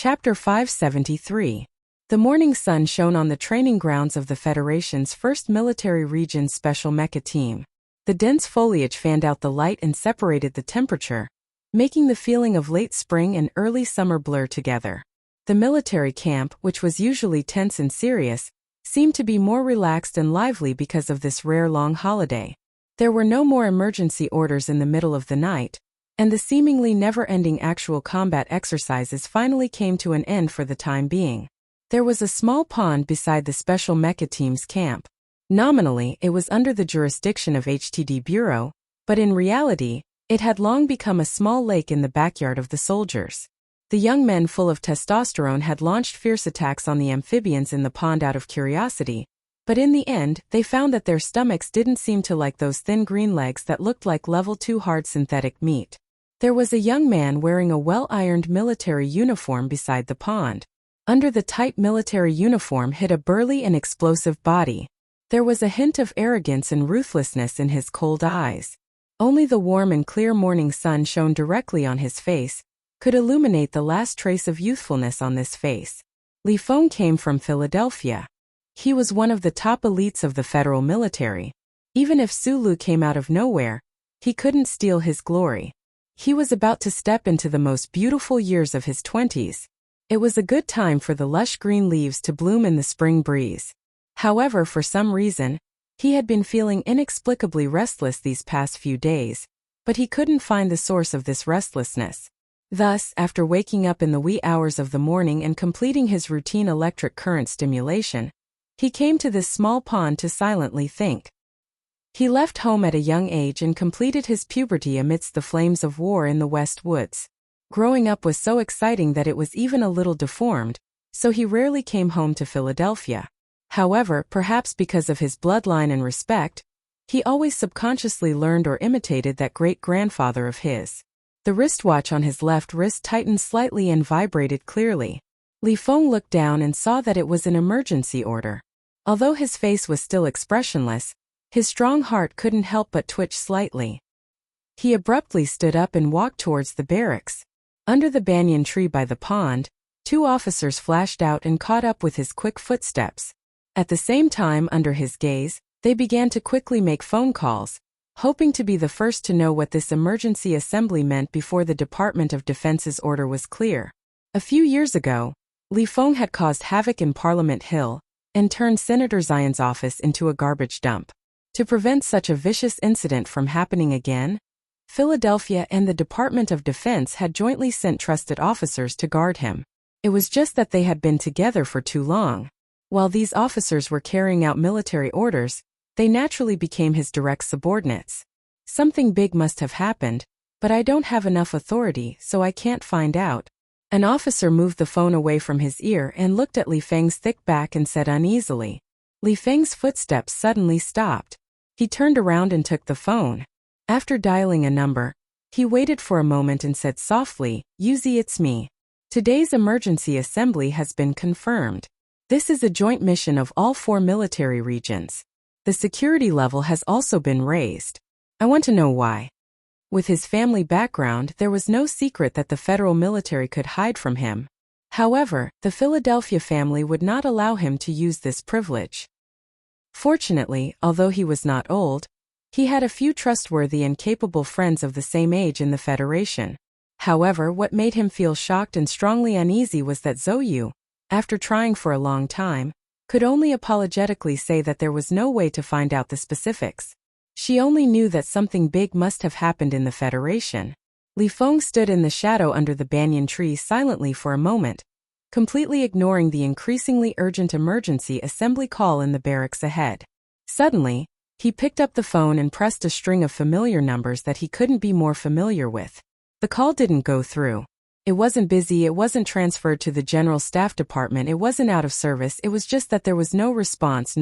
Chapter 573. The morning sun shone on the training grounds of the Federation's 1st Military Region Special Mecha Team. The dense foliage fanned out the light and separated the temperature, making the feeling of late spring and early summer blur together. The military camp, which was usually tense and serious, seemed to be more relaxed and lively because of this rare long holiday. There were no more emergency orders in the middle of the night, and the seemingly never-ending actual combat exercises finally came to an end for the time being. There was a small pond beside the Special Mecha Team's camp. Nominally, it was under the jurisdiction of HTD Bureau, but in reality, it had long become a small lake in the backyard of the soldiers. The young men full of testosterone had launched fierce attacks on the amphibians in the pond out of curiosity, but in the end, they found that their stomachs didn't seem to like those thin green legs that looked like level 2 hard synthetic meat. There was a young man wearing a well-ironed military uniform beside the pond. Under the tight military uniform hid a burly and explosive body. There was a hint of arrogance and ruthlessness in his cold eyes. Only the warm and clear morning sun shone directly on his face, could illuminate the last trace of youthfulness on this face. Li Feng came from Philadelphia. He was one of the top elites of the federal military. Even if Sulu came out of nowhere, he couldn't steal his glory. He was about to step into the most beautiful years of his 20s. It was a good time for the lush green leaves to bloom in the spring breeze. However, for some reason, he had been feeling inexplicably restless these past few days, but he couldn't find the source of this restlessness. Thus, after waking up in the wee hours of the morning and completing his routine electric current stimulation, he came to this small pond to silently think. He left home at a young age and completed his puberty amidst the flames of war in the West Woods. Growing up was so exciting that it was even a little deformed, so he rarely came home to Philadelphia. However, perhaps because of his bloodline and respect, he always subconsciously learned or imitated that great-grandfather of his. The wristwatch on his left wrist tightened slightly and vibrated clearly. Li Feng looked down and saw that it was an emergency order. Although his face was still expressionless, his strong heart couldn't help but twitch slightly. He abruptly stood up and walked towards the barracks. Under the banyan tree by the pond, 2 officers flashed out and caught up with his quick footsteps. At the same time, under his gaze, they began to quickly make phone calls, hoping to be the first to know what this emergency assembly meant before the Department of Defense's order was clear. A few years ago, Li Feng had caused havoc in Parliament Hill and turned Senator Zion's office into a garbage dump. To prevent such a vicious incident from happening again, Philadelphia and the Department of Defense had jointly sent trusted officers to guard him. It was just that they had been together for too long. While these officers were carrying out military orders, they naturally became his direct subordinates. Something big must have happened, but I don't have enough authority, so I can't find out. An officer moved the phone away from his ear and looked at Li Feng's thick back and said uneasily. Li Feng's footsteps suddenly stopped. He turned around and took the phone. After dialing a number, he waited for a moment and said softly, "Yuzi, it's me. Today's emergency assembly has been confirmed. This is a joint mission of all 4 military regions. The security level has also been raised. I want to know why." With his family background, there was no secret that the federal military could hide from him. However, the Philadelphia family would not allow him to use this privilege. Fortunately, although he was not old, he had a few trustworthy and capable friends of the same age in the Federation. However, what made him feel shocked and strongly uneasy was that Zhou, after trying for a long time, could only apologetically say that there was no way to find out the specifics. She only knew that something big must have happened in the Federation. Li Feng stood in the shadow under the banyan tree silently for a moment, completely ignoring the increasingly urgent emergency assembly call in the barracks ahead. Suddenly, he picked up the phone and pressed a string of familiar numbers that he couldn't be more familiar with. The call didn't go through. It wasn't busy, it wasn't transferred to the General Staff Department, it wasn't out of service, it was just that there was no response.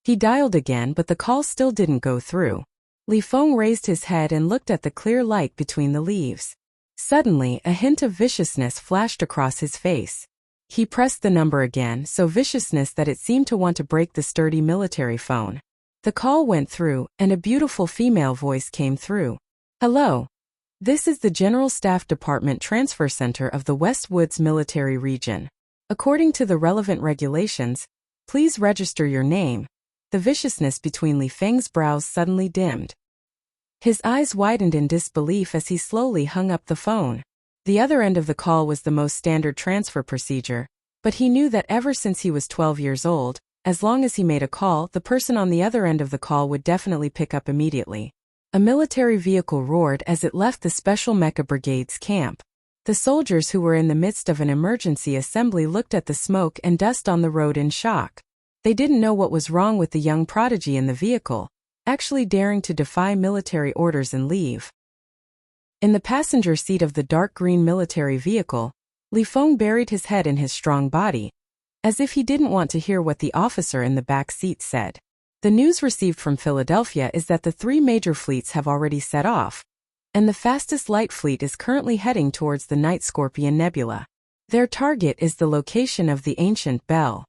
He dialed again, but the call still didn't go through. Li Feng raised his head and looked at the clear light between the leaves. Suddenly, a hint of viciousness flashed across his face. He pressed the number again, so viciousness that it seemed to want to break the sturdy military phone. The call went through, and a beautiful female voice came through. "Hello. This is the General Staff Department Transfer Center of the West Woods Military Region. According to the relevant regulations, please register your name. The viciousness between Li Feng's brows suddenly dimmed. His eyes widened in disbelief as he slowly hung up the phone. The other end of the call was the most standard transfer procedure, but he knew that ever since he was 12 years old, as long as he made a call, the person on the other end of the call would definitely pick up immediately. A military vehicle roared as it left the Special Mecha Brigade's camp. The soldiers who were in the midst of an emergency assembly looked at the smoke and dust on the road in shock. They didn't know what was wrong with the young prodigy in the vehicle, actually daring to defy military orders and leave. In the passenger seat of the dark green military vehicle, Li Feng buried his head in his strong body, as if he didn't want to hear what the officer in the back seat said. The news received from Philadelphia is that the 3 major fleets have already set off, and the fastest light fleet is currently heading towards the Night Scorpion Nebula. Their target is the location of the ancient bell.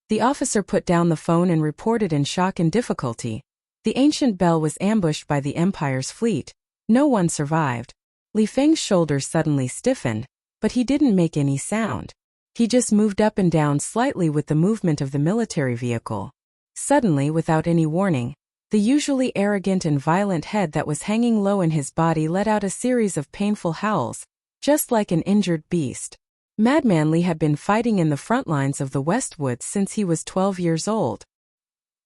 The officer put down the phone and reported in shock and difficulty. The ancient bell was ambushed by the Empire's fleet. No one survived. Li Feng's shoulders suddenly stiffened, but he didn't make any sound. He just moved up and down slightly with the movement of the military vehicle. Suddenly, without any warning, the usually arrogant and violent head that was hanging low in his body let out a series of painful howls, just like an injured beast. Madman Li had been fighting in the front lines of the Westwoods since he was 12 years old.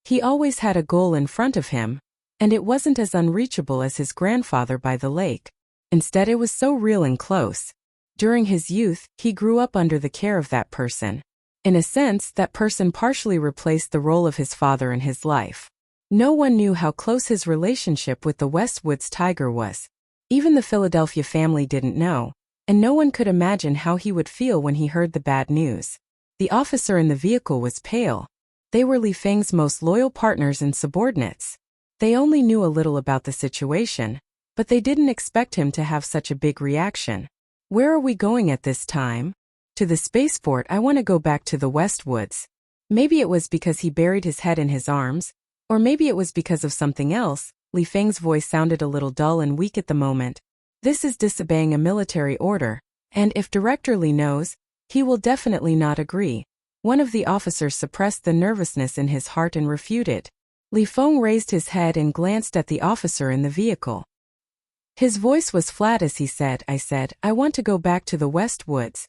He always had a goal in front of him, and it wasn't as unreachable as his grandfather by the lake. Instead, it was so real and close. During his youth, he grew up under the care of that person. In a sense, that person partially replaced the role of his father in his life. No one knew how close his relationship with the Westwoods tiger was. Even the Philadelphia family didn't know, and no one could imagine how he would feel when he heard the bad news. The officer in the vehicle was pale. They were Li Feng's most loyal partners and subordinates. They only knew a little about the situation, but they didn't expect him to have such a big reaction. Where are we going at this time? To the spaceport. I want to go back to the Westwoods. Maybe it was because he buried his head in his arms, or maybe it was because of something else. Li Feng's voice sounded a little dull and weak at the moment. This is disobeying a military order, and if Director Li knows, he will definitely not agree. One of the officers suppressed the nervousness in his heart and refuted. Li Feng raised his head and glanced at the officer in the vehicle. His voice was flat as he said, I want to go back to the Westwoods.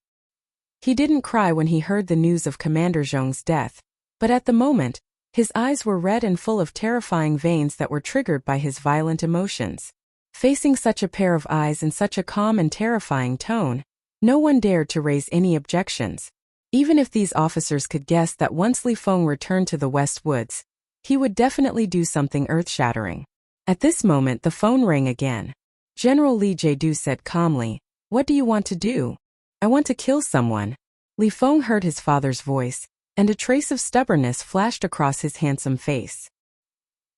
He didn't cry when he heard the news of Commander Zhong's death, but at the moment, his eyes were red and full of terrifying veins that were triggered by his violent emotions. Facing such a pair of eyes in such a calm and terrifying tone, no one dared to raise any objections. Even if these officers could guess that once Li Feng returned to the Westwoods, he would definitely do something earth-shattering. At this moment the phone rang again. General Li Jiedu said calmly, "What do you want to do?" "I want to kill someone." Li Feng heard his father's voice, and a trace of stubbornness flashed across his handsome face.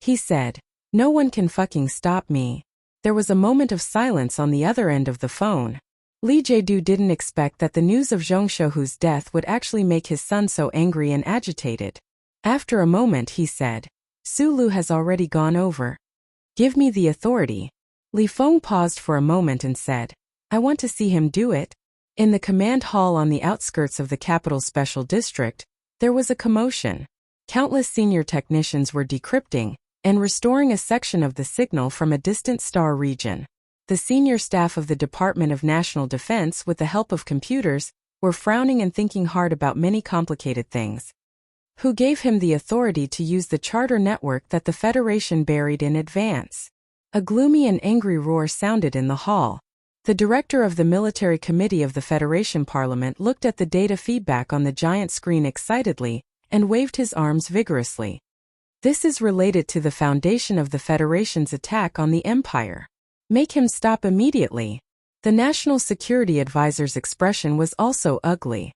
He said, "No one can fucking stop me." There was a moment of silence on the other end of the phone. Li Jiedu didn't expect that the news of Zhong Shouhu's death would actually make his son so angry and agitated. After a moment he said, "Su Lu has already gone over. Give me the authority." Li Feng paused for a moment and said, "I want to see him do it." In the command hall on the outskirts of the capital special district, there was a commotion. Countless senior technicians were decrypting and restoring a section of the signal from a distant star region. The senior staff of the Department of National Defense, with the help of computers, were frowning and thinking hard about many complicated things. Who gave him the authority to use the charter network that the Federation buried in advance? A gloomy and angry roar sounded in the hall. The director of the Military Committee of the Federation Parliament looked at the data feedback on the giant screen excitedly and waved his arms vigorously. This is related to the foundation of the Federation's attack on the Empire. Make him stop immediately. The National Security Advisor's expression was also ugly.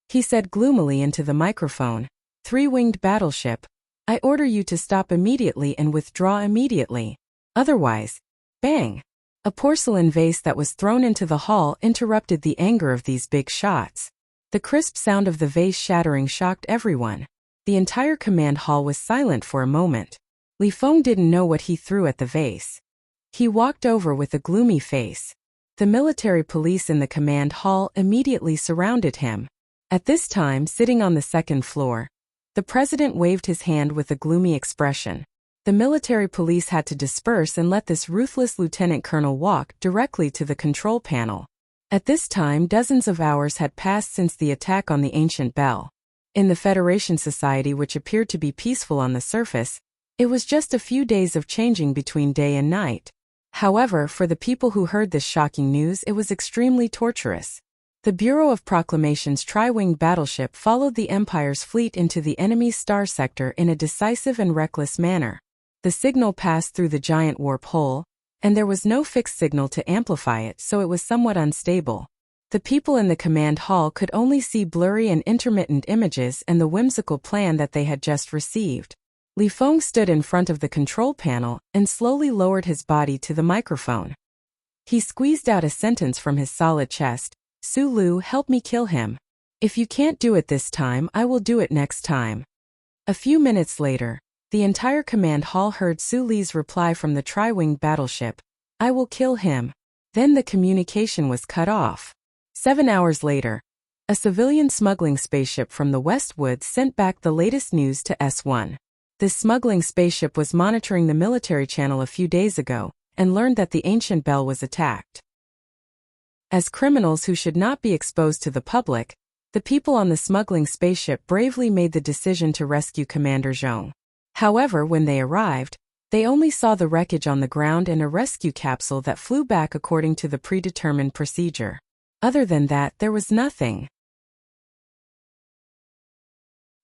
He said gloomily into the microphone, "Three-winged battleship, I order you to stop immediately and withdraw immediately. Otherwise," bang! A porcelain vase that was thrown into the hall interrupted the anger of these big shots. The crisp sound of the vase shattering shocked everyone. The entire command hall was silent for a moment. Li Feng didn't know what he threw at the vase. He walked over with a gloomy face. The military police in the command hall immediately surrounded him. At this time, sitting on the second floor, the president waved his hand with a gloomy expression. The military police had to disperse and let this ruthless lieutenant colonel walk directly to the control panel. At this time, dozens of hours had passed since the attack on the ancient bell. In the Federation Society, which appeared to be peaceful on the surface, it was just a few days of changing between day and night. However, for the people who heard this shocking news, it was extremely torturous. The Bureau of Proclamation's tri-winged battleship followed the Empire's fleet into the enemy's star sector in a decisive and reckless manner. The signal passed through the giant warp hole, and there was no fixed signal to amplify it, so it was somewhat unstable. The people in the command hall could only see blurry and intermittent images and the whimsical plan that they had just received. Li Feng stood in front of the control panel and slowly lowered his body to the microphone. He squeezed out a sentence from his solid chest. "Su Lu, help me kill him. If you can't do it this time, I will do it next time." A few minutes later, the entire command hall heard Su Li's reply from the tri-winged battleship, "I will kill him." Then the communication was cut off. 7 hours later, a civilian smuggling spaceship from the West Woods sent back the latest news to S1. This smuggling spaceship was monitoring the military channel a few days ago and learned that the ancient bell was attacked. As criminals who should not be exposed to the public, the people on the smuggling spaceship bravely made the decision to rescue Commander Zhong. However, when they arrived, they only saw the wreckage on the ground and a rescue capsule that flew back according to the predetermined procedure. Other than that, there was nothing.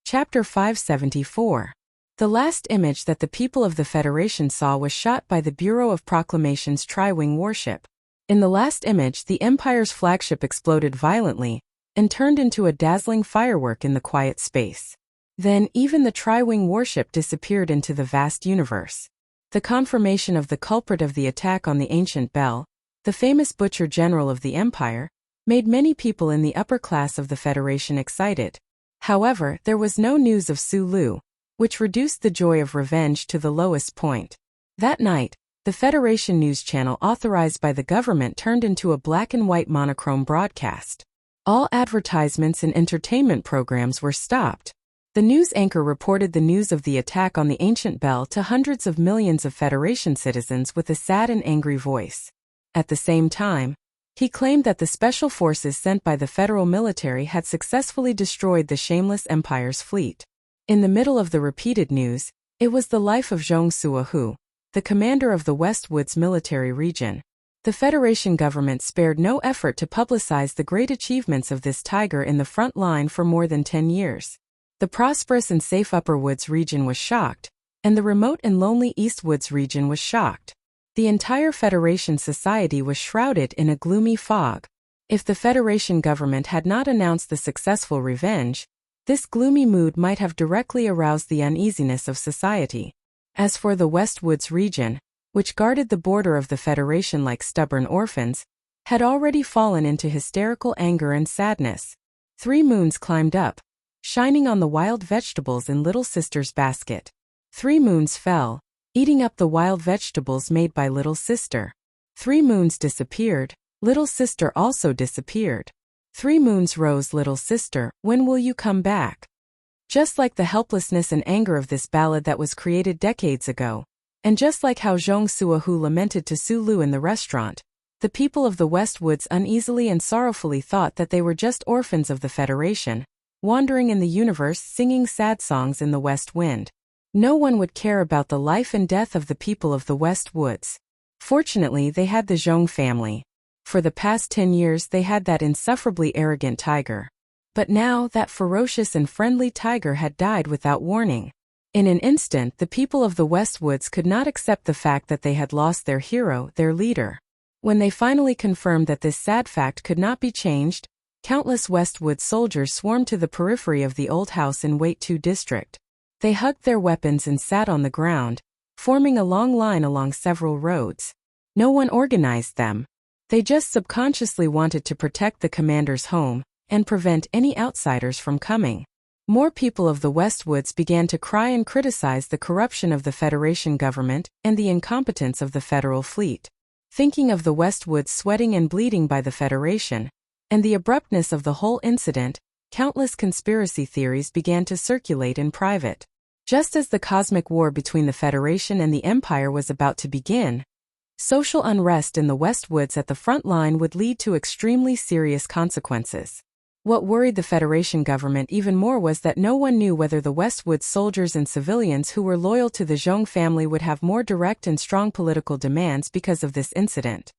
Chapter 574. The last image that the people of the Federation saw was shot by the Bureau of Proclamation's tri-wing warship. In the last image, the Empire's flagship exploded violently and turned into a dazzling firework in the quiet space. Then, even the tri-wing warship disappeared into the vast universe. The confirmation of the culprit of the attack on the ancient bell, the famous butcher general of the Empire, made many people in the upper class of the Federation excited. However, there was no news of Su Lu, which reduced the joy of revenge to the lowest point. That night, the Federation news channel authorized by the government turned into a black and white monochrome broadcast. All advertisements and entertainment programs were stopped. The news anchor reported the news of the attack on the ancient bell to hundreds of millions of Federation citizens with a sad and angry voice. At the same time, he claimed that the special forces sent by the federal military had successfully destroyed the shameless Empire's fleet. In the middle of the repeated news, it was the life of Zhong Suahu, the commander of the West Woods military region. The Federation government spared no effort to publicize the great achievements of this tiger in the front line for more than 10 years. The prosperous and safe Upper Woods region was shocked, and the remote and lonely East Woods region was shocked. The entire Federation society was shrouded in a gloomy fog. If the Federation government had not announced the successful revenge, this gloomy mood might have directly aroused the uneasiness of society. As for the West Woods region, which guarded the border of the Federation like stubborn orphans, had already fallen into hysterical anger and sadness. 3 moons climbed up, shining on the wild vegetables in Little Sister's basket. 3 moons fell, eating up the wild vegetables made by Little Sister. 3 moons disappeared, Little Sister also disappeared. 3 moons rose, Little Sister, when will you come back? Just like the helplessness and anger of this ballad that was created decades ago, and just like how Zhong Suahu lamented to Su Lu in the restaurant, the people of the West Woods uneasily and sorrowfully thought that they were just orphans of the Federation, wandering in the universe singing sad songs in the west wind. No one would care about the life and death of the people of the West Woods. Fortunately, they had the Zhong family. For the past 10 years they had that insufferably arrogant tiger. But now that ferocious and friendly tiger had died without warning. In an instant, the people of the West Woods could not accept the fact that they had lost their hero, their leader. When they finally confirmed that this sad fact could not be changed, countless Westwood soldiers swarmed to the periphery of the old house in Wait 2 district. They hugged their weapons and sat on the ground, forming a long line along several roads. No one organized them. They just subconsciously wanted to protect the commander's home and prevent any outsiders from coming. More people of the Westwoods began to cry and criticize the corruption of the Federation government and the incompetence of the federal fleet. Thinking of the Westwoods sweating and bleeding by the Federation, and the abruptness of the whole incident, countless conspiracy theories began to circulate in private. Just as the cosmic war between the Federation and the Empire was about to begin, social unrest in the Westwoods at the front line would lead to extremely serious consequences. What worried the Federation government even more was that no one knew whether the Westwoods soldiers and civilians who were loyal to the Zhong family would have more direct and strong political demands because of this incident.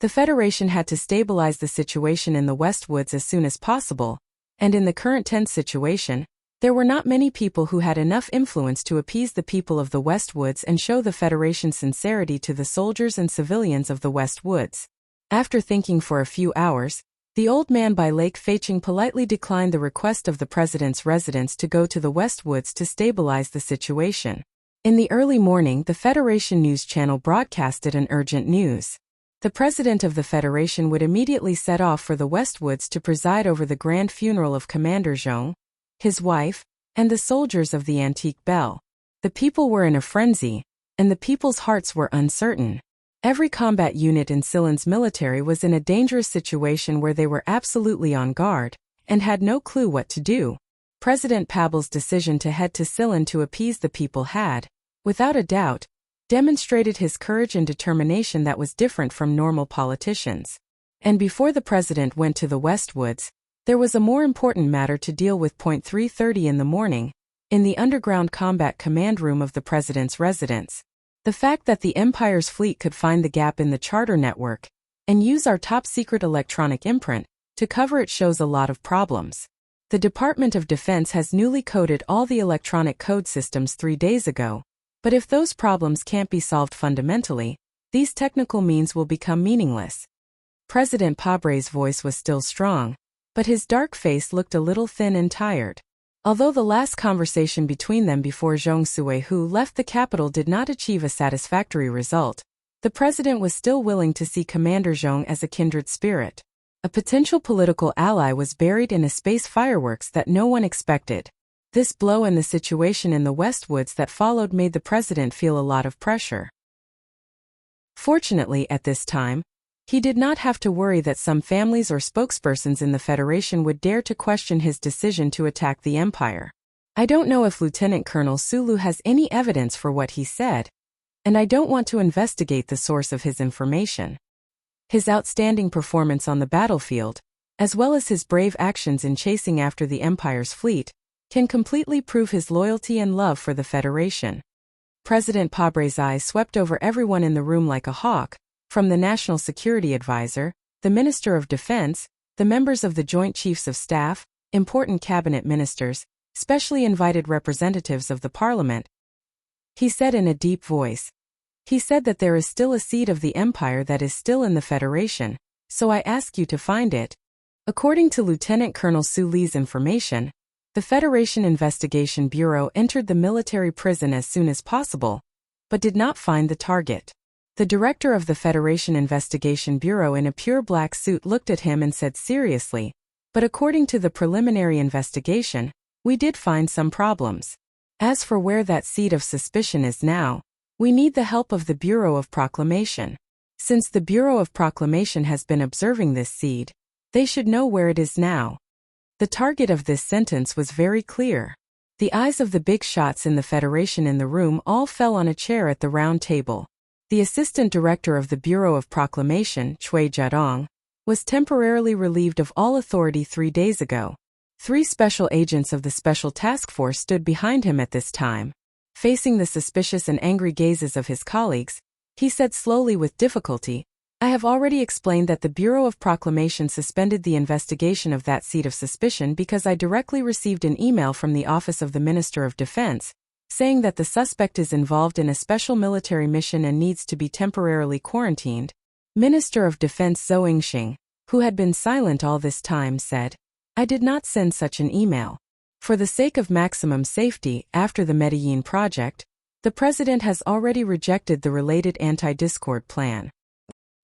The Federation had to stabilize the situation in the Westwoods as soon as possible, and in the current tense situation, there were not many people who had enough influence to appease the people of the Westwoods and show the Federation's sincerity to the soldiers and civilians of the Westwoods. After thinking for a few hours, the old man by Lake Feiqing politely declined the request of the president's residents to go to the Westwoods to stabilize the situation. In the early morning, the Federation news channel broadcasted an urgent news. The president of the Federation would immediately set off for the Westwoods to preside over the grand funeral of Commander Zhong, his wife, and the soldiers of the Antique Bell. The people were in a frenzy, and the people's hearts were uncertain. Every combat unit in Ceylon's military was in a dangerous situation where they were absolutely on guard, and had no clue what to do. President Pavel's decision to head to Ceylon to appease the people had, without a doubt, demonstrated his courage and determination that was different from normal politicians. And before the president went to the Westwoods, there was a more important matter to deal with. 3:30 in the morning, in the underground combat command room of the president's residence. The fact that the Empire's fleet could find the gap in the charter network and use our top-secret electronic imprint to cover it shows a lot of problems. The Department of Defense has newly coded all the electronic code systems 3 days ago, but if those problems can't be solved fundamentally, these technical means will become meaningless. President Pabre's voice was still strong, but his dark face looked a little thin and tired. Although the last conversation between them before Zhong Suihu left the capital did not achieve a satisfactory result, the president was still willing to see Commander Zhong as a kindred spirit. A potential political ally was buried in a space fireworks that no one expected. This blow and the situation in the Westwoods that followed made the president feel a lot of pressure. Fortunately, at this time, he did not have to worry that some families or spokespersons in the Federation would dare to question his decision to attack the Empire. I don't know if Lieutenant Colonel Sulu has any evidence for what he said, and I don't want to investigate the source of his information. His outstanding performance on the battlefield, as well as his brave actions in chasing after the Empire's fleet, can completely prove his loyalty and love for the Federation. President Pabre's eyes swept over everyone in the room like a hawk, from the National Security Advisor, the Minister of Defense, the members of the Joint Chiefs of Staff, important cabinet ministers, specially invited representatives of the Parliament. He said in a deep voice. He said that there is still a seed of the Empire that is still in the Federation, so I ask you to find it. According to Lieutenant Colonel Su Li's information, the Federation Investigation Bureau entered the military prison as soon as possible, but did not find the target. The director of the Federation Investigation Bureau in a pure black suit looked at him and said seriously, "But according to the preliminary investigation, we did find some problems. As for where that seed of suspicion is now, we need the help of the Bureau of Proclamation. Since the Bureau of Proclamation has been observing this seed, they should know where it is now." The target of this sentence was very clear. The eyes of the big shots in the Federation in the room all fell on a chair at the round table. The assistant director of the Bureau of Proclamation, Cui Jiadong, was temporarily relieved of all authority 3 days ago. 3 special agents of the Special Task Force stood behind him at this time. Facing the suspicious and angry gazes of his colleagues, he said slowly with difficulty, "I have already explained that the Bureau of Proclamation suspended the investigation of that seed of suspicion because I directly received an email from the Office of the Minister of Defense, saying that the suspect is involved in a special military mission and needs to be temporarily quarantined." Minister of Defense Zhou Yingxing, who had been silent all this time, said, "I did not send such an email. For the sake of maximum safety, after the Medellin project, the president has already rejected the related anti-discord plan.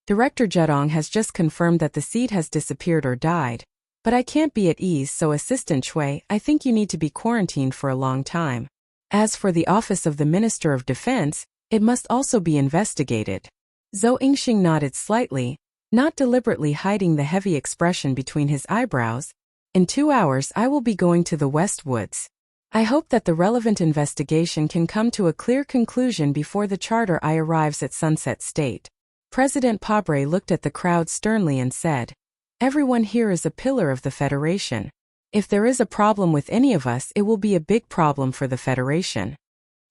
Director Jiadong has just confirmed that the seed has disappeared or died. But I can't be at ease, so Assistant Chui, I think you need to be quarantined for a long time. As for the office of the Minister of Defense, it must also be investigated. Zhou Yingxing nodded slightly, not deliberately hiding the heavy expression between his eyebrows. In 2 hours I will be going to the West Woods. I hope that the relevant investigation can come to a clear conclusion before the Charter I arrives at Sunset State. President Pabre looked at the crowd sternly and said, "Everyone here is a pillar of the Federation. If there is a problem with any of us, it will be a big problem for the Federation.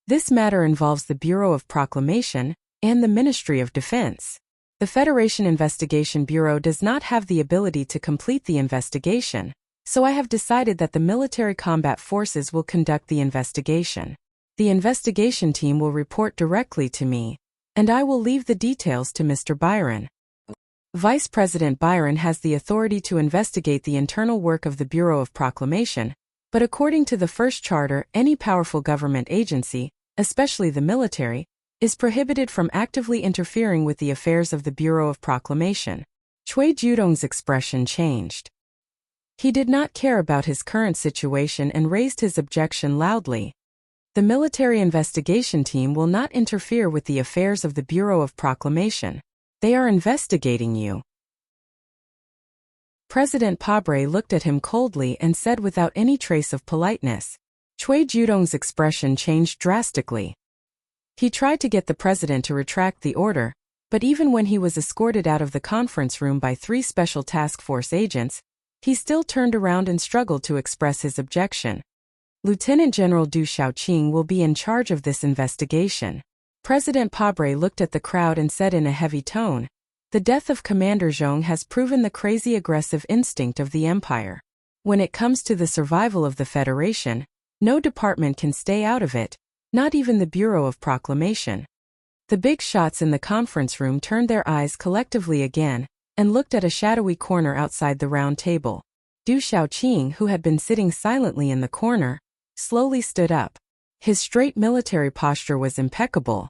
This matter involves the Bureau of Proclamation and the Ministry of Defense. The Federation Investigation Bureau does not have the ability to complete the investigation, so I have decided that the military combat forces will conduct the investigation. The investigation team will report directly to me, and I will leave the details to Mr. Byron. Vice President Byron has the authority to investigate the internal work of the Bureau of Proclamation, but according to the first charter, any powerful government agency, especially the military, is prohibited from actively interfering with the affairs of the Bureau of Proclamation." Chui Judong's expression changed. He did not care about his current situation and raised his objection loudly. "The military investigation team will not interfere with the affairs of the Bureau of Proclamation. They are investigating you." President Pabre looked at him coldly and said without any trace of politeness. Chui Judong's expression changed drastically. He tried to get the president to retract the order, but even when he was escorted out of the conference room by 3 special task force agents, he still turned around and struggled to express his objection. "Lieutenant General Du Xiaoqing will be in charge of this investigation." President Pabre looked at the crowd and said in a heavy tone, "The death of Commander Zhong has proven the crazy aggressive instinct of the Empire. When it comes to the survival of the Federation, no department can stay out of it, not even the Bureau of Proclamation." The big shots in the conference room turned their eyes collectively again and looked at a shadowy corner outside the round table. Du Xiaoqing, who had been sitting silently in the corner, slowly stood up. His straight military posture was impeccable.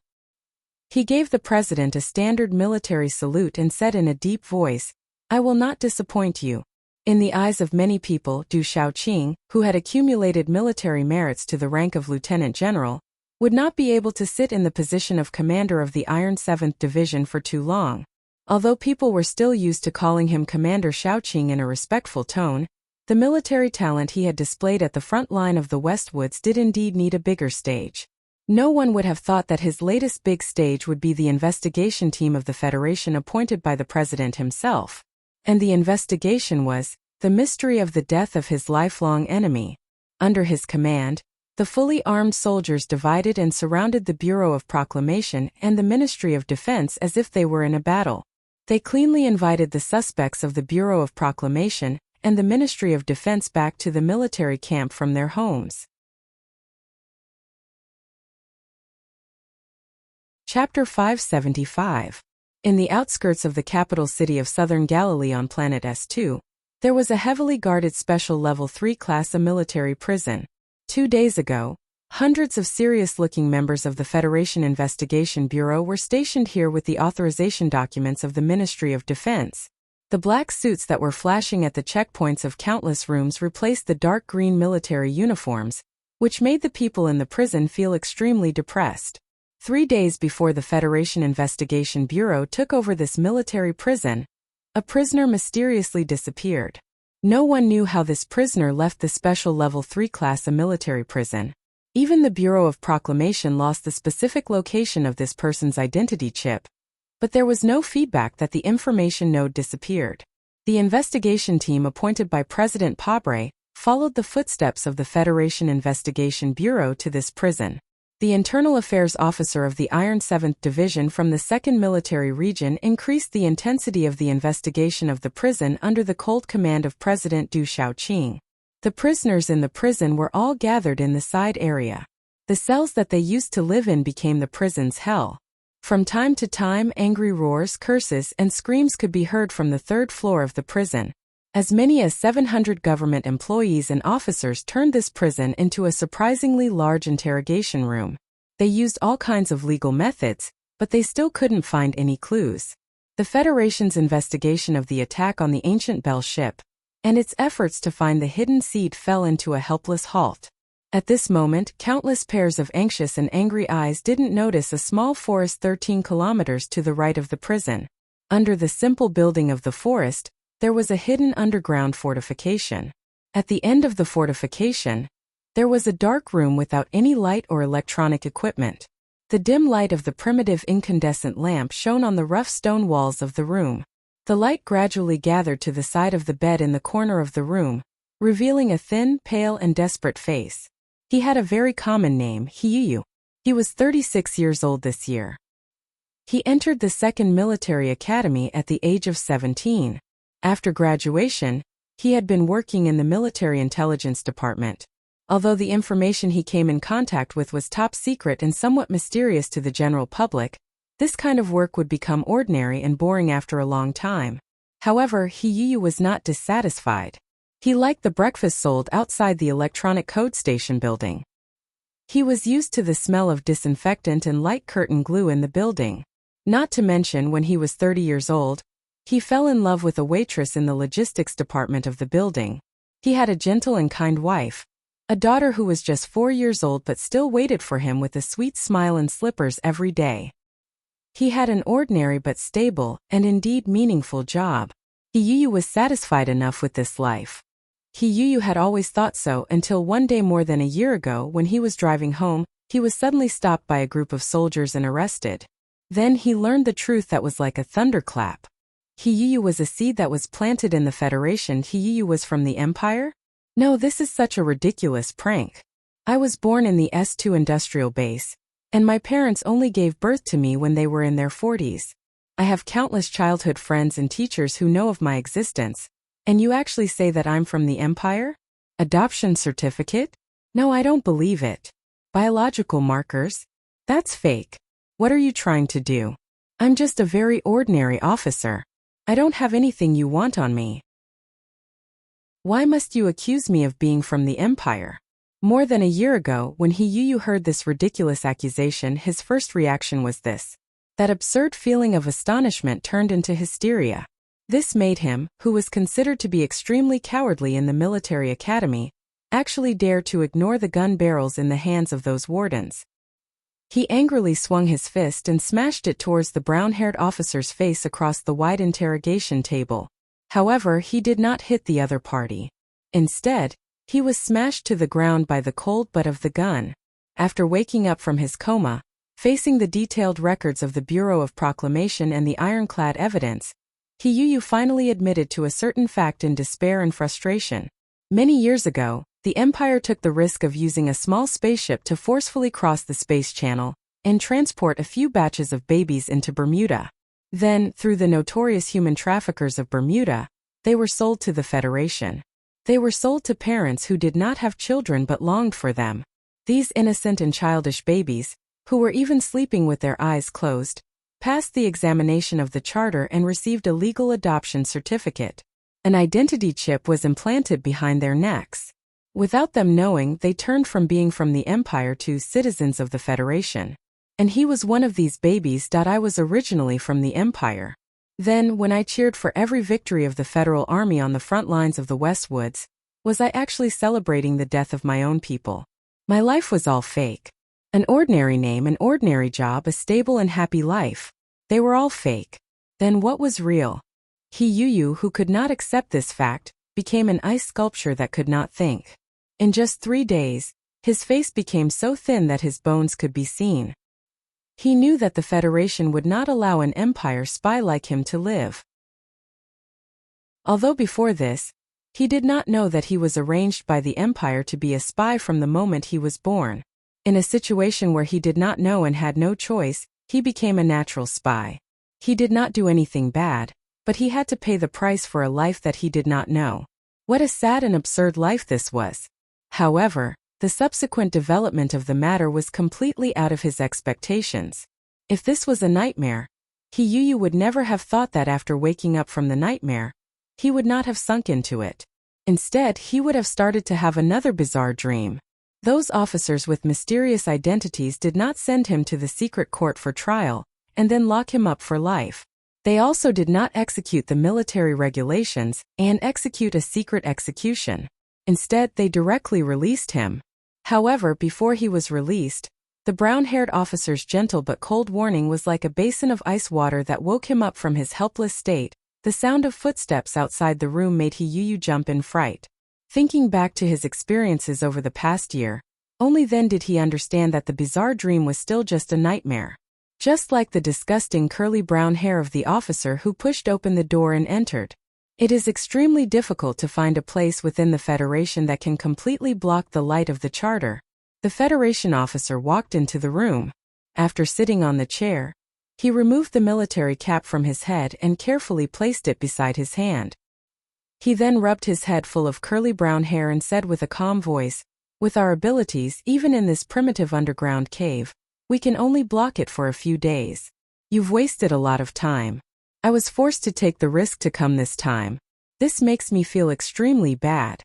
He gave the president a standard military salute and said in a deep voice, "I will not disappoint you." In the eyes of many people, Du Xiaoqing, who had accumulated military merits to the rank of lieutenant general, would not be able to sit in the position of commander of the Iron 7th Division for too long. Although people were still used to calling him Commander Xiaoqing in a respectful tone, the military talent he had displayed at the front line of the Westwoods did indeed need a bigger stage. No one would have thought that his latest big stage would be the investigation team of the Federation appointed by the president himself. And the investigation was the mystery of the death of his lifelong enemy. Under his command, the fully armed soldiers divided and surrounded the Bureau of Proclamation and the Ministry of Defense as if they were in a battle. They cleanly invited the suspects of the Bureau of Proclamation and the Ministry of Defense back to the military camp from their homes. Chapter 575. In the outskirts of the capital city of Southern Galilee on planet S2, there was a heavily guarded special level 3 class a military prison. 2 days ago, hundreds of serious-looking members of the Federation Investigation Bureau were stationed here with the authorization documents of the Ministry of Defense. The black suits that were flashing at the checkpoints of countless rooms replaced the dark green military uniforms, which made the people in the prison feel extremely depressed. 3 days before the Federation Investigation Bureau took over this military prison, a prisoner mysteriously disappeared. No one knew how this prisoner left the special level 3 class a military prison. Even the Bureau of Proclamation lost the specific location of this person's identity chip, but there was no feedback that the information node disappeared. The investigation team appointed by President Pabre followed the footsteps of the Federation Investigation Bureau to this prison. The Internal Affairs Officer of the Iron 7th Division from the 2nd Military Region increased the intensity of the investigation of the prison under the cold command of President Du Xiaoqing. The prisoners in the prison were all gathered in the side area. The cells that they used to live in became the prison's hell. From time to time, angry roars, curses, and screams could be heard from the 3rd floor of the prison. As many as 700 government employees and officers turned this prison into a surprisingly large interrogation room. They used all kinds of legal methods, but they still couldn't find any clues. The Federation's investigation of the attack on the ancient Bell ship and its efforts to find the hidden seed fell into a helpless halt. At this moment, countless pairs of anxious and angry eyes didn't notice a small forest 13 kilometers to the right of the prison. Under the simple building of the forest, there was a hidden underground fortification. At the end of the fortification, there was a dark room without any light or electronic equipment. The dim light of the primitive incandescent lamp shone on the rough stone walls of the room. The light gradually gathered to the side of the bed in the corner of the room, revealing a thin, pale, and desperate face. He had a very common name, Hiyu. He was 36 years old this year. He entered the second military academy at the age of 17. After graduation, he had been working in the military intelligence department. Although the information he came in contact with was top secret and somewhat mysterious to the general public, this kind of work would become ordinary and boring after a long time. However, Hiyu was not dissatisfied. He liked the breakfast sold outside the electronic code station building. He was used to the smell of disinfectant and light curtain glue in the building. Not to mention, when he was 30 years old, he fell in love with a waitress in the logistics department of the building. He had a gentle and kind wife, a daughter who was just 4 years old but still waited for him with a sweet smile and slippers every day. He had an ordinary but stable, and indeed meaningful job. Hiyu was satisfied enough with this life. Hiyu had always thought so until one day more than a year ago, when he was driving home, he was suddenly stopped by a group of soldiers and arrested. Then he learned the truth that was like a thunderclap. Hiyu was a seed that was planted in the Federation. Hiyu was from the Empire? No, this is such a ridiculous prank. I was born in the S2 industrial base, and my parents only gave birth to me when they were in their 40s. I have countless childhood friends and teachers who know of my existence. And you actually say that I'm from the Empire? Adoption certificate? No, I don't believe it. Biological markers? That's fake. What are you trying to do? I'm just a very ordinary officer. I don't have anything you want on me. Why must you accuse me of being from the Empire? More than a year ago, when Hiyu heard this ridiculous accusation, his first reaction was this. That absurd feeling of astonishment turned into hysteria. This made him, who was considered to be extremely cowardly in the military academy, actually dare to ignore the gun barrels in the hands of those wardens. He angrily swung his fist and smashed it towards the brown-haired officer's face across the wide interrogation table. However, he did not hit the other party. Instead, he was smashed to the ground by the cold butt of the gun. After waking up from his coma, facing the detailed records of the Bureau of Proclamation and the ironclad evidence, Hiyu finally admitted to a certain fact in despair and frustration. Many years ago, the Empire took the risk of using a small spaceship to forcefully cross the space channel and transport a few batches of babies into Bermuda. Then, through the notorious human traffickers of Bermuda, they were sold to the Federation. They were sold to parents who did not have children but longed for them. These innocent and childish babies, who were even sleeping with their eyes closed, passed the examination of the charter and received a legal adoption certificate. An identity chip was implanted behind their necks. Without them knowing, they turned from being from the Empire to citizens of the Federation. And he was one of these babies. I was originally from the Empire. Then, when I cheered for every victory of the Federal Army on the front lines of the Westwoods, was I actually celebrating the death of my own people? My life was all fake. An ordinary name, an ordinary job, a stable and happy life. They were all fake. Then what was real? Hiyu, who could not accept this fact, became an ice sculpture that could not think. In just 3 days, his face became so thin that his bones could be seen. He knew that the Federation would not allow an Empire spy like him to live. Although before this, he did not know that he was arranged by the Empire to be a spy from the moment he was born. In a situation where he did not know and had no choice, he became a natural spy. He did not do anything bad, but he had to pay the price for a life that he did not know. What a sad and absurd life this was. However, the subsequent development of the matter was completely out of his expectations. If this was a nightmare, Hiyu would never have thought that after waking up from the nightmare, he would not have sunk into it. Instead, he would have started to have another bizarre dream. Those officers with mysterious identities did not send him to the secret court for trial, and then lock him up for life. They also did not execute the military regulations and execute a secret execution. Instead, they directly released him. However, before he was released, the brown-haired officer's gentle but cold warning was like a basin of ice water that woke him up from his helpless state. The sound of footsteps outside the room made Hiyuyu jump in fright. Thinking back to his experiences over the past year, only then did he understand that the bizarre dream was still just a nightmare. Just like the disgusting curly brown hair of the officer who pushed open the door and entered. It is extremely difficult to find a place within the Federation that can completely block the light of the charter. The Federation officer walked into the room. After sitting on the chair, he removed the military cap from his head and carefully placed it beside his hand. He then rubbed his head full of curly brown hair and said with a calm voice, "With our abilities, even in this primitive underground cave, we can only block it for a few days. You've wasted a lot of time. I was forced to take the risk to come this time. This makes me feel extremely bad."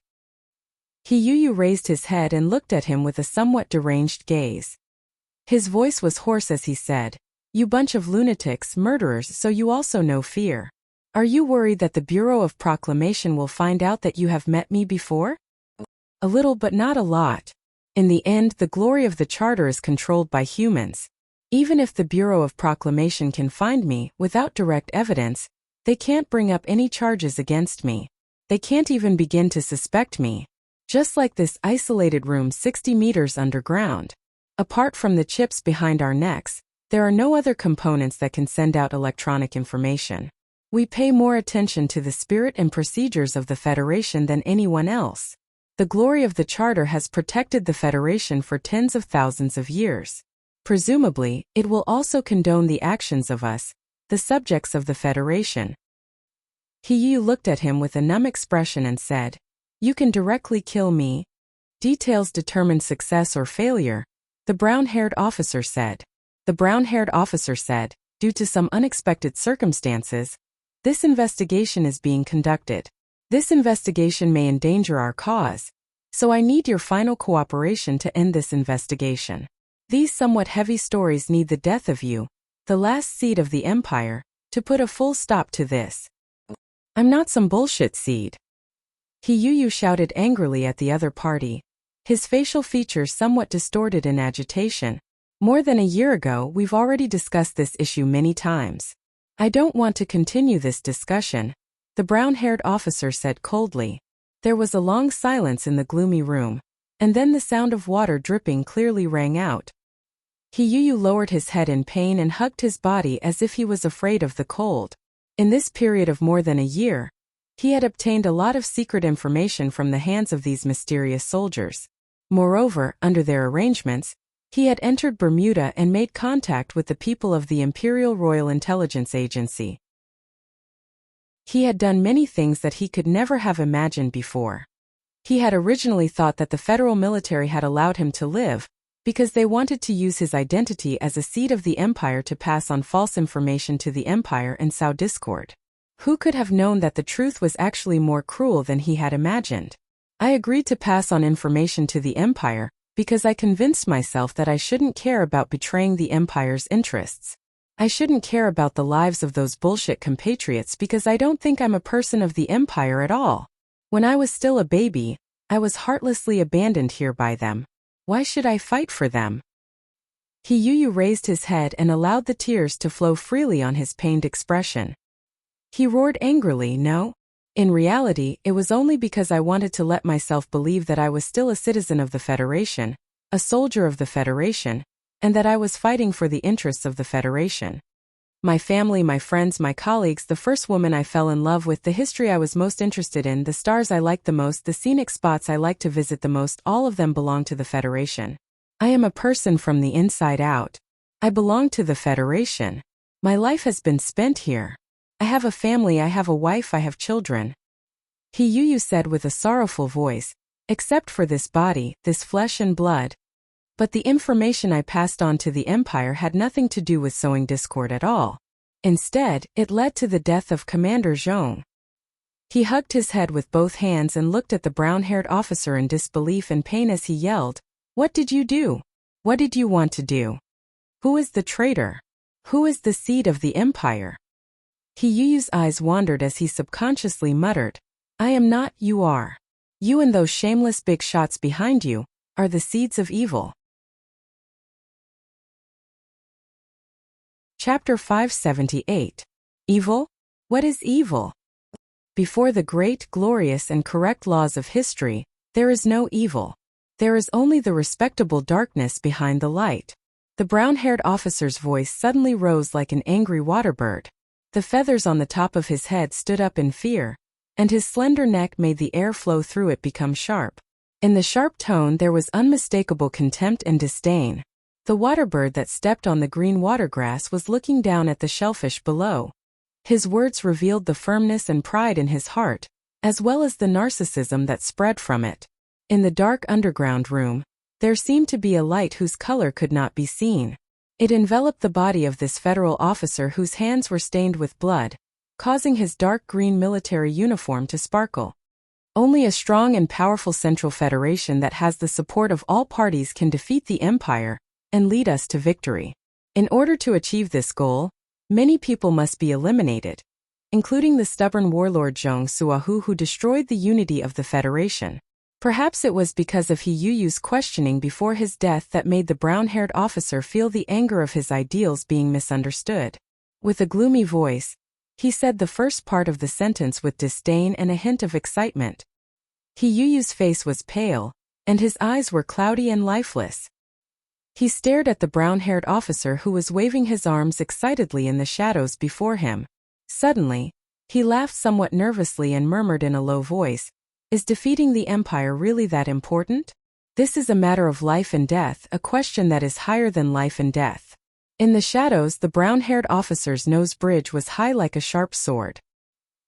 Hiyuyu raised his head and looked at him with a somewhat deranged gaze. His voice was hoarse as he said, "You bunch of lunatics, murderers, so you also know fear. Are you worried that the Bureau of Proclamation will find out that you have met me before?" "A little, but not a lot. In the end, the glory of the charter is controlled by humans. Even if the Bureau of Proclamation can find me, without direct evidence, they can't bring up any charges against me. They can't even begin to suspect me. Just like this isolated room 60 meters underground. Apart from the chips behind our necks, there are no other components that can send out electronic information. We pay more attention to the spirit and procedures of the Federation than anyone else. The glory of the charter has protected the Federation for tens of thousands of years. Presumably, it will also condone the actions of us, the subjects of the Federation." Hiyuyu looked at him with a numb expression and said, "You can directly kill me. Details determine success or failure," the brown-haired officer said. The brown-haired officer said, "Due to some unexpected circumstances, this investigation is being conducted. This investigation may endanger our cause, so I need your final cooperation to end this investigation. These somewhat heavy stories need the death of you, the last seed of the Empire, to put a full stop to this." "I'm not some bullshit seed," Hiyuyu shouted angrily at the other party, his facial features somewhat distorted in agitation. "More than a year ago, we've already discussed this issue many times. I don't want to continue this discussion," the brown-haired officer said coldly. There was a long silence in the gloomy room, and then the sound of water dripping clearly rang out. Hiyuyu lowered his head in pain and hugged his body as if he was afraid of the cold. In this period of more than a year, he had obtained a lot of secret information from the hands of these mysterious soldiers. Moreover, under their arrangements, he had entered Bermuda and made contact with the people of the Imperial Royal Intelligence Agency. He had done many things that he could never have imagined before. He had originally thought that the federal military had allowed him to live, because they wanted to use his identity as a seed of the Empire to pass on false information to the Empire and sow discord. Who could have known that the truth was actually more cruel than he had imagined? "I agreed to pass on information to the Empire, because I convinced myself that I shouldn't care about betraying the Empire's interests. I shouldn't care about the lives of those bullshit compatriots because I don't think I'm a person of the Empire at all. When I was still a baby, I was heartlessly abandoned here by them. Why should I fight for them?" Hiyuyu raised his head and allowed the tears to flow freely on his pained expression. He roared angrily, "No. In reality, it was only because I wanted to let myself believe that I was still a citizen of the Federation, a soldier of the Federation, and that I was fighting for the interests of the Federation. My family, my friends, my colleagues, the first woman I fell in love with, the history I was most interested in, the stars I liked the most, the scenic spots I liked to visit the most, all of them belong to the Federation. I am a person from the inside out. I belong to the Federation. My life has been spent here. I have a family, I have a wife, I have children." Hiyuyu said with a sorrowful voice, "Except for this body, this flesh and blood. But the information I passed on to the Empire had nothing to do with sowing discord at all. Instead, it led to the death of Commander Zhong." He hugged his head with both hands and looked at the brown-haired officer in disbelief and pain as he yelled, "What did you do? What did you want to do? Who is the traitor? Who is the seed of the Empire?" He Yu's eyes wandered as he subconsciously muttered, I am not, you are. You and those shameless big shots behind you are the seeds of evil. Chapter 578. Evil? What is evil? Before the great, glorious and correct laws of history, there is no evil. There is only the respectable darkness behind the light. The brown-haired officer's voice suddenly rose like an angry waterbird. The feathers on the top of his head stood up in fear, and his slender neck made the air flow through it become sharp. In the sharp tone there was unmistakable contempt and disdain. The waterbird that stepped on the green watergrass was looking down at the shellfish below. His words revealed the firmness and pride in his heart, as well as the narcissism that spread from it. In the dark underground room, there seemed to be a light whose color could not be seen. It enveloped the body of this federal officer whose hands were stained with blood, causing his dark green military uniform to sparkle. Only a strong and powerful Central Federation that has the support of all parties can defeat the Empire and lead us to victory. In order to achieve this goal, many people must be eliminated, including the stubborn warlord Zhong Suahu who destroyed the unity of the Federation. Perhaps it was because of He Yu's questioning before his death that made the brown-haired officer feel the anger of his ideals being misunderstood. With a gloomy voice, he said the first part of the sentence with disdain and a hint of excitement. He Yu's face was pale, and his eyes were cloudy and lifeless. He stared at the brown-haired officer who was waving his arms excitedly in the shadows before him. Suddenly, he laughed somewhat nervously and murmured in a low voice, Is defeating the Empire really that important? This is a matter of life and death, a question that is higher than life and death. In the shadows, the brown-haired officer's nose bridge was high like a sharp sword.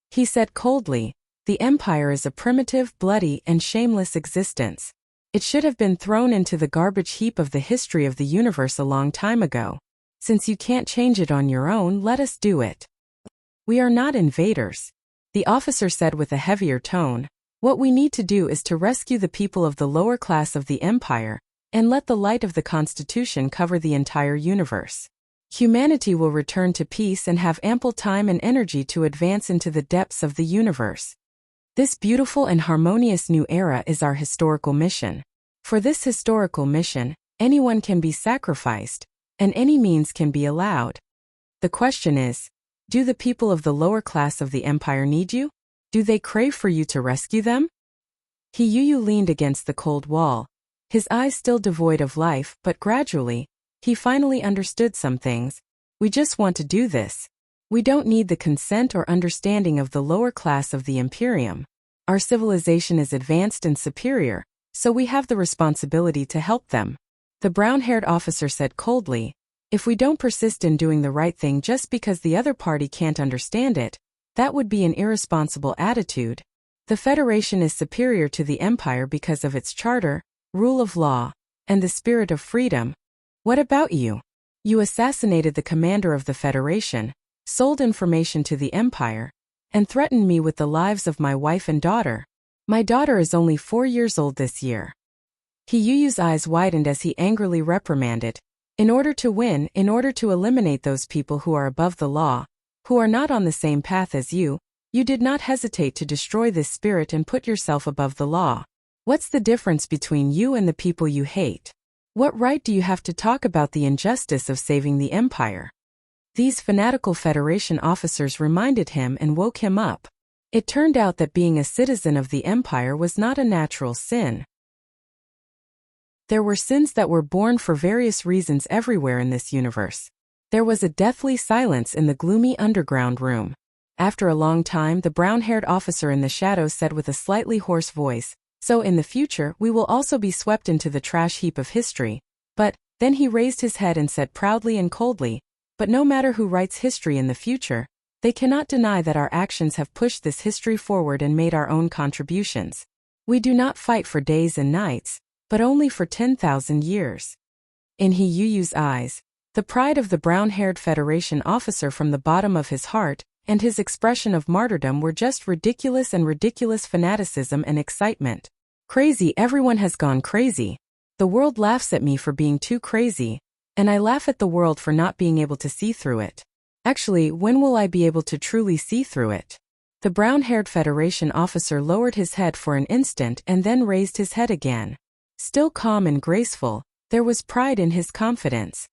He said coldly, The Empire is a primitive, bloody, and shameless existence. It should have been thrown into the garbage heap of the history of the universe a long time ago. Since you can't change it on your own, let us do it. We are not invaders, the officer said with a heavier tone. What we need to do is to rescue the people of the lower class of the Empire, and let the light of the Constitution cover the entire universe. Humanity will return to peace and have ample time and energy to advance into the depths of the universe. This beautiful and harmonious new era is our historical mission. For this historical mission, anyone can be sacrificed, and any means can be allowed. The question is, do the people of the lower class of the Empire need you? Do they crave for you to rescue them? He Yu leaned against the cold wall, his eyes still devoid of life, but gradually, he finally understood some things. We just want to do this. We don't need the consent or understanding of the lower class of the Imperium. Our civilization is advanced and superior, so we have the responsibility to help them. The brown-haired officer said coldly, If we don't persist in doing the right thing just because the other party can't understand it, that would be an irresponsible attitude. The Federation is superior to the Empire because of its charter, rule of law, and the spirit of freedom. What about you? You assassinated the commander of the Federation, sold information to the Empire, and threatened me with the lives of my wife and daughter. My daughter is only 4 years old this year. He Yu's eyes widened as he angrily reprimanded. In order to win, in order to eliminate those people who are above the law, who are not on the same path as you did not hesitate to destroy this spirit and put yourself above the law. What's the difference between you and the people you hate? What right do you have to talk about the injustice of saving the Empire? These fanatical Federation officers reminded him and woke him up. It turned out that being a citizen of the Empire was not a natural sin. There were sins that were born for various reasons everywhere in this universe. There was a deathly silence in the gloomy underground room. After a long time, the brown-haired officer in the shadows said with a slightly hoarse voice, So in the future, we will also be swept into the trash heap of history. But, then he raised his head and said proudly and coldly, But no matter who writes history in the future, they cannot deny that our actions have pushed this history forward and made our own contributions. We do not fight for days and nights, but only for 10,000 years. In He Yu's eyes, the pride of the brown-haired Federation officer from the bottom of his heart, and his expression of martyrdom were just ridiculous fanaticism and excitement. Crazy, everyone has gone crazy. The world laughs at me for being too crazy, and I laugh at the world for not being able to see through it. Actually, when will I be able to truly see through it? The brown-haired Federation officer lowered his head for an instant and then raised his head again. Still calm and graceful, there was pride in his confidence.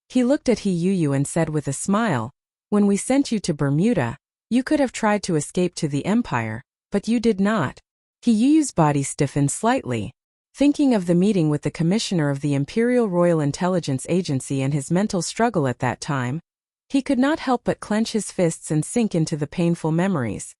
He looked at He Yu and said with a smile, "When we sent you to Bermuda, you could have tried to escape to the Empire, but you did not." He Yu's body stiffened slightly. Thinking of the meeting with the Commissioner of the Imperial Royal Intelligence Agency and his mental struggle at that time, he could not help but clench his fists and sink into the painful memories.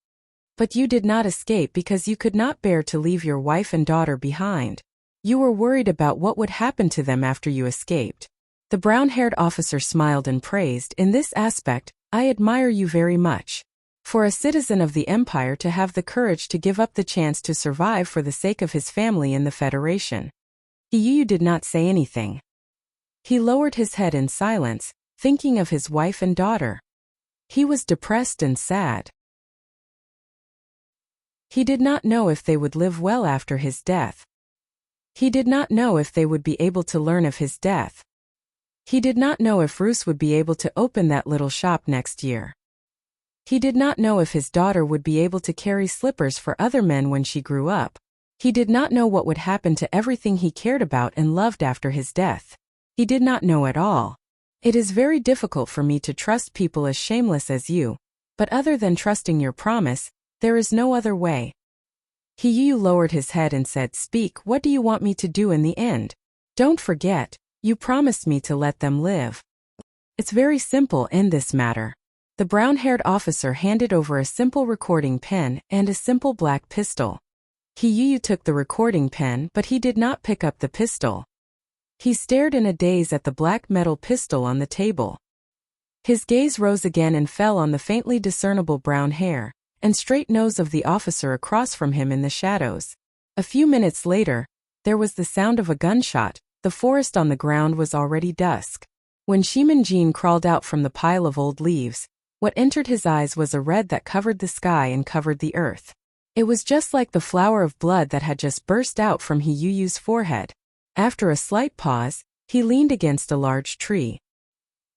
"But you did not escape because you could not bear to leave your wife and daughter behind. You were worried about what would happen to them after you escaped." The brown-haired officer smiled and praised, "In this aspect, I admire you very much. For a citizen of the Empire to have the courage to give up the chance to survive for the sake of his family in the Federation." He Yu did not say anything. He lowered his head in silence, thinking of his wife and daughter. He was depressed and sad. He did not know if they would live well after his death. He did not know if they would be able to learn of his death. He did not know if Roos would be able to open that little shop next year. He did not know if his daughter would be able to carry slippers for other men when she grew up. He did not know what would happen to everything he cared about and loved after his death. He did not know at all. "It is very difficult for me to trust people as shameless as you, but other than trusting your promise, there is no other way." He Yu lowered his head and said, "Speak, what do you want me to do in the end? Don't forget, you promised me to let them live." "It's very simple in this matter." The brown-haired officer handed over a simple recording pen and a simple black pistol. He Yu took the recording pen, but he did not pick up the pistol. He stared in a daze at the black metal pistol on the table. His gaze rose again and fell on the faintly discernible brown hair and straight nose of the officer across from him in the shadows. A few minutes later, there was the sound of a gunshot. The forest on the ground was already dusk. When Shimin-Jin crawled out from the pile of old leaves, what entered his eyes was a red that covered the sky and covered the earth. It was just like the flower of blood that had just burst out from He Yu's forehead. After a slight pause, he leaned against a large tree.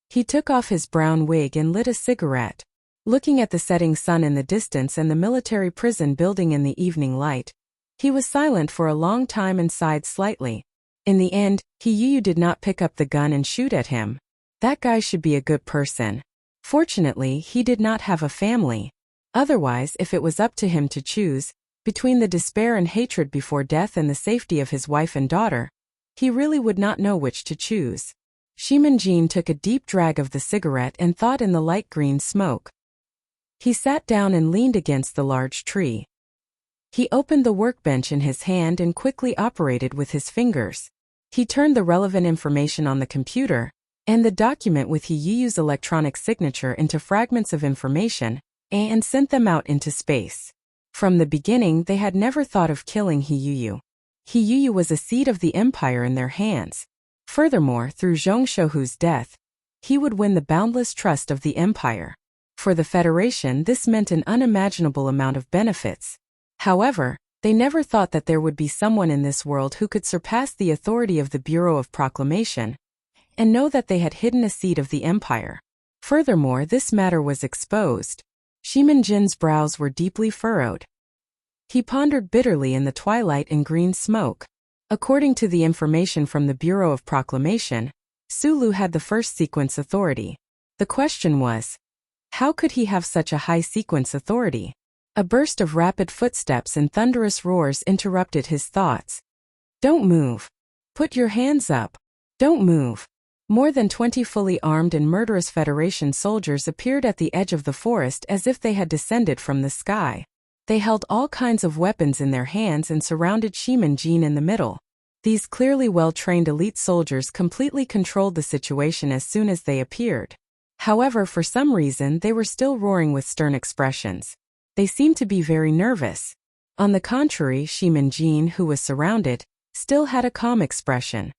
He took off his brown wig and lit a cigarette. Looking at the setting sun in the distance and the military prison building in the evening light, he was silent for a long time and sighed slightly. In the end, He Yu did not pick up the gun and shoot at him. That guy should be a good person. Fortunately, he did not have a family. Otherwise, if it was up to him to choose between the despair and hatred before death and the safety of his wife and daughter, he really would not know which to choose. Shimin-Jin took a deep drag of the cigarette and thought in the light green smoke. He sat down and leaned against the large tree. He opened the workbench in his hand and quickly operated with his fingers. He turned the relevant information on the computer and the document with He Yu's electronic signature into fragments of information and sent them out into space. From the beginning, they had never thought of killing He Yu. He Yu was a seed of the Empire in their hands. Furthermore, through Zhong Shouhu's death, he would win the boundless trust of the Empire. For the Federation, this meant an unimaginable amount of benefits. However, they never thought that there would be someone in this world who could surpass the authority of the Bureau of Proclamation and know that they had hidden a seed of the Empire. Furthermore, this matter was exposed. Shimin-Jin's brows were deeply furrowed. He pondered bitterly in the twilight and green smoke. According to the information from the Bureau of Proclamation, Sulu had the first sequence authority. The question was, how could he have such a high sequence authority? A burst of rapid footsteps and thunderous roars interrupted his thoughts. "Don't move. Put your hands up. Don't move." More than 20 fully armed and murderous Federation soldiers appeared at the edge of the forest as if they had descended from the sky. They held all kinds of weapons in their hands and surrounded Shimin-Jin in the middle. These clearly well-trained elite soldiers completely controlled the situation as soon as they appeared. However, for some reason, they were still roaring with stern expressions. They seemed to be very nervous. On the contrary, Shimin-Jin, who was surrounded, still had a calm expression.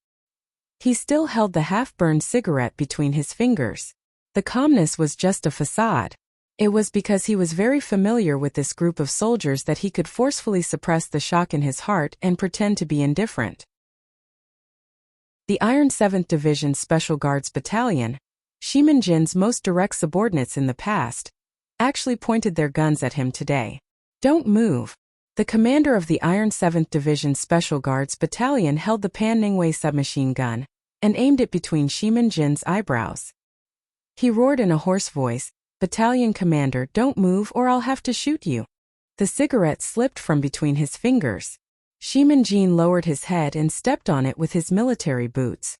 He still held the half-burned cigarette between his fingers. The calmness was just a facade. It was because he was very familiar with this group of soldiers that he could forcefully suppress the shock in his heart and pretend to be indifferent. The Iron 7th Division Special Guards Battalion, Shimin-jin's most direct subordinates in the past, actually pointed their guns at him today. "Don't move." The commander of the Iron 7th Division Special Guards Battalion held the Pan-Ningwei submachine gun and aimed it between Shimin-jin's eyebrows. He roared in a hoarse voice, "Battalion commander, don't move or I'll have to shoot you." The cigarette slipped from between his fingers. Shimin-jin lowered his head and stepped on it with his military boots.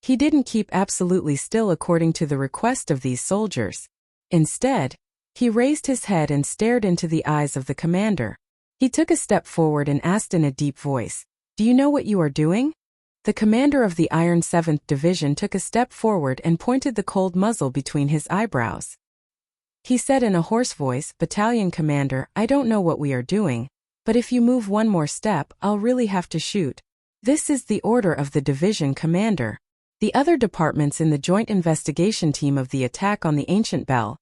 He didn't keep absolutely still according to the request of these soldiers. Instead, he raised his head and stared into the eyes of the commander. He took a step forward and asked in a deep voice, "Do you know what you are doing?" The commander of the Iron 7th Division took a step forward and pointed the cold muzzle between his eyebrows. He said in a hoarse voice, "Battalion commander, I don't know what we are doing, but if you move one more step, I'll really have to shoot. This is the order of the division commander." The other departments in the joint investigation team of the attack on the ancient bell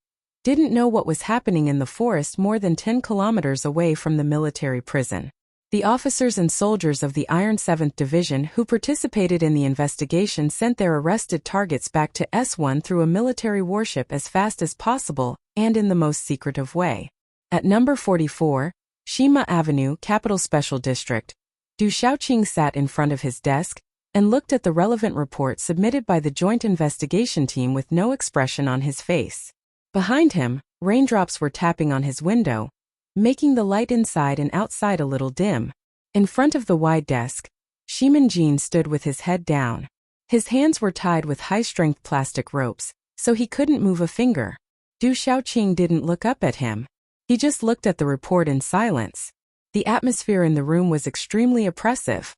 didn't know what was happening in the forest more than 10 kilometers away from the military prison. The officers and soldiers of the Iron 7th Division who participated in the investigation sent their arrested targets back to S1 through a military warship as fast as possible and in the most secretive way. At number 44, Shima Avenue, Capital Special District, Du Xiaoqing sat in front of his desk and looked at the relevant report submitted by the joint investigation team with no expression on his face. Behind him, raindrops were tapping on his window, making the light inside and outside a little dim. In front of the wide desk, Shimin-jin stood with his head down. His hands were tied with high-strength plastic ropes, so he couldn't move a finger. Du Xiaoqing didn't look up at him. He just looked at the report in silence. The atmosphere in the room was extremely oppressive.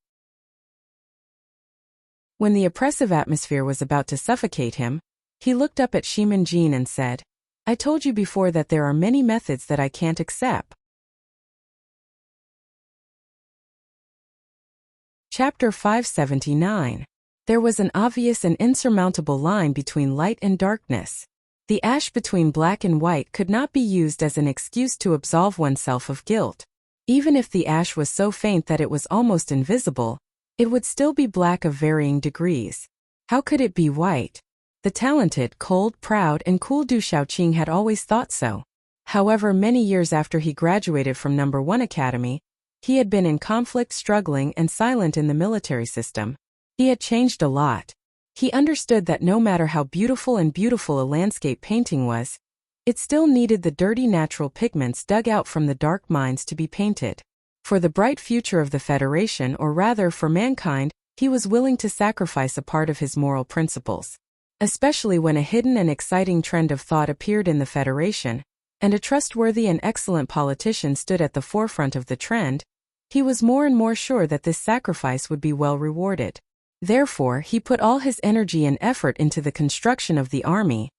When the oppressive atmosphere was about to suffocate him, he looked up at Shimin-jin and said, "I told you before that there are many methods that I can't accept." Chapter 579. There was an obvious and insurmountable line between light and darkness. The ash between black and white could not be used as an excuse to absolve oneself of guilt. Even if the ash was so faint that it was almost invisible, it would still be black of varying degrees. How could it be white? The talented, cold, proud, and cool Du Xiaoqing had always thought so. However, many years after he graduated from No. 1 Academy, he had been in conflict, struggling, and silent in the military system. He had changed a lot. He understood that no matter how beautiful a landscape painting was, it still needed the dirty natural pigments dug out from the dark mines to be painted. For the bright future of the Federation, or rather for mankind, he was willing to sacrifice a part of his moral principles. Especially when a hidden and exciting trend of thought appeared in the Federation, and a trustworthy and excellent politician stood at the forefront of the trend, he was more and more sure that this sacrifice would be well rewarded. Therefore, he put all his energy and effort into the construction of the army,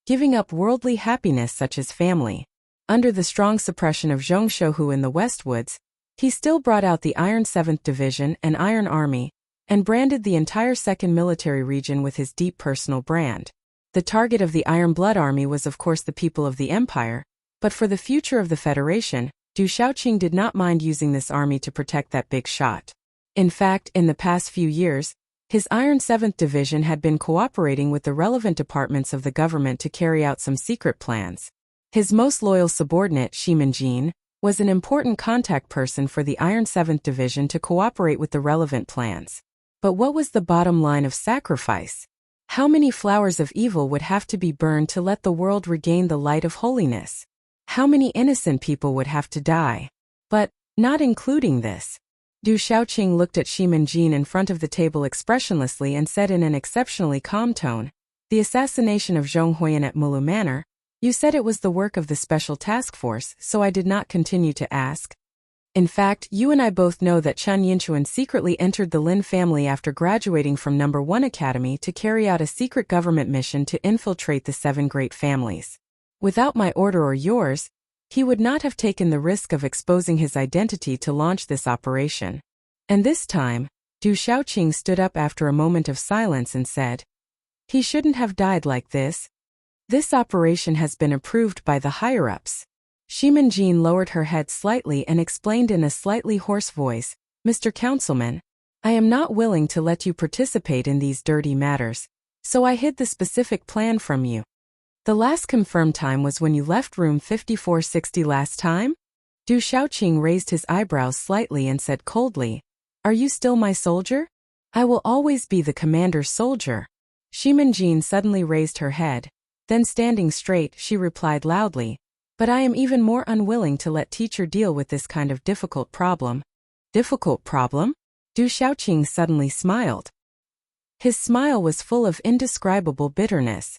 giving up worldly happiness such as family. Under the strong suppression of Zhongshohu in the Westwoods, he still brought out the Iron 7th Division and Iron Army, and branded the entire 2nd Military Region with his deep personal brand. The target of the Iron Blood Army was of course the people of the Empire, but for the future of the Federation, Du Xiaoqing did not mind using this army to protect that big shot. In fact, in the past few years, his Iron 7th Division had been cooperating with the relevant departments of the government to carry out some secret plans. His most loyal subordinate, Shimin-jin, was an important contact person for the Iron 7th Division to cooperate with the relevant plans. But what was the bottom line of sacrifice? How many flowers of evil would have to be burned to let the world regain the light of holiness? How many innocent people would have to die? But, not including this. Du Xiaoqing looked at Shimin-jin in front of the table expressionlessly and said in an exceptionally calm tone, "The assassination of Zhong Huiyan at Mulu Manor, you said it was the work of the Special Task Force, so I did not continue to ask. In fact, you and I both know that Chen Yinchuan secretly entered the Lin family after graduating from No. 1 Academy to carry out a secret government mission to infiltrate the 7 great families. Without my order or yours, he would not have taken the risk of exposing his identity to launch this operation." And this time, Du Xiaoqing stood up after a moment of silence and said, "He shouldn't have died like this. This operation has been approved by the higher-ups." Shimin-jin lowered her head slightly and explained in a slightly hoarse voice, "Mr. Councilman, I am not willing to let you participate in these dirty matters, So I hid the specific plan from you. The last confirmed time was when you left room 5460 last time? Du Xiaoqing raised his eyebrows slightly and said coldly, "Are you still my soldier? I will always be the commander's soldier." Shimanjin suddenly raised her head. Then standing straight, she replied loudly, "But I am even more unwilling to let teacher deal with this kind of difficult problem." Difficult problem? Du Xiaoqing suddenly smiled. His smile was full of indescribable bitterness.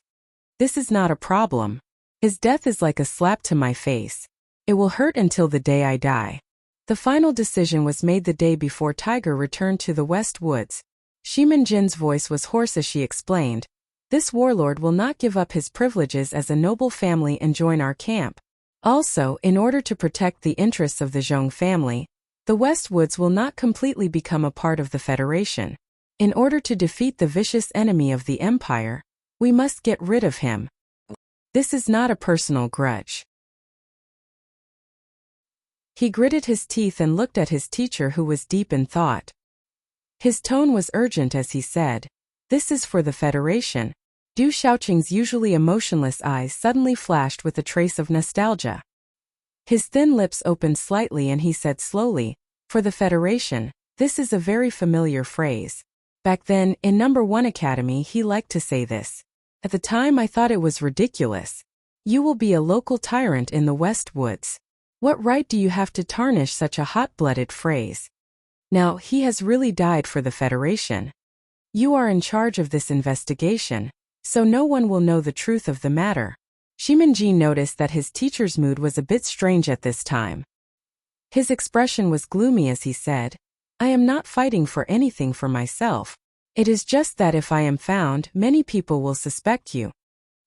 "This is not a problem. His death is like a slap to my face. It will hurt until the day I die." The final decision was made the day before Tiger returned to the West Woods. Shimanjin's voice was hoarse as she explained, "This warlord will not give up his privileges as a noble family and join our camp. Also, in order to protect the interests of the Zhong family, the West Woods will not completely become a part of the Federation. In order to defeat the vicious enemy of the Empire, we must get rid of him. This is not a personal grudge." He gritted his teeth and looked at his teacher, who was deep in thought. His tone was urgent as he said, "This is for the Federation." Du Xiaoqing's usually emotionless eyes suddenly flashed with a trace of nostalgia. His thin lips opened slightly and he said slowly, "For the Federation, this is a very familiar phrase. Back then, in No. 1 Academy, he liked to say this. At the time I thought it was ridiculous. You will be a local tyrant in the West Woods. What right do you have to tarnish such a hot-blooded phrase? Now, he has really died for the Federation. You are in charge of this investigation, so no one will know the truth of the matter." Shimanji noticed that his teacher's mood was a bit strange at this time. His expression was gloomy as he said, "I am not fighting for anything for myself. It is just that if I am found, many people will suspect you."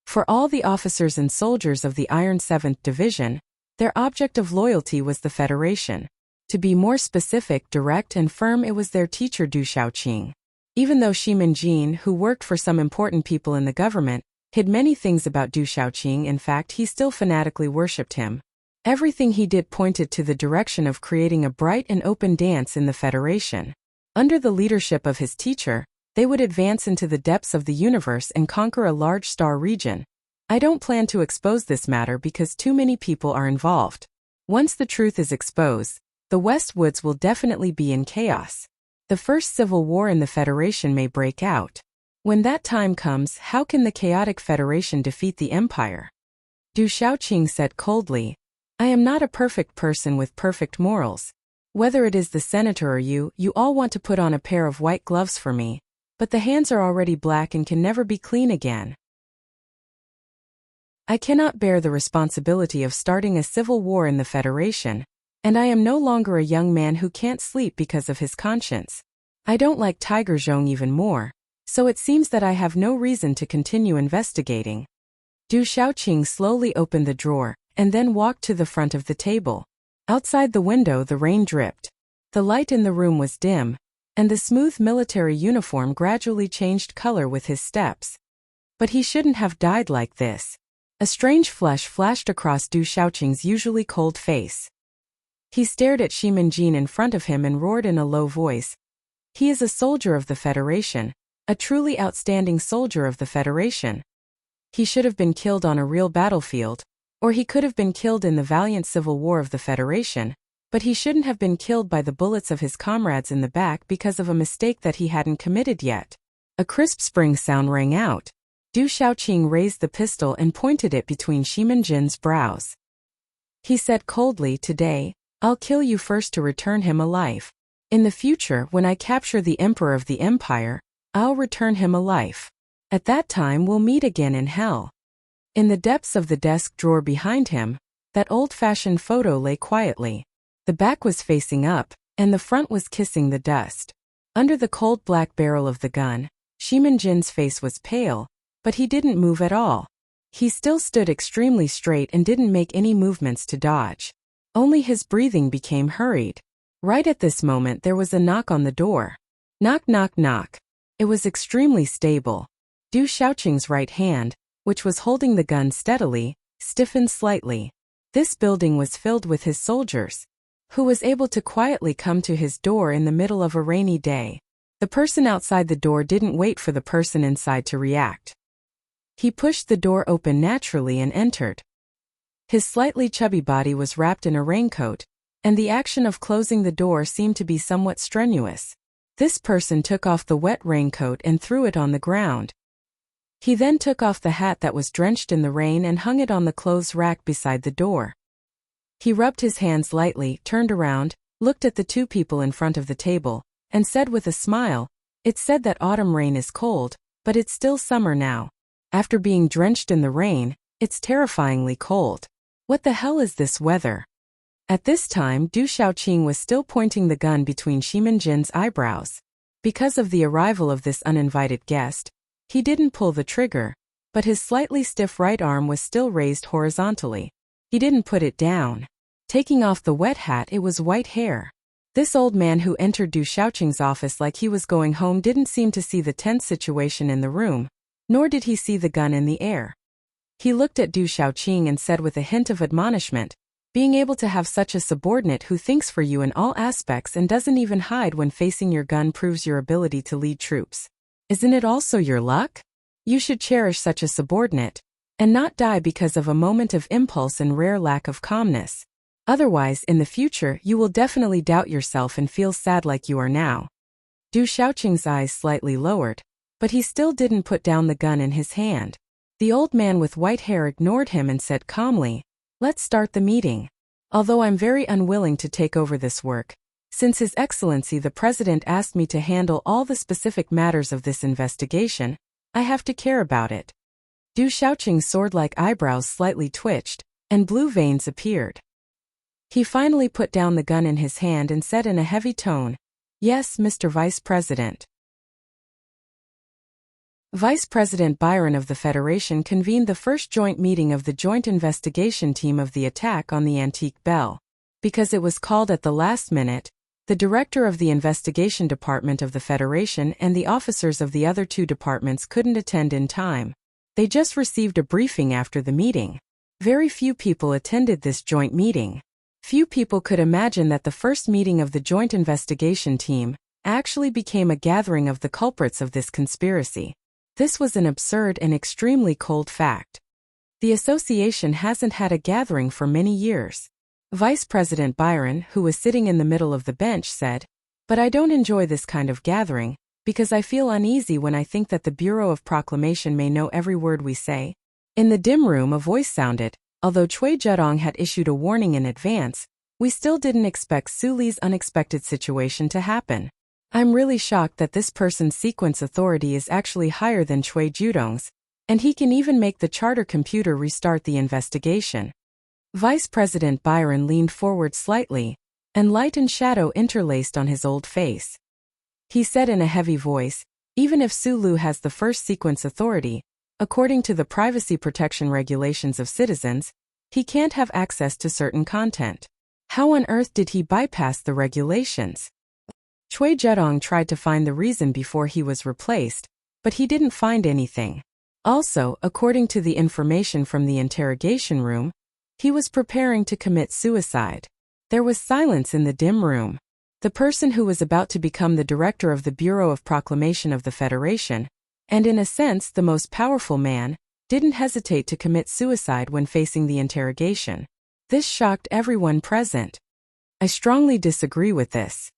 For all the officers and soldiers of the Iron 7th Division, their object of loyalty was the Federation. To be more specific, direct and firm, it was their teacher Du Xiaoqing. Even though Shimanjin, who worked for some important people in the government, hid many things about Du Xiaoqing, in fact he still fanatically worshipped him. Everything he did pointed to the direction of creating a bright and open dance in the Federation. Under the leadership of his teacher, they would advance into the depths of the universe and conquer a large star region. I don't plan to expose this matter because too many people are involved. Once the truth is exposed, the West Woods will definitely be in chaos. The first civil war in the Federation may break out. When that time comes, how can the chaotic Federation defeat the Empire?" Du Xiaoqing said coldly, "I am not a perfect person with perfect morals. Whether it is the senator or you all want to put on a pair of white gloves for me, but the hands are already black and can never be clean again. I cannot bear the responsibility of starting a civil war in the Federation, and I am no longer a young man who can't sleep because of his conscience. I don't like Tiger Zhong even more, so it seems that I have no reason to continue investigating." Du Xiaoqing slowly opened the drawer, and then walked to the front of the table. Outside the window the rain dripped. The light in the room was dim, and the smooth military uniform gradually changed color with his steps. But he shouldn't have died like this. A strange flush flashed across Du Xiaoqing's usually cold face. He stared at Shimanjin in front of him and roared in a low voice, "He is a soldier of the Federation, a truly outstanding soldier of the Federation. He should have been killed on a real battlefield, or he could have been killed in the valiant civil war of the Federation, but he shouldn't have been killed by the bullets of his comrades in the back because of a mistake that he hadn't committed yet." A crisp spring sound rang out. Du Xiaoqing raised the pistol and pointed it between Shimanjin's brows. He said coldly, "Today, I'll kill you first to return him alive. In the future, when I capture the Emperor of the Empire, I'll return him alive. At that time we'll meet again in hell." In the depths of the desk drawer behind him, that old-fashioned photo lay quietly. The back was facing up, and the front was kissing the dust. Under the cold black barrel of the gun, Shimanjin's face was pale, but he didn't move at all. He still stood extremely straight and didn't make any movements to dodge. Only his breathing became hurried. Right at this moment there was a knock on the door. Knock, knock, knock. It was extremely stable. Du Xiaoqing's right hand, which was holding the gun steadily, stiffened slightly. This building was filled with his soldiers, who was able to quietly come to his door in the middle of a rainy day. The person outside the door didn't wait for the person inside to react. He pushed the door open naturally and entered. His slightly chubby body was wrapped in a raincoat, and the action of closing the door seemed to be somewhat strenuous. This person took off the wet raincoat and threw it on the ground. He then took off the hat that was drenched in the rain and hung it on the clothes rack beside the door. He rubbed his hands lightly, turned around, looked at the two people in front of the table, and said with a smile, "It's said that autumn rain is cold, but it's still summer now. After being drenched in the rain, it's terrifyingly cold. What the hell is this weather?" At this time, Du Xiaoqing was still pointing the gun between Shimin-jin's eyebrows. Because of the arrival of this uninvited guest, he didn't pull the trigger, but his slightly stiff right arm was still raised horizontally. He didn't put it down. Taking off the wet hat, it was white hair. This old man who entered Du Xiaoqing's office like he was going home didn't seem to see the tense situation in the room, nor did he see the gun in the air. He looked at Du Xiaoqing and said with a hint of admonishment, "Being able to have such a subordinate who thinks for you in all aspects and doesn't even hide when facing your gun proves your ability to lead troops. Isn't it also your luck? You should cherish such a subordinate, and not die because of a moment of impulse and rare lack of calmness. Otherwise, in the future, you will definitely doubt yourself and feel sad like you are now." Du Xiaoqing's eyes slightly lowered, but he still didn't put down the gun in his hand. The old man with white hair ignored him and said calmly, "Let's start the meeting. Although I'm very unwilling to take over this work, since His Excellency the President asked me to handle all the specific matters of this investigation, I have to care about it." Du Xiaoqing's sword-like eyebrows slightly twitched, and blue veins appeared. He finally put down the gun in his hand and said in a heavy tone, "Yes, Mr. Vice President." Vice President Byron of the Federation convened the first joint meeting of the Joint Investigation Team of the attack on the Antique Bell. Because it was called at the last minute, the director of the Investigation Department of the Federation and the officers of the other two departments couldn't attend in time. They just received a briefing after the meeting. Very few people attended this joint meeting. Few people could imagine that the first meeting of the Joint Investigation Team actually became a gathering of the culprits of this conspiracy. This was an absurd and extremely cold fact. The association hasn't had a gathering for many years. Vice President Byron, who was sitting in the middle of the bench, said, "But I don't enjoy this kind of gathering, because I feel uneasy when I think that the Bureau of Proclamation may know every word we say." In the dim room a voice sounded, "Although Cui Zedong had issued a warning in advance, we still didn't expect Su Li's unexpected situation to happen. I'm really shocked that this person's sequence authority is actually higher than Cui Zedong's, and he can even make the charter computer restart the investigation." Vice President Byron leaned forward slightly, and light and shadow interlaced on his old face. He said in a heavy voice, "Even if Su Lu has the first sequence authority, according to the privacy protection regulations of citizens, he can't have access to certain content. How on earth did he bypass the regulations?" Cui Zedong tried to find the reason before he was replaced, but he didn't find anything. Also, according to the information from the interrogation room, he was preparing to commit suicide. There was silence in the dim room. The person who was about to become the director of the Bureau of Proclamation of the Federation, and in a sense the most powerful man, didn't hesitate to commit suicide when facing the interrogation. This shocked everyone present. I strongly disagree with this.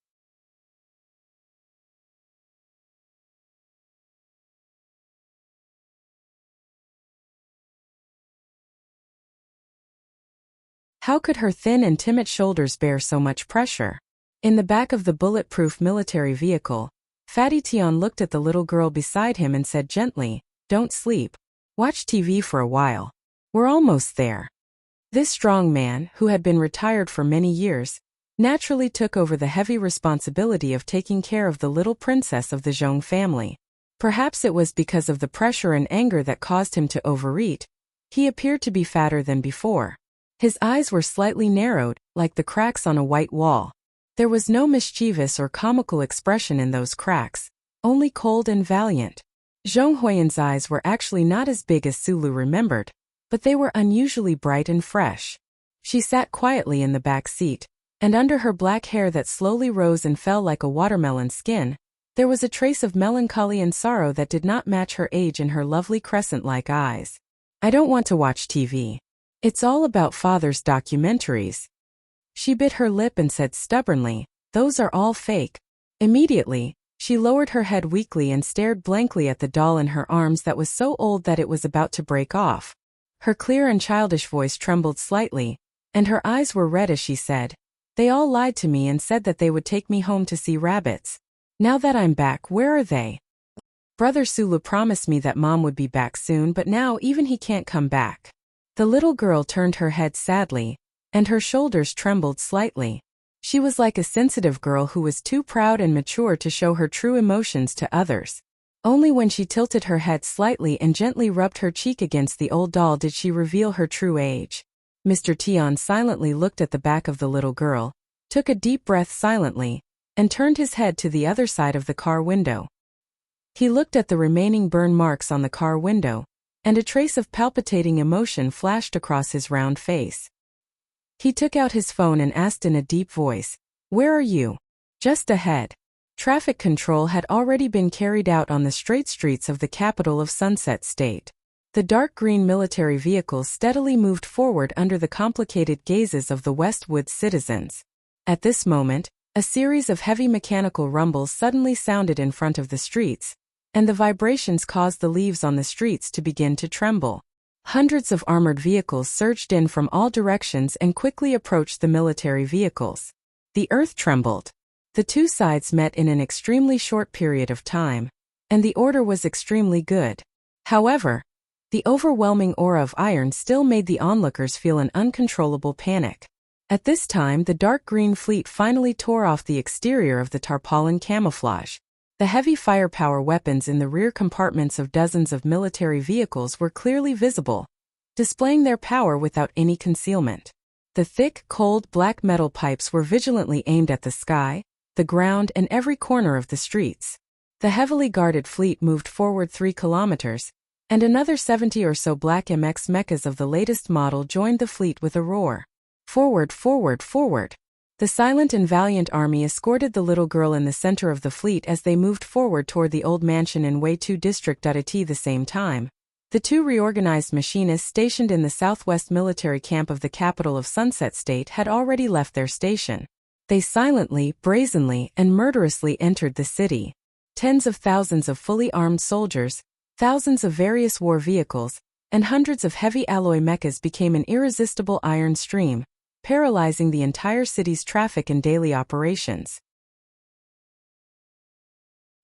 How could her thin and timid shoulders bear so much pressure? In the back of the bulletproof military vehicle, Fatty Tian looked at the little girl beside him and said gently, "Don't sleep. Watch TV for a while. We're almost there." This strong man, who had been retired for many years, naturally took over the heavy responsibility of taking care of the little princess of the Zhong family. Perhaps it was because of the pressure and anger that caused him to overeat. He appeared to be fatter than before. His eyes were slightly narrowed, like the cracks on a white wall. There was no mischievous or comical expression in those cracks, only cold and valiant. Zhong Huiyan's eyes were actually not as big as Sulu remembered, but they were unusually bright and fresh. She sat quietly in the back seat, and under her black hair that slowly rose and fell like a watermelon skin, There was a trace of melancholy and sorrow that did not match her age in her lovely crescent-like eyes. I don't want to watch TV. It's all about father's documentaries. She bit her lip and said stubbornly, those are all fake. Immediately, she lowered her head weakly and stared blankly at the doll in her arms that was so old that it was about to break off. Her clear and childish voice trembled slightly, and her eyes were red as she said, they all lied to me and said that they would take me home to see rabbits. Now that I'm back, where are they? Brother Sulu promised me that Mom would be back soon, but now even he can't come back. The little girl turned her head sadly, and her shoulders trembled slightly. She was like a sensitive girl who was too proud and mature to show her true emotions to others. Only when she tilted her head slightly and gently rubbed her cheek against the old doll did she reveal her true age. Mr. Tian silently looked at the back of the little girl, took a deep breath silently, and turned his head to the other side of the car window. He looked at the remaining burn marks on the car window, and a trace of palpitating emotion flashed across his round face. He took out his phone and asked in a deep voice, where are you? Just ahead. Traffic control had already been carried out on the straight streets of the capital of Sunset State. The dark green military vehicles steadily moved forward under the complicated gazes of the Westwood's citizens. At this moment, a series of heavy mechanical rumbles suddenly sounded in front of the streets, and the vibrations caused the leaves on the streets to begin to tremble. Hundreds of armored vehicles surged in from all directions and quickly approached the military vehicles. The earth trembled. The two sides met in an extremely short period of time, and the order was extremely good. However, the overwhelming aura of iron still made the onlookers feel an uncontrollable panic. At this time, the dark green fleet finally tore off the exterior of the tarpaulin camouflage. The heavy firepower weapons in the rear compartments of dozens of military vehicles were clearly visible, displaying their power without any concealment. The thick, cold black metal pipes were vigilantly aimed at the sky, the ground, and every corner of the streets. The heavily guarded fleet moved forward 3 kilometers, and another 70 or so black MX mechas of the latest model joined the fleet with a roar. Forward, forward, forward. The silent and valiant army escorted the little girl in the center of the fleet as they moved forward toward the old mansion in Wei 2 district. At the same time, the 2 reorganized machinists stationed in the southwest military camp of the capital of Sunset State had already left their station. They silently, brazenly, and murderously entered the city. Tens of thousands of fully armed soldiers, thousands of various war vehicles, and hundreds of heavy alloy mechas became an irresistible iron stream, paralyzing the entire city's traffic and daily operations.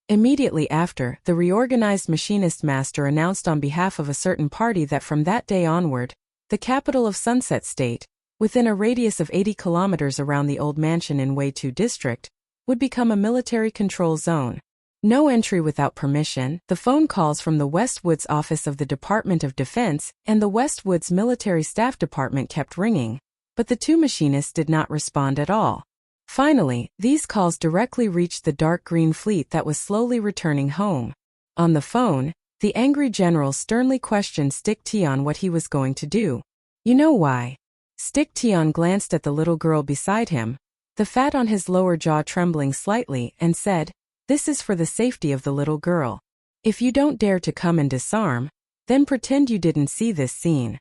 Immediately after, the reorganized machinist master announced on behalf of a certain party that from that day onward, the capital of Sunset State, within a radius of 80 kilometers around the old mansion in Wei 2 district, would become a military control zone. No entry without permission. The phone calls from the Westwoods office of the Department of Defense and the Westwoods Military Staff Department kept ringing, but the 2 machinists did not respond at all. Finally, these calls directly reached the dark green fleet that was slowly returning home. On the phone, the angry general sternly questioned Stick Tian what he was going to do. You know why? Stick Tian glanced at the little girl beside him, the fat on his lower jaw trembling slightly, and said, this is for the safety of the little girl. If you don't dare to come and disarm, then pretend you didn't see this scene.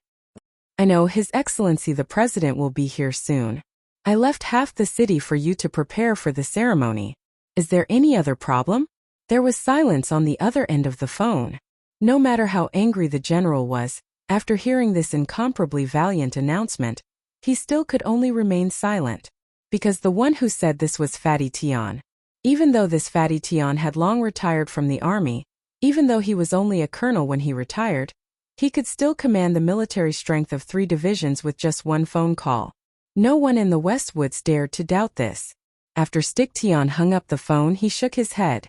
I know His Excellency the President will be here soon. I left half the city for you to prepare for the ceremony. Is there any other problem? There was silence on the other end of the phone. No matter how angry the general was, after hearing this incomparably valiant announcement, he still could only remain silent. Because the one who said this was Fatty Tian. Even though this Fatty Tian had long retired from the army, even though he was only a colonel when he retired, he could still command the military strength of 3 divisions with just one phone call. No one in the Westwoods dared to doubt this. After Stick Tian hung up the phone, he shook his head.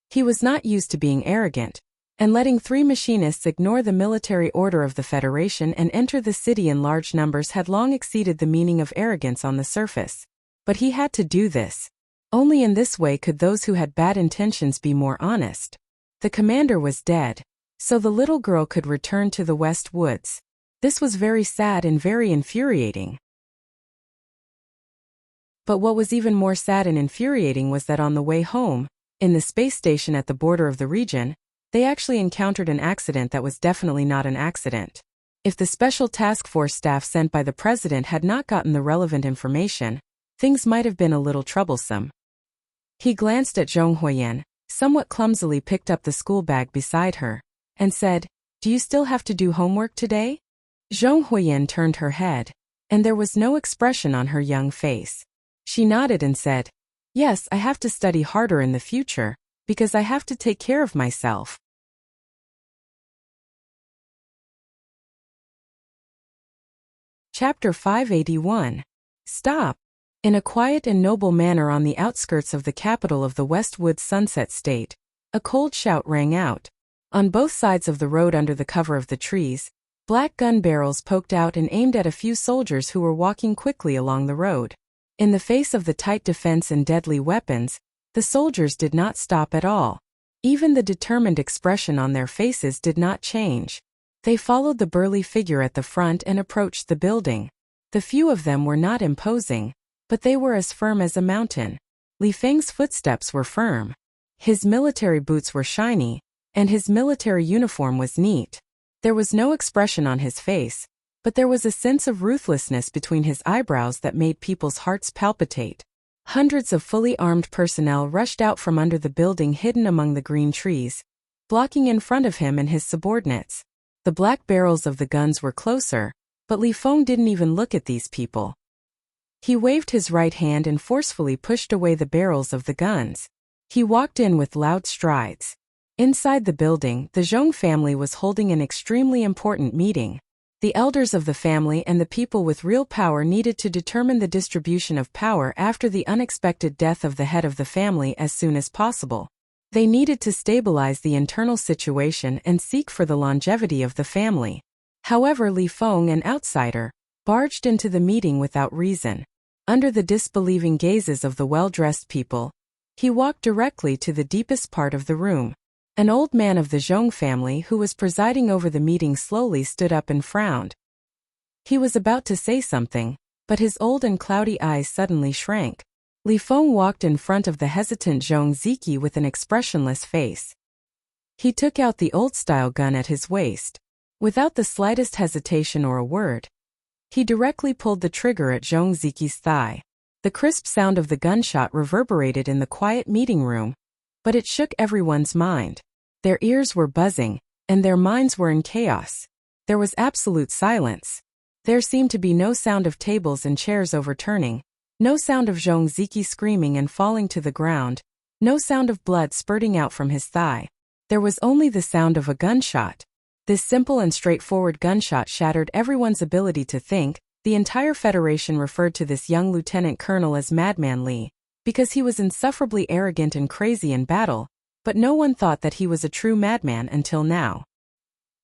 He was not used to being arrogant, and letting 3 machinists ignore the military order of the Federation and enter the city in large numbers had long exceeded the meaning of arrogance on the surface. But he had to do this. Only in this way could those who had bad intentions be more honest. The commander was dead, so the little girl could return to the West Woods. This was very sad and very infuriating. But what was even more sad and infuriating was that on the way home, In the space station at the border of the region, they actually encountered an accident that was definitely not an accident. If the special task force staff sent by the president had not gotten the relevant information, things might have been a little troublesome. He glanced at Zhong Huiyan, somewhat clumsily picked up the school bag beside her, and said, "Do you still have to do homework today?" Zhong Huiyan turned her head, and there was no expression on her young face. She nodded and said, "Yes, I have to study harder in the future, because I have to take care of myself." Chapter 581. Stop. In a quiet and noble manner on the outskirts of the capital of the Westwood Sunset State, a cold shout rang out. On both sides of the road under the cover of the trees, black gun barrels poked out and aimed at a few soldiers who were walking quickly along the road. In the face of the tight defense and deadly weapons, the soldiers did not stop at all. Even the determined expression on their faces did not change. They followed the burly figure at the front and approached the building. The few of them were not imposing, but they were as firm as a mountain. Li Feng's footsteps were firm. His military boots were shiny, and his military uniform was neat. There was no expression on his face, but there was a sense of ruthlessness between his eyebrows that made people's hearts palpitate. Hundreds of fully armed personnel rushed out from under the building hidden among the green trees, blocking in front of him and his subordinates. The black barrels of the guns were closer, but Li Feng didn't even look at these people. He waved his right hand and forcefully pushed away the barrels of the guns. He walked in with loud strides. Inside the building, the Zhong family was holding an extremely important meeting. The elders of the family and the people with real power needed to determine the distribution of power after the unexpected death of the head of the family as soon as possible. They needed to stabilize the internal situation and seek for the longevity of the family. However, Li Feng, an outsider, barged into the meeting without reason. Under the disbelieving gazes of the well-dressed people, he walked directly to the deepest part of the room. An old man of the Zhong family who was presiding over the meeting slowly stood up and frowned. He was about to say something, but his old and cloudy eyes suddenly shrank. Li Feng walked in front of the hesitant Zhong Ziki with an expressionless face. He took out the old-style gun at his waist. Without the slightest hesitation or a word, he directly pulled the trigger at Zhong Ziki's thigh. The crisp sound of the gunshot reverberated in the quiet meeting room, but it shook everyone's mind. Their ears were buzzing, and their minds were in chaos. There was absolute silence. There seemed to be no sound of tables and chairs overturning, no sound of Zhong Ziki screaming and falling to the ground, no sound of blood spurting out from his thigh. There was only the sound of a gunshot. This simple and straightforward gunshot shattered everyone's ability to think. The entire Federation referred to this young lieutenant colonel as Madman Li, because he was insufferably arrogant and crazy in battle, but no one thought that he was a true madman until now.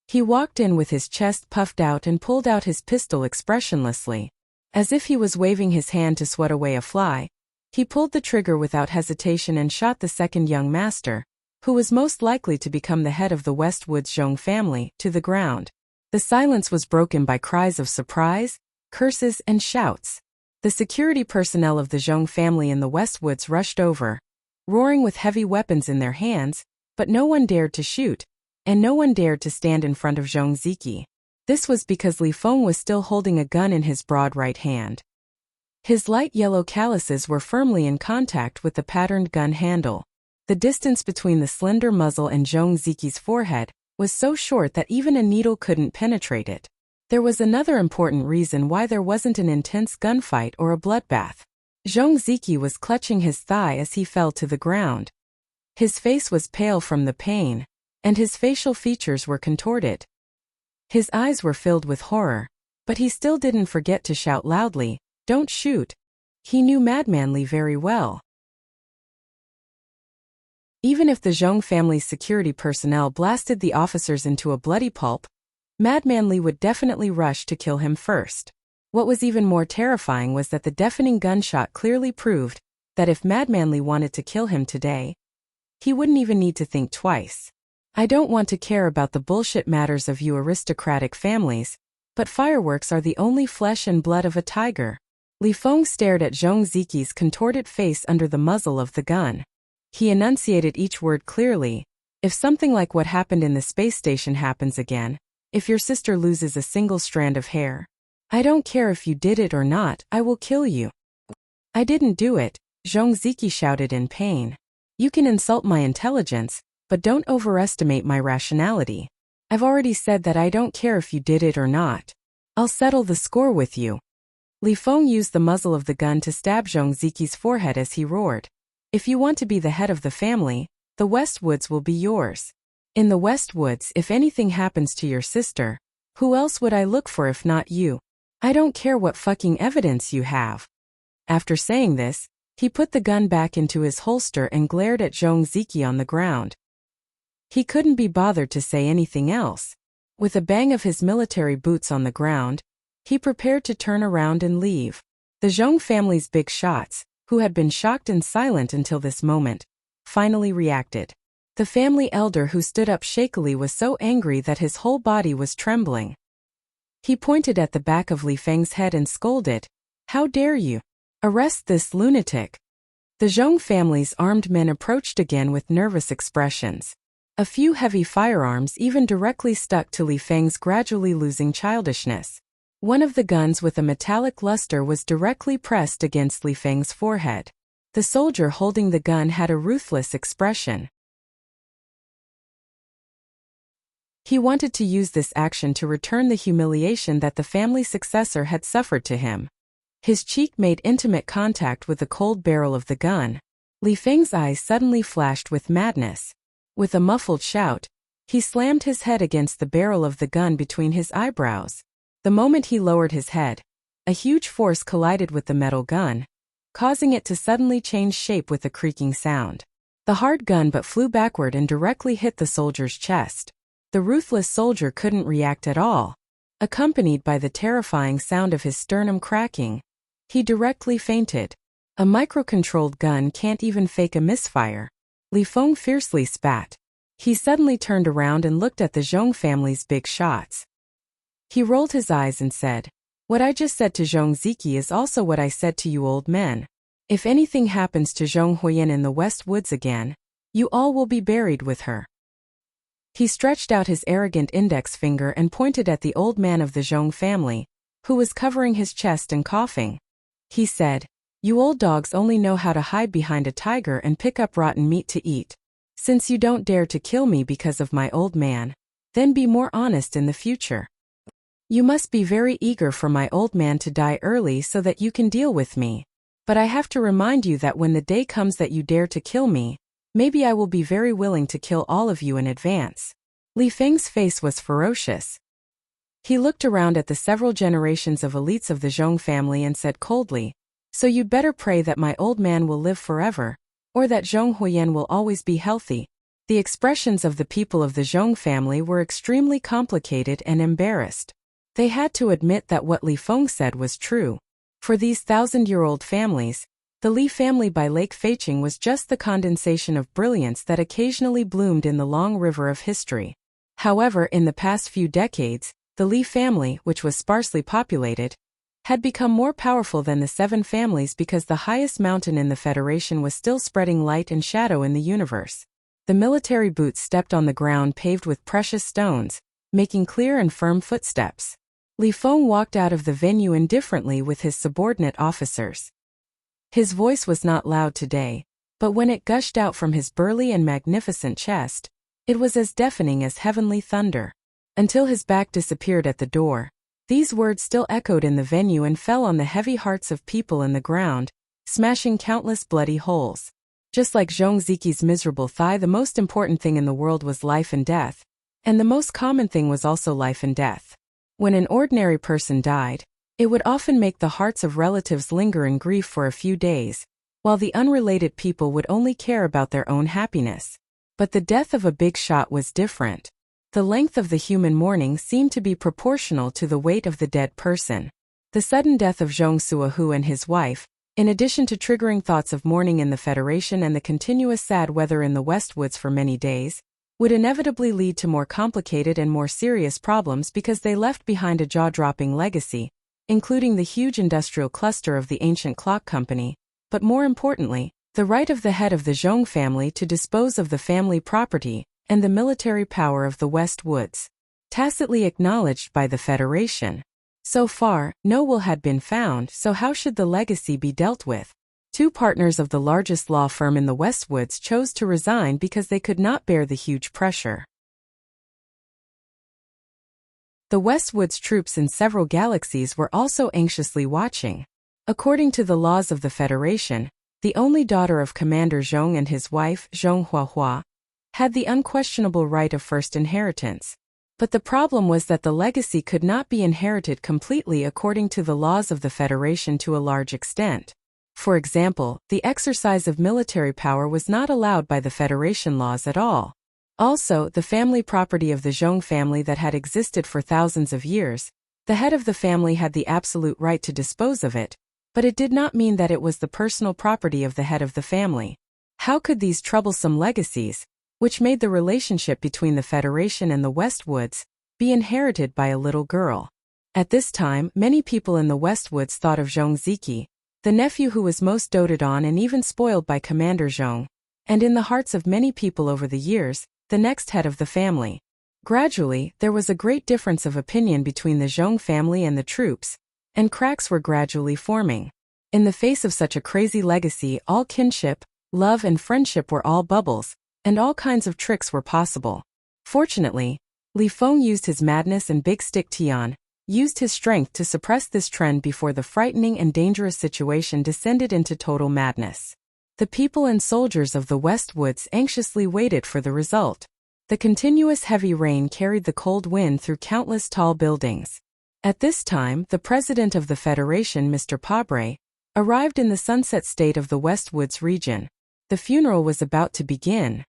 He walked in with his chest puffed out and pulled out his pistol expressionlessly. As if he was waving his hand to swat away a fly, he pulled the trigger without hesitation and shot the second young master, who was most likely to become the head of the Westwoods Zhong family, to the ground. The silence was broken by cries of surprise, curses, and shouts. The security personnel of the Zhong family in the Westwoods rushed over, roaring with heavy weapons in their hands, but no one dared to shoot, and no one dared to stand in front of Zhong Ziki. This was because Li Feng was still holding a gun in his broad right hand. His light yellow calluses were firmly in contact with the patterned gun handle. The distance between the slender muzzle and Zhong Ziki's forehead was so short that even a needle couldn't penetrate it. There was another important reason why there wasn't an intense gunfight or a bloodbath. Zhong Ziki was clutching his thigh as he fell to the ground. His face was pale from the pain, and his facial features were contorted. His eyes were filled with horror, but he still didn't forget to shout loudly, "Don't shoot." He knew Madman Li very well. Even if the Zhong family's security personnel blasted the officers into a bloody pulp, Madman Li would definitely rush to kill him first. What was even more terrifying was that the deafening gunshot clearly proved that if Madman Li wanted to kill him today, he wouldn't even need to think twice. I don't want to care about the bullshit matters of you aristocratic families, but fireworks are the only flesh and blood of a tiger. Li Feng stared at Zhong Ziki's contorted face under the muzzle of the gun. He enunciated each word clearly. If something like what happened in the space station happens again, if your sister loses a single strand of hair, I don't care if you did it or not, I will kill you. I didn't do it, Zhong Ziki shouted in pain. You can insult my intelligence, but don't overestimate my rationality. I've already said that I don't care if you did it or not. I'll settle the score with you. Li Feng used the muzzle of the gun to stab Zhong Ziki's forehead as he roared. If you want to be the head of the family, the West Woods will be yours. In the West Woods, if anything happens to your sister, who else would I look for if not you? I don't care what fucking evidence you have. After saying this, he put the gun back into his holster and glared at Zhong Ziki on the ground. He couldn't be bothered to say anything else. With a bang of his military boots on the ground, he prepared to turn around and leave. The Zhong family's big shots, who had been shocked and silent until this moment, finally reacted. The family elder who stood up shakily was so angry that his whole body was trembling. He pointed at the back of Li Feng's head and scolded, "How dare you? Arrest this lunatic." The Zhong family's armed men approached again with nervous expressions. A few heavy firearms even directly stuck to Li Feng's gradually losing childishness. One of the guns with a metallic luster was directly pressed against Li Feng's forehead. The soldier holding the gun had a ruthless expression. He wanted to use this action to return the humiliation that the family successor had suffered to him. His cheek made intimate contact with the cold barrel of the gun. Li Feng's eyes suddenly flashed with madness. With a muffled shout, he slammed his head against the barrel of the gun between his eyebrows. The moment he lowered his head, a huge force collided with the metal gun, causing it to suddenly change shape with a creaking sound. The hard gun but flew backward and directly hit the soldier's chest. The ruthless soldier couldn't react at all. Accompanied by the terrifying sound of his sternum cracking, he directly fainted. A microcontrolled gun can't even fake a misfire. Li Feng fiercely spat. He suddenly turned around and looked at the Zhong family's big shots. He rolled his eyes and said, "What I just said to Zhong Ziki is also what I said to you old men. If anything happens to Zhong Huiyan in the West Woods again, you all will be buried with her." He stretched out his arrogant index finger and pointed at the old man of the Zhong family, who was covering his chest and coughing. He said, "You old dogs only know how to hide behind a tiger and pick up rotten meat to eat. Since you don't dare to kill me because of my old man, then be more honest in the future. You must be very eager for my old man to die early so that you can deal with me. But I have to remind you that when the day comes that you dare to kill me, maybe I will be very willing to kill all of you in advance." Li Feng's face was ferocious. He looked around at the several generations of elites of the Zhong family and said coldly, "So you'd better pray that my old man will live forever, or that Zhong Huiyan will always be healthy." The expressions of the people of the Zhong family were extremely complicated and embarrassed. They had to admit that what Li Feng said was true. For these 1,000-year-old families, the Li family by Lake Feiqing was just the condensation of brilliance that occasionally bloomed in the long river of history. However, in the past few decades, the Li family, which was sparsely populated, had become more powerful than the 7 families because the highest mountain in the Federation was still spreading light and shadow in the universe. The military boots stepped on the ground paved with precious stones, making clear and firm footsteps. Li Feng walked out of the venue indifferently with his subordinate officers. His voice was not loud today, but when it gushed out from his burly and magnificent chest, it was as deafening as heavenly thunder. Until his back disappeared at the door, these words still echoed in the venue and fell on the heavy hearts of people in the ground, smashing countless bloody holes. Just like Zhong Ziki's miserable thigh, the most important thing in the world was life and death, and the most common thing was also life and death. When an ordinary person died, it would often make the hearts of relatives linger in grief for a few days, while the unrelated people would only care about their own happiness. But the death of a big shot was different. The length of the human mourning seemed to be proportional to the weight of the dead person. The sudden death of Zhong Suahu and his wife, in addition to triggering thoughts of mourning in the Federation and the continuous sad weather in the Westwoods for many days, would inevitably lead to more complicated and more serious problems because they left behind a jaw-dropping legacy, including the huge industrial cluster of the ancient clock company, but more importantly, the right of the head of the Zhong family to dispose of the family property, and the military power of the West Woods, tacitly acknowledged by the Federation. So far, no will had been found, so how should the legacy be dealt with? Two partners of the largest law firm in the Westwoods chose to resign because they could not bear the huge pressure. The Westwoods troops in several galaxies were also anxiously watching. According to the laws of the Federation, the only daughter of Commander Zhong and his wife, Zhong Huahua, had the unquestionable right of first inheritance. But the problem was that the legacy could not be inherited completely according to the laws of the Federation to a large extent. For example, the exercise of military power was not allowed by the Federation laws at all. Also, the family property of the Zhong family that had existed for thousands of years, the head of the family had the absolute right to dispose of it, but it did not mean that it was the personal property of the head of the family. How could these troublesome legacies, which made the relationship between the Federation and the Westwoods, be inherited by a little girl? At this time, many people in the Westwoods thought of Zhong Ziki, the nephew who was most doted on and even spoiled by Commander Zhong, and in the hearts of many people over the years, the next head of the family. Gradually, there was a great difference of opinion between the Zhong family and the troops, and cracks were gradually forming. In the face of such a crazy legacy, all kinship, love and friendship were all bubbles, and all kinds of tricks were possible. Fortunately, Li Feng used his madness and Big Stick Tian, used his strength to suppress this trend before the frightening and dangerous situation descended into total madness. The people and soldiers of the Westwoods anxiously waited for the result. The continuous heavy rain carried the cold wind through countless tall buildings. At this time, the president of the Federation, Mr. Pabre, arrived in the Sunset State of the Westwoods region. The funeral was about to begin.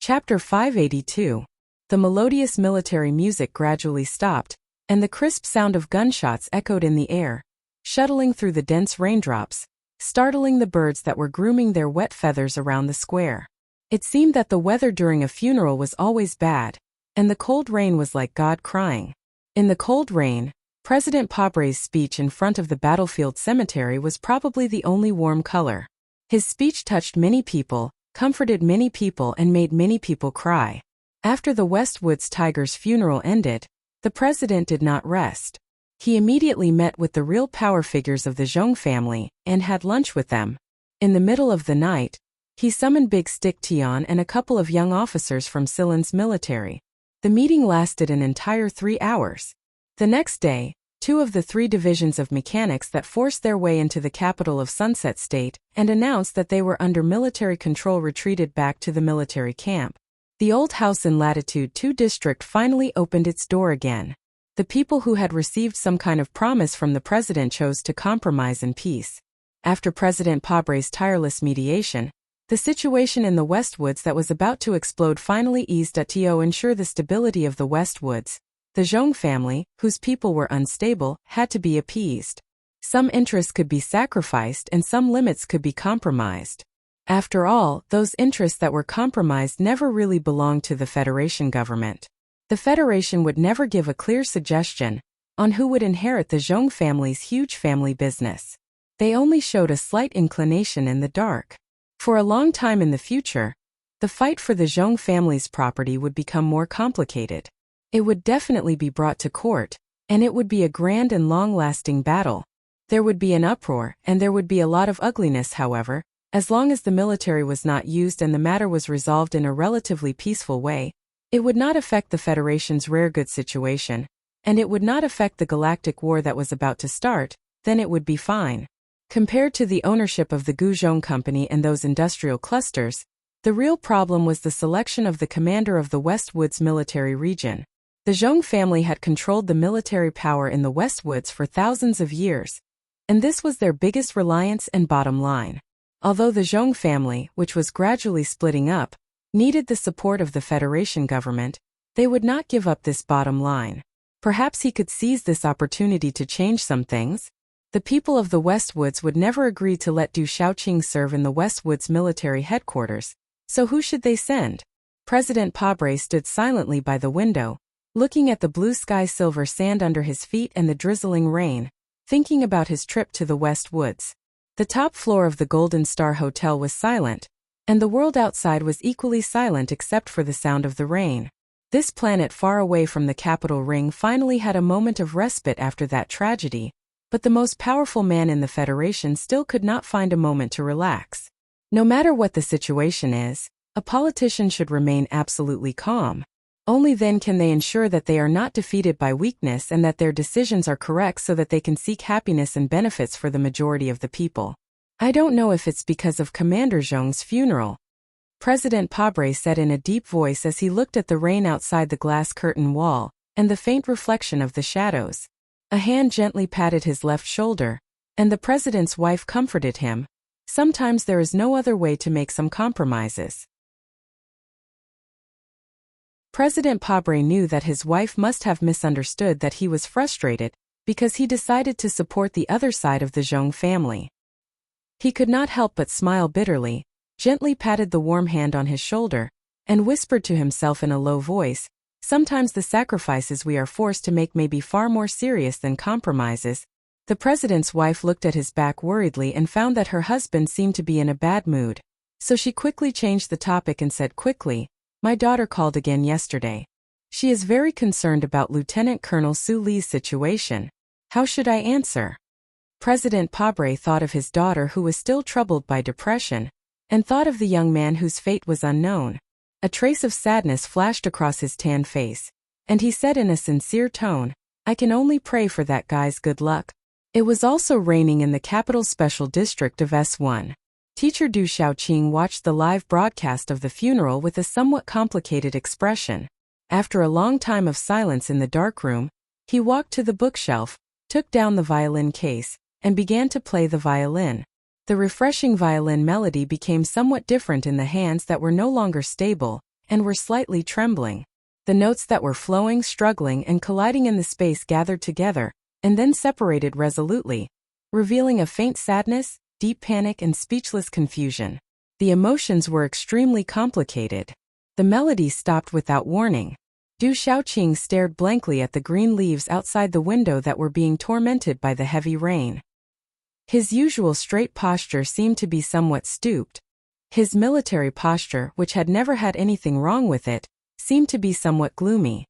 Chapter 582. The melodious military music gradually stopped, and the crisp sound of gunshots echoed in the air, shuttling through the dense raindrops, startling the birds that were grooming their wet feathers around the square. It seemed that the weather during a funeral was always bad, and the cold rain was like God crying. In the cold rain, President Pabre's speech in front of the battlefield cemetery was probably the only warm color. His speech touched many people, comforted many people and made many people cry. After the Westwoods Tiger's funeral ended, the president did not rest. He immediately met with the real power figures of the Zhong family and had lunch with them. In the middle of the night, he summoned Big Stick Tian and a couple of young officers from Silan's military. The meeting lasted an entire 3 hours. The next day, 2 of the 3 divisions of mechanics that forced their way into the capital of Sunset State and announced that they were under military control retreated back to the military camp. The old house in Latitude 2 district finally opened its door again. The people who had received some kind of promise from the president chose to compromise in peace. After President Pabre's tireless mediation, the situation in the Westwoods that was about to explode finally eased. To ensure the stability of the Westwoods, the Zhong family, whose people were unstable, had to be appeased. Some interests could be sacrificed and some limits could be compromised. After all, those interests that were compromised never really belonged to the Federation government. The Federation would never give a clear suggestion on who would inherit the Zhong family's huge family business. They only showed a slight inclination in the dark. For a long time in the future, the fight for the Zhong family's property would become more complicated. It would definitely be brought to court, and it would be a grand and long-lasting battle. There would be an uproar, and there would be a lot of ugliness. However, as long as the military was not used and the matter was resolved in a relatively peaceful way, it would not affect the Federation's rare goods situation, and it would not affect the galactic war that was about to start, then it would be fine. Compared to the ownership of the Guzhong Company and those industrial clusters, the real problem was the selection of the commander of the Westwoods military region. The Zhong family had controlled the military power in the Westwoods for thousands of years, and this was their biggest reliance and bottom line. Although the Zhong family, which was gradually splitting up, needed the support of the Federation government, they would not give up this bottom line. Perhaps he could seize this opportunity to change some things. The people of the Westwoods would never agree to let Du Shaoqing serve in the Westwoods military headquarters, so who should they send? President Pabre stood silently by the window, looking at the blue sky, silver sand under his feet and the drizzling rain, thinking about his trip to the West Woods. The top floor of the Golden Star Hotel was silent, and the world outside was equally silent except for the sound of the rain. This planet far away from the capital ring finally had a moment of respite after that tragedy, but the most powerful man in the Federation still could not find a moment to relax. No matter what the situation is, a politician should remain absolutely calm. Only then can they ensure that they are not defeated by weakness and that their decisions are correct so that they can seek happiness and benefits for the majority of the people. I don't know if it's because of Commander Zhong's funeral, President Pabre said in a deep voice as he looked at the rain outside the glass curtain wall and the faint reflection of the shadows. A hand gently patted his left shoulder, and the president's wife comforted him. Sometimes there is no other way to make some compromises. President Pabre knew that his wife must have misunderstood that he was frustrated because he decided to support the other side of the Zhong family. He could not help but smile bitterly, gently patted the warm hand on his shoulder, and whispered to himself in a low voice, "Sometimes the sacrifices we are forced to make may be far more serious than compromises." The president's wife looked at his back worriedly and found that her husband seemed to be in a bad mood. So she quickly changed the topic and said quickly, "My daughter called again yesterday. She is very concerned about Lieutenant Colonel Su Li's situation. How should I answer?" President Pabre thought of his daughter who was still troubled by depression, and thought of the young man whose fate was unknown. A trace of sadness flashed across his tanned face, and he said in a sincere tone, "I can only pray for that guy's good luck." It was also raining in the capital special district of S1. Teacher Du Xiaoqing watched the live broadcast of the funeral with a somewhat complicated expression. After a long time of silence in the dark room, he walked to the bookshelf, took down the violin case, and began to play the violin. The refreshing violin melody became somewhat different in the hands that were no longer stable and were slightly trembling. The notes that were flowing, struggling, and colliding in the space gathered together and then separated resolutely, revealing a faint sadness, deep panic, and speechless confusion. The emotions were extremely complicated. The melody stopped without warning. Du Xiaoqing stared blankly at the green leaves outside the window that were being tormented by the heavy rain. His usual straight posture seemed to be somewhat stooped. His military posture, which had never had anything wrong with it, seemed to be somewhat gloomy.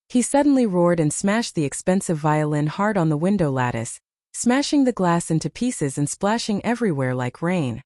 He suddenly roared and smashed the expensive violin hard on the window lattice, smashing the glass into pieces and splashing everywhere like rain.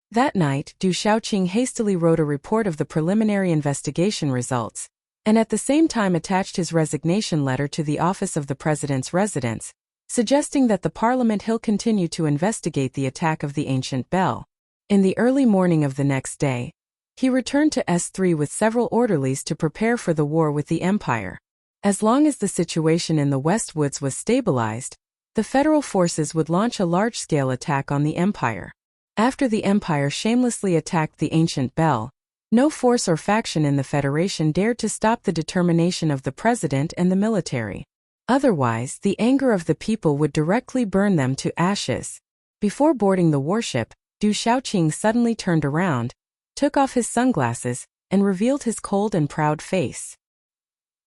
That night, Du Xiaoqing hastily wrote a report of the preliminary investigation results, and at the same time attached his resignation letter to the office of the president's residence, suggesting that the Parliament Hill continue to investigate the attack of the ancient bell. In the early morning of the next day, he returned to S3 with several orderlies to prepare for the war with the Empire. As long as the situation in the West Woods was stabilized, the federal forces would launch a large-scale attack on the Empire. After the Empire shamelessly attacked the ancient bell, no force or faction in the Federation dared to stop the determination of the president and the military. Otherwise, the anger of the people would directly burn them to ashes. Before boarding the warship, Du Xiaoqing suddenly turned around, took off his sunglasses, and revealed his cold and proud face.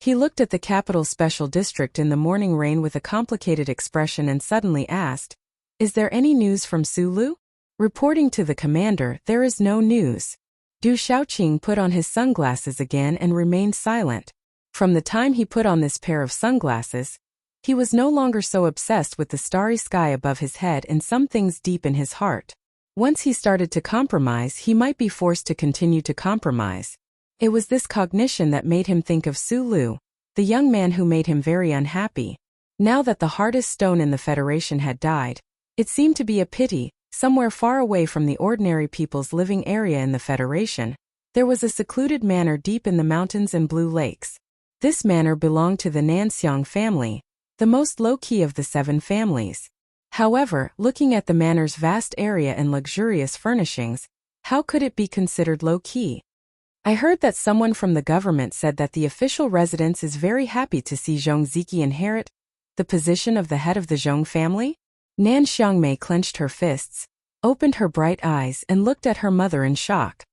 He looked at the capital special district in the morning rain with a complicated expression and suddenly asked, "Is there any news from Sulu?" Reporting to the commander, "There is no news." Du Xiaoqing put on his sunglasses again and remained silent. From the time he put on this pair of sunglasses, he was no longer so obsessed with the starry sky above his head and some things deep in his heart. Once he started to compromise, he might be forced to continue to compromise. It was this cognition that made him think of Sulu, the young man who made him very unhappy. Now that the hardest stone in the Federation had died, it seemed to be a pity. Somewhere far away from the ordinary people's living area in the Federation, there was a secluded manor deep in the mountains and blue lakes. This manor belonged to the Nanxiang family, the most low-key of the 7 families. However, looking at the manor's vast area and luxurious furnishings, how could it be considered low-key? I heard that someone from the government said that the official residence is very happy to see Zhong Ziki inherit the position of the head of the Zhong family. Nan Xiangmei clenched her fists, opened her bright eyes and looked at her mother in shock.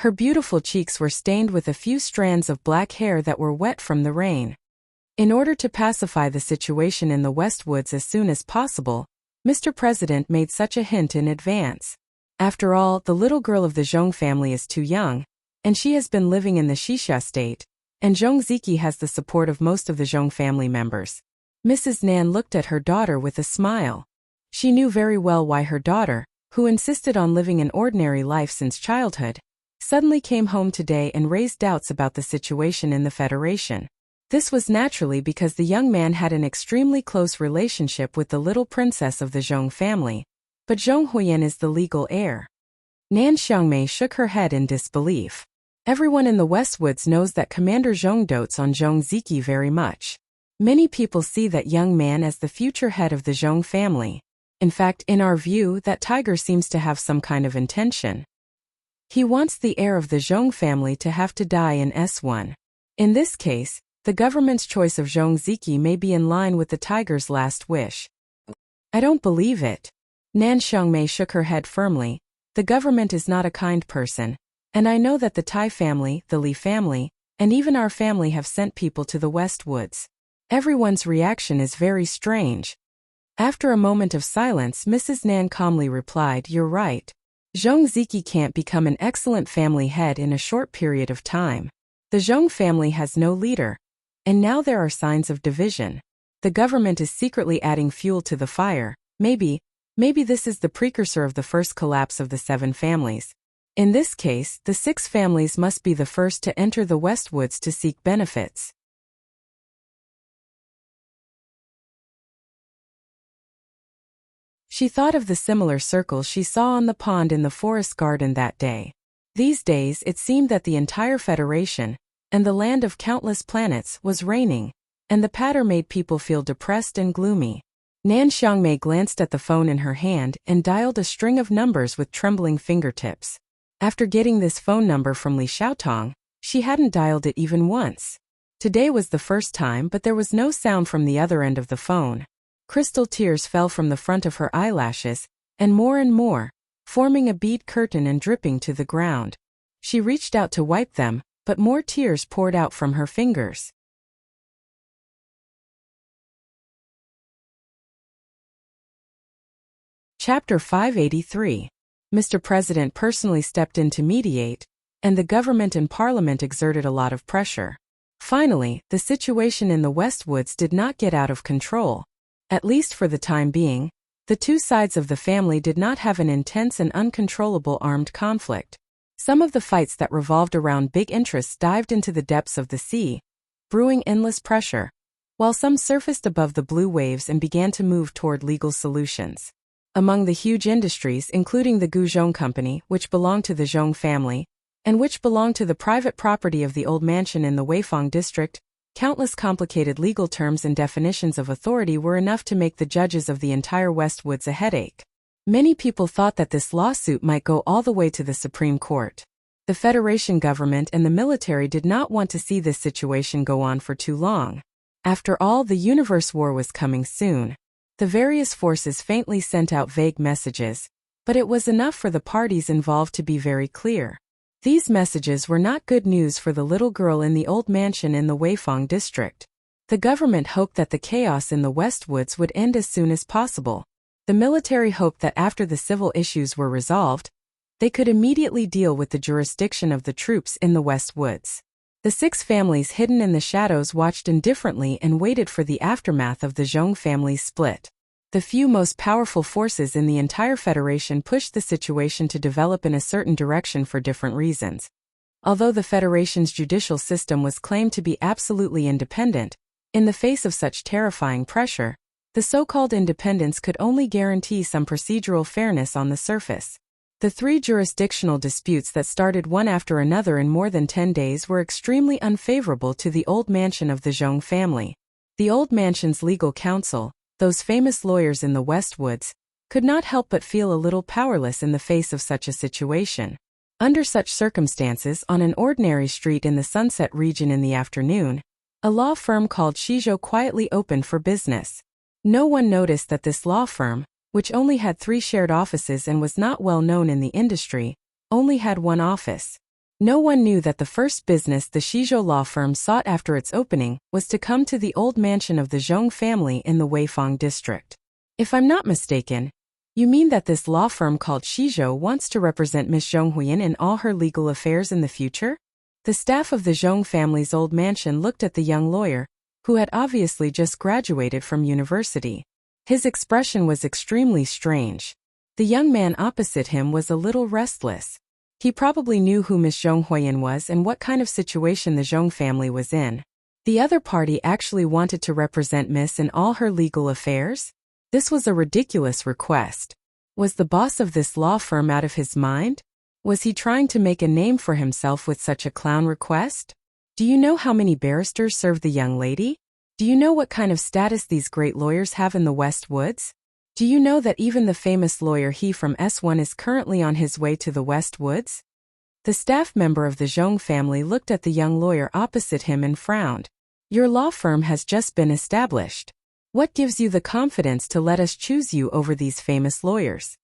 Her beautiful cheeks were stained with a few strands of black hair that were wet from the rain. In order to pacify the situation in the Westwoods as soon as possible, Mr. President made such a hint in advance. After all, the little girl of the Zhong family is too young, and she has been living in the Xixia state, and Zhong Ziki has the support of most of the Zhong family members. Mrs. Nan looked at her daughter with a smile. She knew very well why her daughter, who insisted on living an ordinary life since childhood, suddenly came home today and raised doubts about the situation in the Federation. This was naturally because the young man had an extremely close relationship with the little princess of the Zhong family, but Zhong Huiyan is the legal heir. Nan Xiangmei shook her head in disbelief. Everyone in the Westwoods knows that Commander Zhong dotes on Zhong Ziki very much. Many people see that young man as the future head of the Zhong family. In fact, in our view, that tiger seems to have some kind of intention. He wants the heir of the Zhong family to have to die in S1. In this case, the government's choice of Zhong Ziki may be in line with the tiger's last wish. I don't believe it. Nan Xiangmei shook her head firmly. The government is not a kind person, and I know that the Tai family, the Li family, and even our family have sent people to the Westwoods. Everyone's reaction is very strange. After a moment of silence, Mrs. Nan calmly replied, "You're right. Zhong Ziki can't become an excellent family head in a short period of time. The Zhong family has no leader, and now there are signs of division. The government is secretly adding fuel to the fire. Maybe this is the precursor of the first collapse of the 7 families. In this case, the 6 families must be the first to enter the Westwoods to seek benefits." She thought of the similar circles she saw on the pond in the forest garden that day. These days it seemed that the entire Federation, and the land of countless planets, was raining, and the patter made people feel depressed and gloomy. Nan Xiangmei glanced at the phone in her hand and dialed a string of numbers with trembling fingertips. After getting this phone number from Li Xiaotong, she hadn't dialed it even once. Today was the first time, but there was no sound from the other end of the phone. Crystal tears fell from the front of her eyelashes, and more, forming a bead curtain and dripping to the ground. She reached out to wipe them, but more tears poured out from her fingers. Chapter 583. Mr. President personally stepped in to mediate, and the government and parliament exerted a lot of pressure. Finally, the situation in the Westwoods did not get out of control. At least for the time being, the 2 sides of the family did not have an intense and uncontrollable armed conflict. Some of the fights that revolved around big interests dived into the depths of the sea, brewing endless pressure, while some surfaced above the blue waves and began to move toward legal solutions. Among the huge industries, including the Guzhong Company, which belonged to the Zhong family, and which belonged to the private property of the old mansion in the Weifang district, countless complicated legal terms and definitions of authority were enough to make the judges of the entire Westwoods a headache. Many people thought that this lawsuit might go all the way to the Supreme Court. The Federation government and the military did not want to see this situation go on for too long. After all, the universe war was coming soon. The various forces faintly sent out vague messages, but it was enough for the parties involved to be very clear. These messages were not good news for the little girl in the old mansion in the Weifang district. The government hoped that the chaos in the Westwoods would end as soon as possible. The military hoped that after the civil issues were resolved, they could immediately deal with the jurisdiction of the troops in the Westwoods. The 6 families hidden in the shadows watched indifferently and waited for the aftermath of the Zhong family's split. The few most powerful forces in the entire Federation pushed the situation to develop in a certain direction for different reasons. Although the Federation's judicial system was claimed to be absolutely independent, in the face of such terrifying pressure, the so-called independence could only guarantee some procedural fairness on the surface. The 3 jurisdictional disputes that started one after another in more than 10 days were extremely unfavorable to the old mansion of the Zhong family. The old mansion's legal counsel, those famous lawyers in the Westwoods, could not help but feel a little powerless in the face of such a situation. Under such circumstances, on an ordinary street in the Sunset region in the afternoon, a law firm called Shizhou quietly opened for business. No one noticed that this law firm, which only had 3 shared offices and was not well known in the industry, only had one office. No one knew that the first business the Shizhou law firm sought after its opening was to come to the old mansion of the Zhong family in the Weifang district. If I'm not mistaken, you mean that this law firm called Shizhou wants to represent Miss Zhong Huiyan in all her legal affairs in the future? The staff of the Zhong family's old mansion looked at the young lawyer, who had obviously just graduated from university. His expression was extremely strange. The young man opposite him was a little restless. He probably knew who Miss Zhong Huiyan was and what kind of situation the Zhong family was in. The other party actually wanted to represent Miss in all her legal affairs? This was a ridiculous request. Was the boss of this law firm out of his mind? Was he trying to make a name for himself with such a clown request? Do you know how many barristers serve the young lady? Do you know what kind of status these great lawyers have in the West Woods? Do you know that even the famous lawyer He from S1 is currently on his way to the West Woods? The staff member of the Zhong family looked at the young lawyer opposite him and frowned. Your law firm has just been established. What gives you the confidence to let us choose you over these famous lawyers?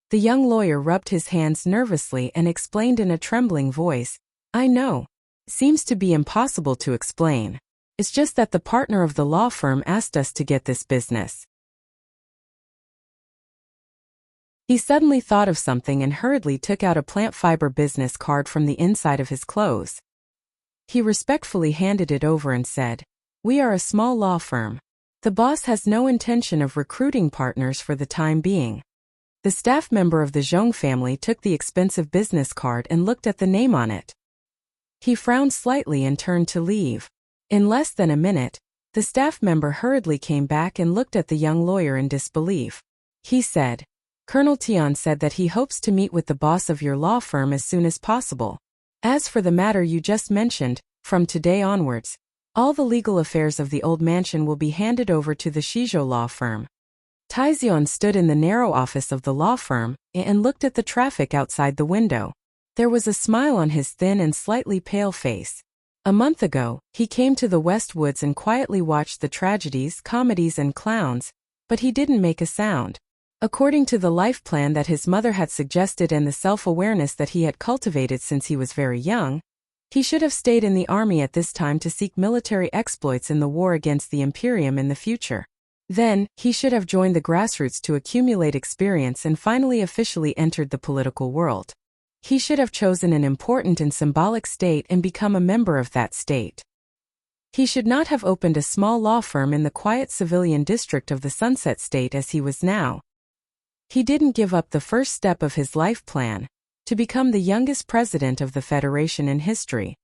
The young lawyer rubbed his hands nervously and explained in a trembling voice, I know. Seems to be impossible to explain. It's just that the partner of the law firm asked us to get this business. He suddenly thought of something and hurriedly took out a plant fiber business card from the inside of his clothes. He respectfully handed it over and said, We are a small law firm. The boss has no intention of recruiting partners for the time being. The staff member of the Zhong family took the expensive business card and looked at the name on it. He frowned slightly and turned to leave. In less than a minute, the staff member hurriedly came back and looked at the young lawyer in disbelief. He said, Colonel Tian said that he hopes to meet with the boss of your law firm as soon as possible. As for the matter you just mentioned, from today onwards, all the legal affairs of the old mansion will be handed over to the Shizhou law firm. Taizion stood in the narrow office of the law firm and looked at the traffic outside the window. There was a smile on his thin and slightly pale face. A month ago, he came to the West Woods and quietly watched the tragedies, comedies and clowns, but he didn't make a sound. According to the life plan that his mother had suggested and the self-awareness that he had cultivated since he was very young, he should have stayed in the army at this time to seek military exploits in the war against the Imperium in the future. Then, he should have joined the grassroots to accumulate experience and finally officially entered the political world. He should have chosen an important and symbolic state and become a member of that state. He should not have opened a small law firm in the quiet civilian district of the Sunset State as he was now. He didn't give up the first step of his life plan, to become the youngest president of the Federation in history.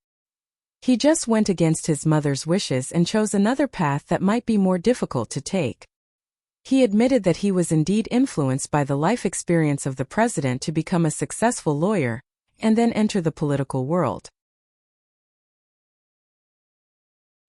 He just went against his mother's wishes and chose another path that might be more difficult to take. He admitted that he was indeed influenced by the life experience of the president to become a successful lawyer, and then enter the political world.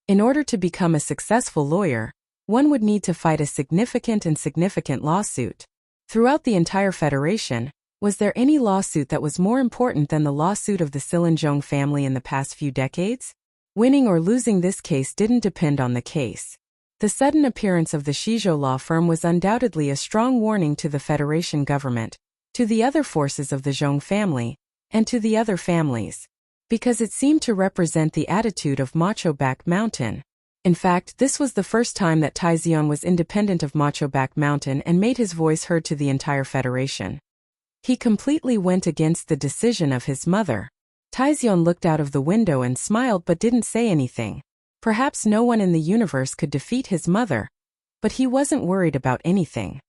In order to become a successful lawyer, one would need to fight a significant lawsuit. Throughout the entire Federation, was there any lawsuit that was more important than the lawsuit of the Silin-Zhong family in the past few decades? Winning or losing this case didn't depend on the case. The sudden appearance of the Shizhou law firm was undoubtedly a strong warning to the Federation government, to the other forces of the Zhong family, and to the other families, because it seemed to represent the attitude of Macho Back Mountain. In fact, this was the first time that Taizion was independent of Macho Back Mountain and made his voice heard to the entire Federation. He completely went against the decision of his mother. Taizion looked out of the window and smiled but didn't say anything. Perhaps no one in the universe could defeat his mother, but he wasn't worried about anything.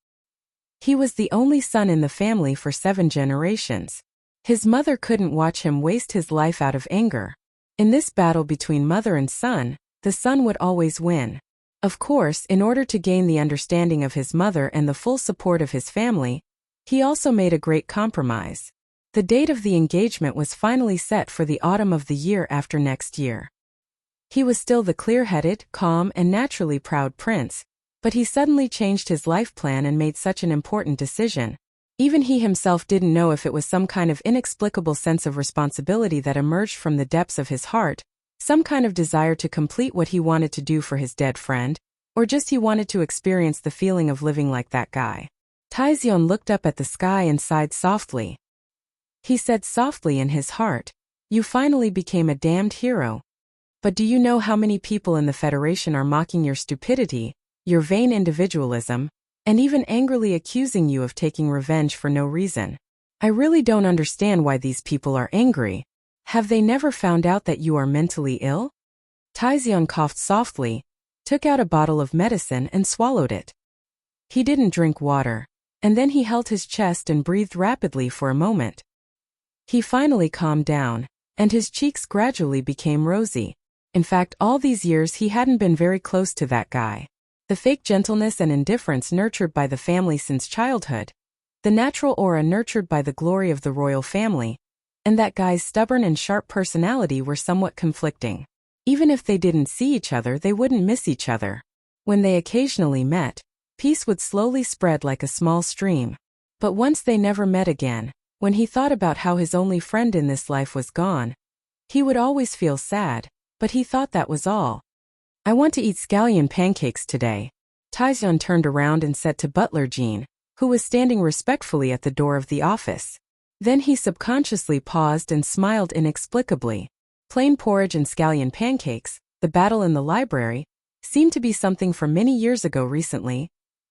He was the only son in the family for 7 generations. His mother couldn't watch him waste his life out of anger. In this battle between mother and son, the son would always win. Of course, in order to gain the understanding of his mother and the full support of his family, he also made a great compromise. The date of the engagement was finally set for the autumn of the year after next year. He was still the clear-headed, calm, and naturally proud prince, but he suddenly changed his life plan and made such an important decision. Even he himself didn't know if it was some kind of inexplicable sense of responsibility that emerged from the depths of his heart, some kind of desire to complete what he wanted to do for his dead friend, or just he wanted to experience the feeling of living like that guy. Taizion looked up at the sky and sighed softly. He said softly in his heart, You finally became a damned hero. But do you know how many people in the Federation are mocking your stupidity, your vain individualism, and even angrily accusing you of taking revenge for no reason? I really don't understand why these people are angry. Have they never found out that you are mentally ill? Taizian coughed softly, took out a bottle of medicine and swallowed it. He didn't drink water, and then he held his chest and breathed rapidly for a moment. He finally calmed down, and his cheeks gradually became rosy. In fact, all these years he hadn't been very close to that guy. The fake gentleness and indifference nurtured by the family since childhood, the natural aura nurtured by the glory of the royal family, and that guy's stubborn and sharp personality were somewhat conflicting. Even if they didn't see each other, they wouldn't miss each other. When they occasionally met, peace would slowly spread like a small stream. But once they never met again, when he thought about how his only friend in this life was gone, he would always feel sad, but he thought that was all. I want to eat scallion pancakes today. Taizian turned around and said to Butler Jean, who was standing respectfully at the door of the office. Then he subconsciously paused and smiled inexplicably. Plain porridge and scallion pancakes, the battle in the library, seemed to be something from many years ago. Recently,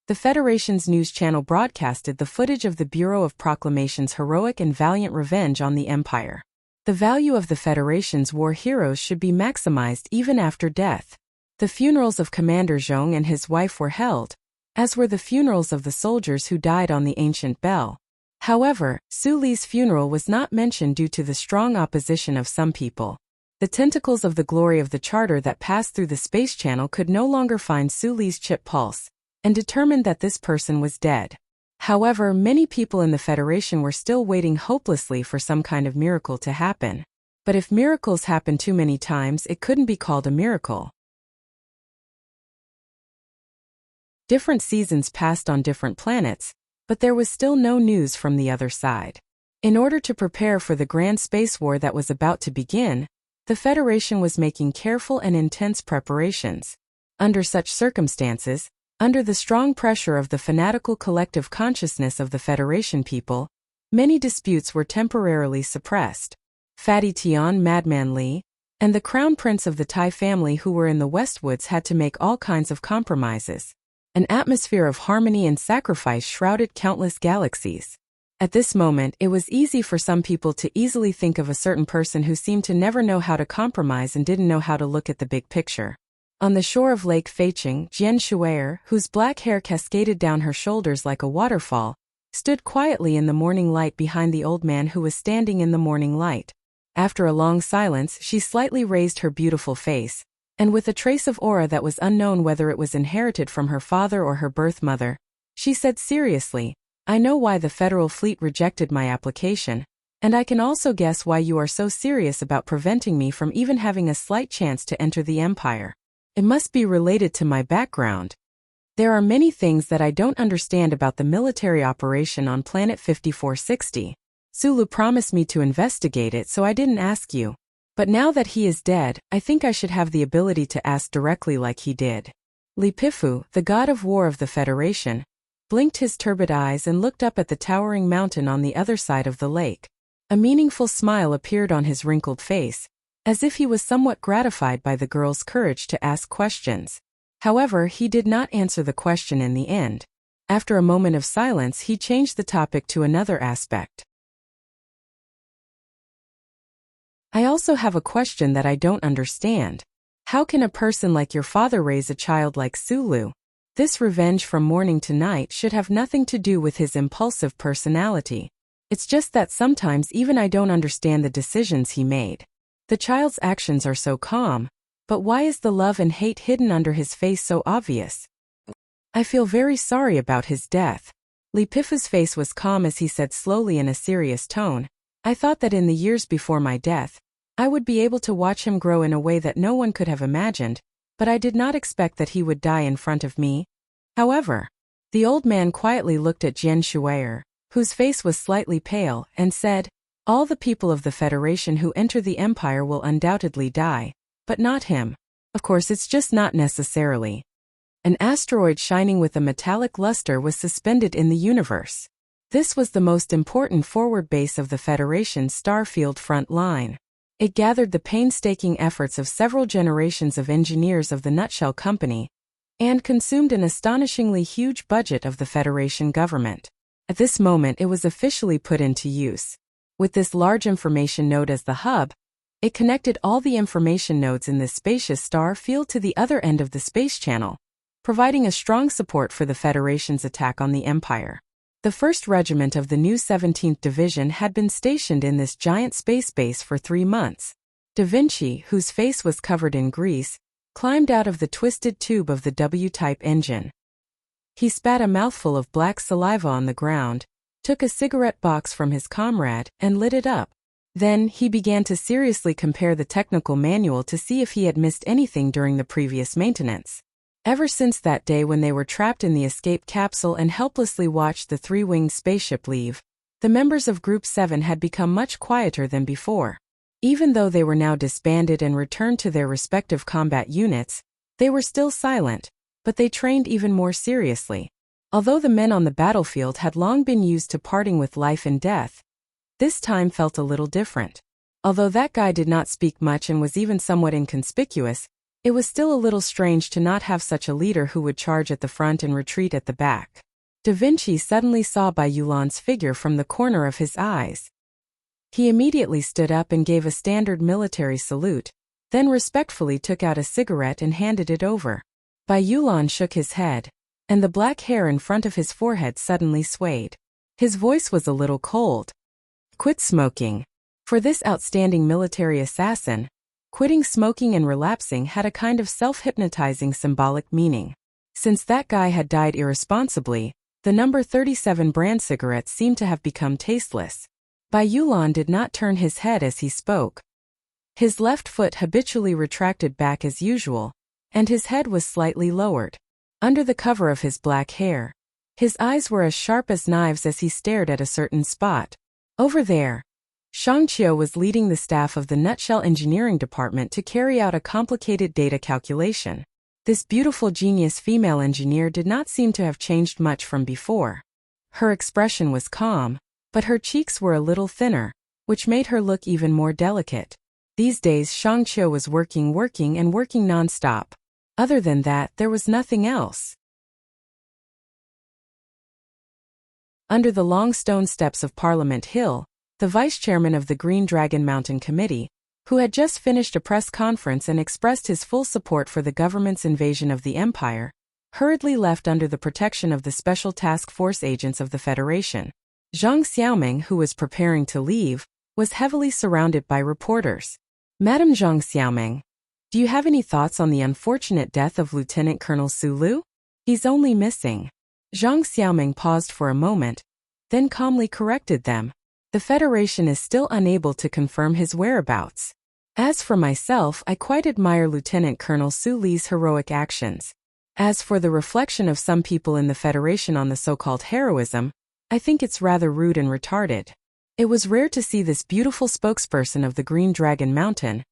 the Federation's news channel broadcasted the footage of the Bureau of Proclamation's heroic and valiant revenge on the Empire. The value of the Federation's war heroes should be maximized even after death. The funerals of Commander Zhong and his wife were held, as were the funerals of the soldiers who died on the ancient bell. However, Su Li's funeral was not mentioned due to the strong opposition of some people. The tentacles of the glory of the charter that passed through the space channel could no longer find Su Li's chip pulse, and determined that this person was dead. However, many people in the Federation were still waiting hopelessly for some kind of miracle to happen. But if miracles happen too many times, it couldn't be called a miracle. Different seasons passed on different planets, but there was still no news from the other side. In order to prepare for the grand space war that was about to begin, the Federation was making careful and intense preparations. Under such circumstances, under the strong pressure of the fanatical collective consciousness of the Federation people, many disputes were temporarily suppressed. Fatty Tian, Madman Li, and the crown prince of the Tai family who were in the Westwoods had to make all kinds of compromises. An atmosphere of harmony and sacrifice shrouded countless galaxies. At this moment, it was easy for some people to easily think of a certain person who seemed to never know how to compromise and didn't know how to look at the big picture. On the shore of Lake Feiqing, Jian Shuier, whose black hair cascaded down her shoulders like a waterfall, stood quietly in the morning light behind the old man who was standing in the morning light. After a long silence, she slightly raised her beautiful face, and with a trace of aura that was unknown whether it was inherited from her father or her birth mother, she said seriously, "I know why the Federal Fleet rejected my application, and I can also guess why you are so serious about preventing me from even having a slight chance to enter the Empire. It must be related to my background. There are many things that I don't understand about the military operation on planet 5460. Sulu promised me to investigate it, so I didn't ask you. But now that he is dead, I think I should have the ability to ask directly like he did." Li Pifu, the god of war of the Federation, blinked his turbid eyes and looked up at the towering mountain on the other side of the lake. A meaningful smile appeared on his wrinkled face, as if he was somewhat gratified by the girl's courage to ask questions. However, he did not answer the question in the end. After a moment of silence, he changed the topic to another aspect. "I also have a question that I don't understand. How can a person like your father raise a child like Sulu? This revenge from morning to night should have nothing to do with his impulsive personality. It's just that sometimes even I don't understand the decisions he made. The child's actions are so calm, but why is the love and hate hidden under his face so obvious? I feel very sorry about his death." Li Pifu's face was calm as he said slowly in a serious tone, "I thought that in the years before my death, I would be able to watch him grow in a way that no one could have imagined, but I did not expect that he would die in front of me. However," the old man quietly looked at Jian Shuier, whose face was slightly pale, and said, "All the people of the Federation who enter the Empire will undoubtedly die, but not him. Of course, it's just not necessarily." An asteroid shining with a metallic luster was suspended in the universe. This was the most important forward base of the Federation's starfield front line. It gathered the painstaking efforts of several generations of engineers of the Nutshell Company and consumed an astonishingly huge budget of the Federation government. At this moment it was officially put into use. With this large information node as the hub, it connected all the information nodes in this spacious star field to the other end of the space channel, providing a strong support for the Federation's attack on the Empire. The 1st Regiment of the new 17th Division had been stationed in this giant space base for 3 months. Da Vinci, whose face was covered in grease, climbed out of the twisted tube of the W-type engine. He spat a mouthful of black saliva on the ground, took a cigarette box from his comrade, and lit it up. Then, he began to seriously compare the technical manual to see if he had missed anything during the previous maintenance. Ever since that day when they were trapped in the escape capsule and helplessly watched the 3-winged spaceship leave, the members of Group 7 had become much quieter than before. Even though they were now disbanded and returned to their respective combat units, they were still silent, but they trained even more seriously. Although the men on the battlefield had long been used to parting with life and death, this time felt a little different. Although that guy did not speak much and was even somewhat inconspicuous, it was still a little strange to not have such a leader who would charge at the front and retreat at the back. Da Vinci suddenly saw Bai Yulan's figure from the corner of his eyes. He immediately stood up and gave a standard military salute, then respectfully took out a cigarette and handed it over. Bai Yulan shook his head, and the black hair in front of his forehead suddenly swayed. His voice was a little cold. Quit smoking. For this outstanding military assassin, quitting smoking and relapsing had a kind of self-hypnotizing symbolic meaning. Since that guy had died irresponsibly, the number 37 brand cigarettes seemed to have become tasteless. Bai Yulan did not turn his head as he spoke. His left foot habitually retracted back as usual, and his head was slightly lowered. Under the cover of his black hair, his eyes were as sharp as knives as he stared at a certain spot. Over there, Shang Qiu was leading the staff of the Nutshell Engineering Department to carry out a complicated data calculation. This beautiful genius female engineer did not seem to have changed much from before. Her expression was calm, but her cheeks were a little thinner, which made her look even more delicate. These days Shang Qiu was working non-stop. Other than that, there was nothing else. Under the long stone steps of Parliament Hill, the vice-chairman of the Green Dragon Mountain Committee, who had just finished a press conference and expressed his full support for the government's invasion of the Empire, hurriedly left under the protection of the Special Task Force agents of the Federation. Zhang Xiaoming, who was preparing to leave, was heavily surrounded by reporters. Madam Zhang Xiaoming, do you have any thoughts on the unfortunate death of Lieutenant Colonel Su Lu? He's only missing. Zhang Xiaoming paused for a moment, then calmly corrected them. The Federation is still unable to confirm his whereabouts. As for myself, I quite admire Lieutenant Colonel Su Li's heroic actions. As for the reflection of some people in the Federation on the so-called heroism, I think it's rather rude and retarded. It was rare to see this beautiful spokesperson of the Green Dragon Mountain,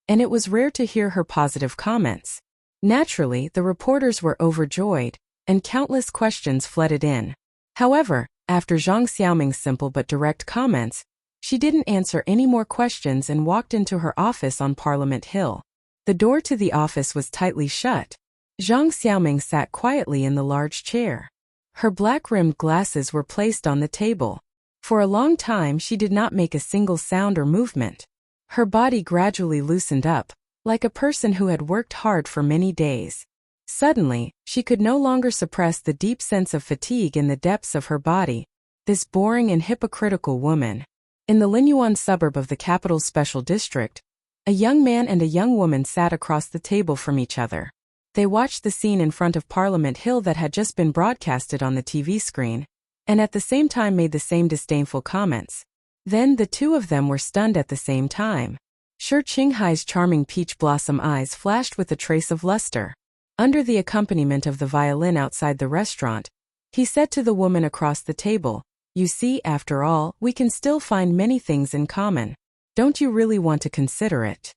and it was rare to hear her positive comments. Naturally, the reporters were overjoyed, and countless questions flooded in. However, after Zhang Xiaoming's simple but direct comments, she didn't answer any more questions and walked into her office on Parliament Hill. The door to the office was tightly shut. Zhang Xiaoming sat quietly in the large chair. Her black-rimmed glasses were placed on the table. For a long time she did not make a single sound or movement. Her body gradually loosened up, like a person who had worked hard for many days. Suddenly, she could no longer suppress the deep sense of fatigue in the depths of her body. This boring and hypocritical woman. In the Linyuan suburb of the capital's special district, a young man and a young woman sat across the table from each other. They watched the scene in front of Parliament Hill that had just been broadcasted on the TV screen, and at the same time made the same disdainful comments. Then the two of them were stunned at the same time. Shi Qinghai's charming peach blossom eyes flashed with a trace of luster. Under the accompaniment of the violin outside the restaurant, he said to the woman across the table, "You see, after all, we can still find many things in common. Don't you really want to consider it?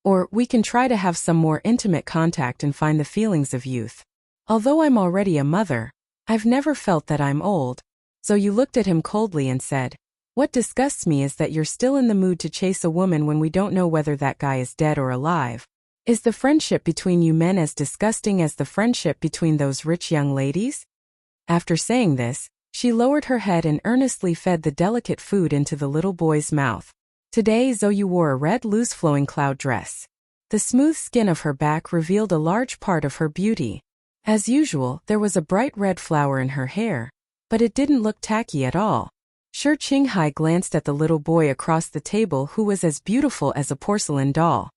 Or we can try to have some more intimate contact and find the feelings of youth. Although I'm already a mother, I've never felt that I'm old." Zhou Yu looked at him coldly and said, What disgusts me is that you're still in the mood to chase a woman when we don't know whether that guy is dead or alive. Is the friendship between you men as disgusting as the friendship between those rich young ladies? After saying this, she lowered her head and earnestly fed the delicate food into the little boy's mouth. Today Zoe wore a red loose-flowing cloud dress. The smooth skin of her back revealed a large part of her beauty. As usual, there was a bright red flower in her hair, but it didn't look tacky at all. Shi Qinghai glanced at the little boy across the table who was as beautiful as a porcelain doll.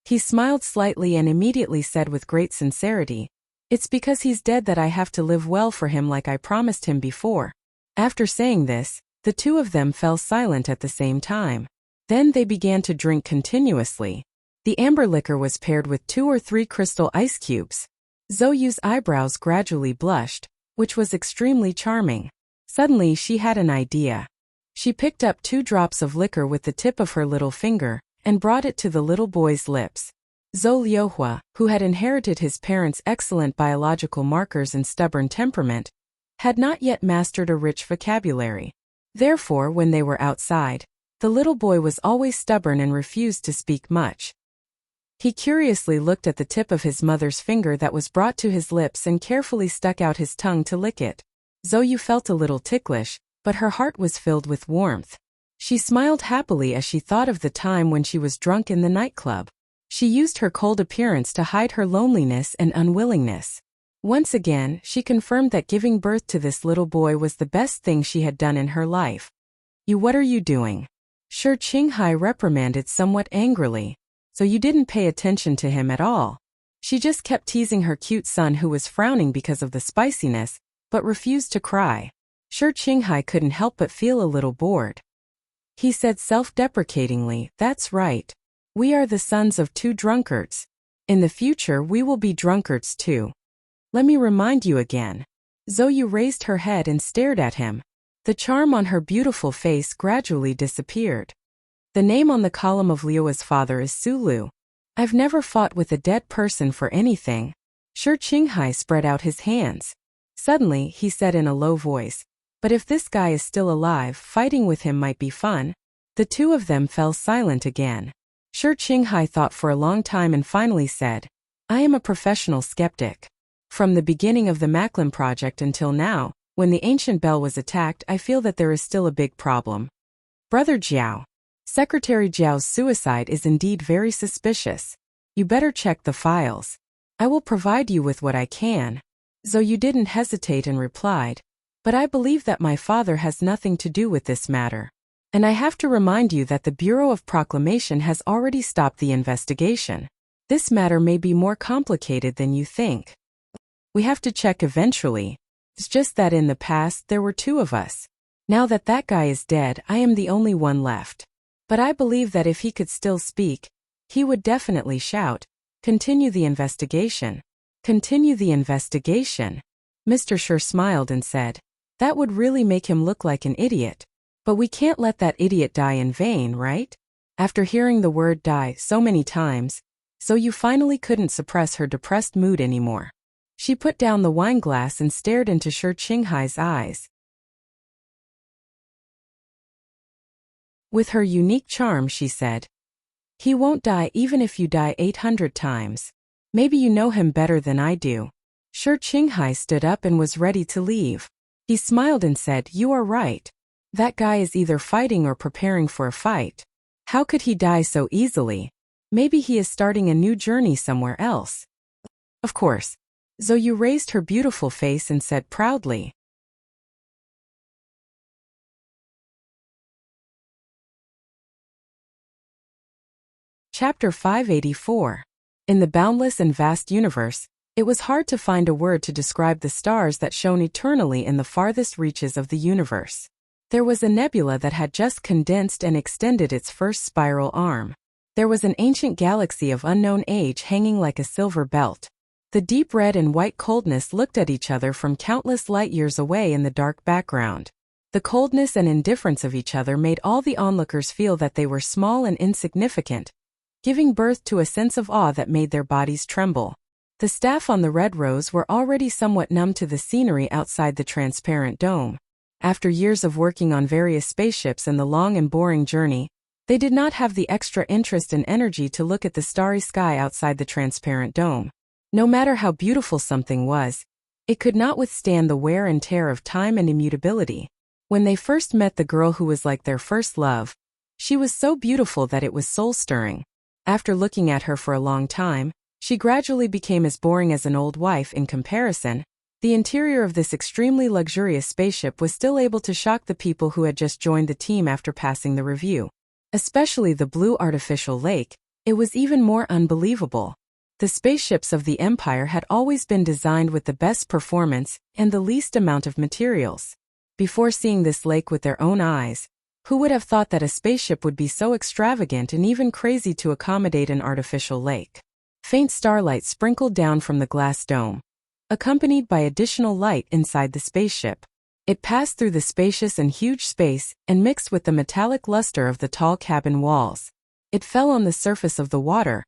He smiled slightly and immediately said with great sincerity, "It's because he's dead that I have to live well for him like I promised him before." After saying this, the two of them fell silent at the same time. Then they began to drink continuously. The amber liquor was paired with 2 or 3 crystal ice cubes. Zoe's eyebrows gradually blushed, which was extremely charming. Suddenly she had an idea. She picked up 2 drops of liquor with the tip of her little finger and brought it to the little boy's lips. Zhou Liuhua, who had inherited his parents' excellent biological markers and stubborn temperament, had not yet mastered a rich vocabulary. Therefore, when they were outside, the little boy was always stubborn and refused to speak much. He curiously looked at the tip of his mother's finger that was brought to his lips and carefully stuck out his tongue to lick it. Zoe felt a little ticklish, but her heart was filled with warmth. She smiled happily as she thought of the time when she was drunk in the nightclub. She used her cold appearance to hide her loneliness and unwillingness. Once again, she confirmed that giving birth to this little boy was the best thing she had done in her life. What are you doing?" Shi Qinghai reprimanded somewhat angrily. "So you didn't pay attention to him at all." She just kept teasing her cute son who was frowning because of the spiciness, but refused to cry. Shi Qinghai couldn't help but feel a little bored. He said self-deprecatingly, "That's right. We are the sons of 2 drunkards. In the future we will be drunkards too. Let me remind you again." Zoe raised her head and stared at him. The charm on her beautiful face gradually disappeared. "The name on the column of Liu's father is Sulu. I've never fought with a dead person for anything." Shi Qinghai spread out his hands. Suddenly, he said in a low voice, "But if this guy is still alive, fighting with him might be fun." The two of them fell silent again. Shi Qinghai thought for a long time and finally said, "I am a professional skeptic. From the beginning of the Macklin project until now, when the ancient bell was attacked, I feel that there is still a big problem. Brother Jiao, Secretary Jiao's suicide is indeed very suspicious. You better check the files. I will provide you with what I can." Zoe didn't hesitate and replied, "But I believe that my father has nothing to do with this matter. And I have to remind you that the Bureau of Proclamation has already stopped the investigation. This matter may be more complicated than you think. We have to check eventually. It's just that in the past there were 2 of us. Now that that guy is dead, I am the only one left. But I believe that if he could still speak, he would definitely shout, 'Continue the investigation. Continue the investigation.'" Mr. Shi smiled and said, "That would really make him look like an idiot. But we can't let that idiot die in vain, right?" After hearing the word die so many times, Zoe finally couldn't suppress her depressed mood anymore. She put down the wine glass and stared into Shi Qinghai's eyes. With her unique charm, she said, "He won't die even if you die 800 times. Maybe you know him better than I do." Shi Qinghai stood up and was ready to leave. He smiled and said, "You are right. That guy is either fighting or preparing for a fight. How could he die so easily? Maybe he is starting a new journey somewhere else." "Of course." Zoe raised her beautiful face and said proudly. Chapter 584. In the boundless and vast universe, it was hard to find a word to describe the stars that shone eternally in the farthest reaches of the universe. There was a nebula that had just condensed and extended its first spiral arm. There was an ancient galaxy of unknown age hanging like a silver belt. The deep red and white coldness looked at each other from countless light years away in the dark background. The coldness and indifference of each other made all the onlookers feel that they were small and insignificant, giving birth to a sense of awe that made their bodies tremble. The staff on the red rose were already somewhat numb to the scenery outside the transparent dome. After years of working on various spaceships and the long and boring journey, they did not have the extra interest and energy to look at the starry sky outside the transparent dome. No matter how beautiful something was, it could not withstand the wear and tear of time and immutability. When they first met the girl who was like their first love, she was so beautiful that it was soul-stirring. After looking at her for a long time, she gradually became as boring as an old wife in comparison. The interior of this extremely luxurious spaceship was still able to shock the people who had just joined the team after passing the review. Especially the blue artificial lake, it was even more unbelievable. The spaceships of the Empire had always been designed with the best performance and the least amount of materials. Before seeing this lake with their own eyes, who would have thought that a spaceship would be so extravagant and even crazy to accommodate an artificial lake? Faint starlight sprinkled down from the glass dome, accompanied by additional light inside the spaceship. It passed through the spacious and huge space and mixed with the metallic luster of the tall cabin walls. It fell on the surface of the water,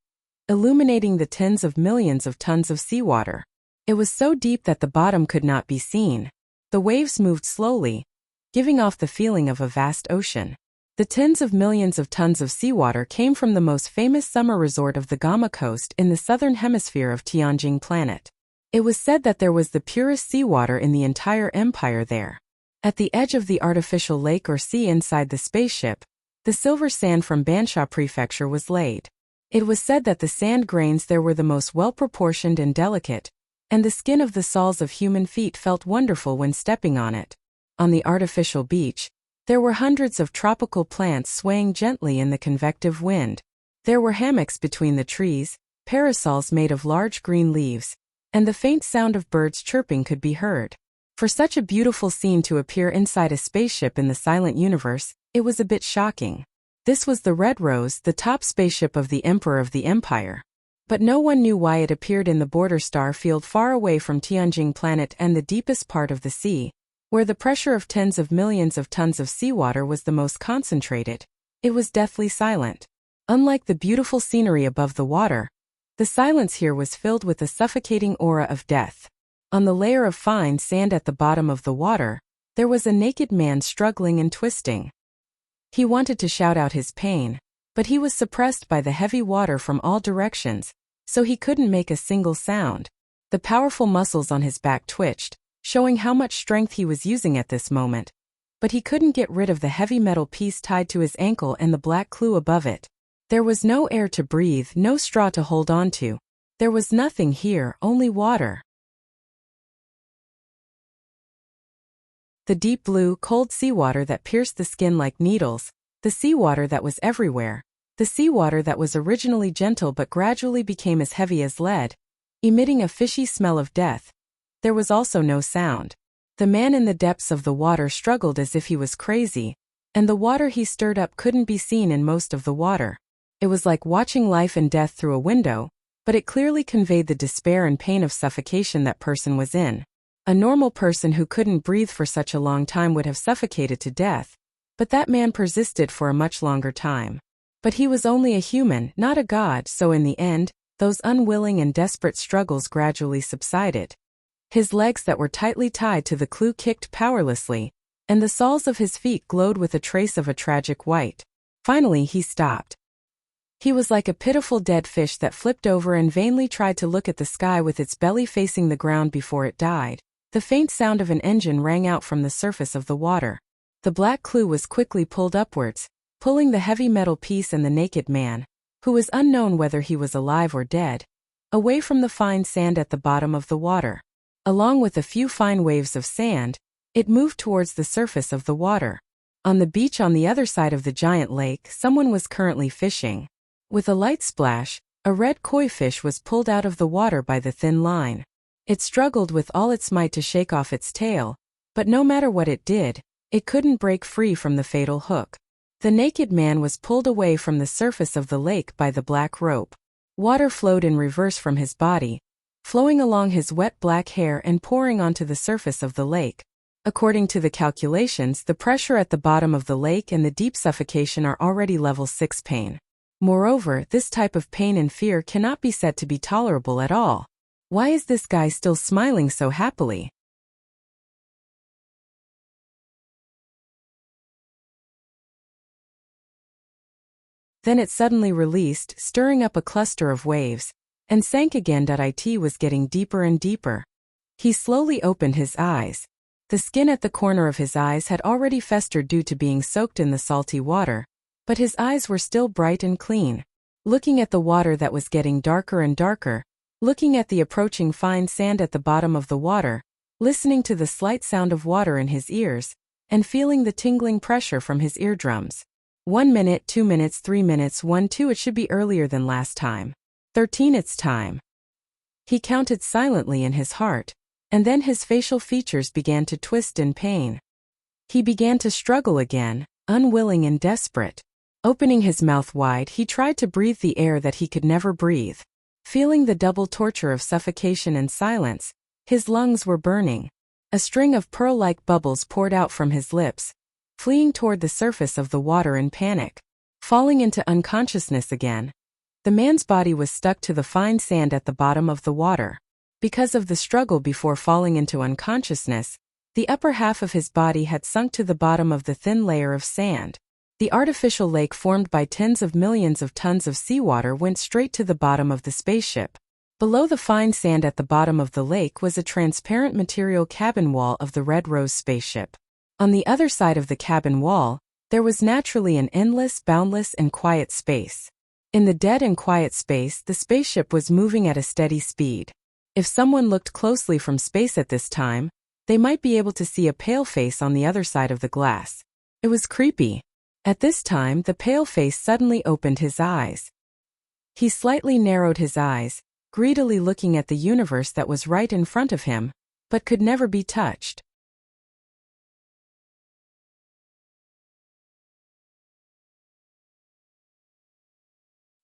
illuminating the tens of millions of tons of seawater. It was so deep that the bottom could not be seen. The waves moved slowly, giving off the feeling of a vast ocean. The tens of millions of tons of seawater came from the most famous summer resort of the Gamma Coast in the southern hemisphere of Tianjin planet. It was said that there was the purest seawater in the entire empire there. At the edge of the artificial lake or sea inside the spaceship, the silver sand from Bansha Prefecture was laid. It was said that the sand grains there were the most well-proportioned and delicate, and the skin of the soles of human feet felt wonderful when stepping on it. On the artificial beach, there were hundreds of tropical plants swaying gently in the convective wind. There were hammocks between the trees, parasols made of large green leaves, and the faint sound of birds chirping could be heard. For such a beautiful scene to appear inside a spaceship in the silent universe, it was a bit shocking. This was the Red Rose, the top spaceship of the Emperor of the Empire. But no one knew why it appeared in the border star field far away from Tianjin planet and the deepest part of the sea, where the pressure of tens of millions of tons of seawater was the most concentrated. It was deathly silent. Unlike the beautiful scenery above the water, the silence here was filled with a suffocating aura of death. On the layer of fine sand at the bottom of the water, there was a naked man struggling and twisting. He wanted to shout out his pain, but he was suppressed by the heavy water from all directions, so he couldn't make a single sound. The powerful muscles on his back twitched, showing how much strength he was using at this moment. But he couldn't get rid of the heavy metal piece tied to his ankle and the black clue above it. There was no air to breathe, no straw to hold on to. There was nothing here, only water. The deep blue, cold seawater that pierced the skin like needles, the seawater that was everywhere, the seawater that was originally gentle but gradually became as heavy as lead, emitting a fishy smell of death. There was also no sound. The man in the depths of the water struggled as if he was crazy, and the water he stirred up couldn't be seen in most of the water. It was like watching life and death through a window, but it clearly conveyed the despair and pain of suffocation that person was in. A normal person who couldn't breathe for such a long time would have suffocated to death, but that man persisted for a much longer time. But he was only a human, not a god, so in the end, those unwilling and desperate struggles gradually subsided. His legs that were tightly tied to the clue kicked powerlessly, and the soles of his feet glowed with a trace of a tragic white. Finally he stopped. He was like a pitiful dead fish that flipped over and vainly tried to look at the sky with its belly facing the ground before it died. The faint sound of an engine rang out from the surface of the water. The black clue was quickly pulled upwards, pulling the heavy metal piece and the naked man, who was unknown whether he was alive or dead, away from the fine sand at the bottom of the water. Along with a few fine waves of sand, it moved towards the surface of the water. On the beach on the other side of the giant lake, someone was currently fishing. With a light splash, a red koi fish was pulled out of the water by the thin line. It struggled with all its might to shake off its tail, but no matter what it did, it couldn't break free from the fatal hook. The naked man was pulled away from the surface of the lake by the black rope. Water flowed in reverse from his body, flowing along his wet black hair and pouring onto the surface of the lake. According to the calculations, the pressure at the bottom of the lake and the deep suffocation are already level 6 pain. Moreover, this type of pain and fear cannot be said to be tolerable at all. Why is this guy still smiling so happily? Then it suddenly released, stirring up a cluster of waves, and sank again. It was getting deeper and deeper. He slowly opened his eyes. The skin at the corner of his eyes had already festered due to being soaked in the salty water, but his eyes were still bright and clean. Looking at the water that was getting darker and darker, looking at the approaching fine sand at the bottom of the water, listening to the slight sound of water in his ears, and feeling the tingling pressure from his eardrums. 1 minute, 2 minutes, 3 minutes, 1, 2. It should be earlier than last time. 13. It's time. He counted silently in his heart, and then his facial features began to twist in pain. He began to struggle again, unwilling and desperate. Opening his mouth wide, he tried to breathe the air that he could never breathe. Feeling the double torture of suffocation and silence, his lungs were burning. A string of pearl-like bubbles poured out from his lips, fleeing toward the surface of the water in panic. Falling into unconsciousness again. The man's body was stuck to the fine sand at the bottom of the water. Because of the struggle before falling into unconsciousness, the upper half of his body had sunk to the bottom of the thin layer of sand. The artificial lake formed by tens of millions of tons of seawater went straight to the bottom of the spaceship. Below the fine sand at the bottom of the lake was a transparent material cabin wall of the Red Rose spaceship. On the other side of the cabin wall, there was naturally an endless, boundless, and quiet space. In the dead and quiet space, the spaceship was moving at a steady speed. If someone looked closely from space at this time, they might be able to see a pale face on the other side of the glass. It was creepy. At this time, the pale face suddenly opened his eyes. He slightly narrowed his eyes, greedily looking at the universe that was right in front of him, but could never be touched.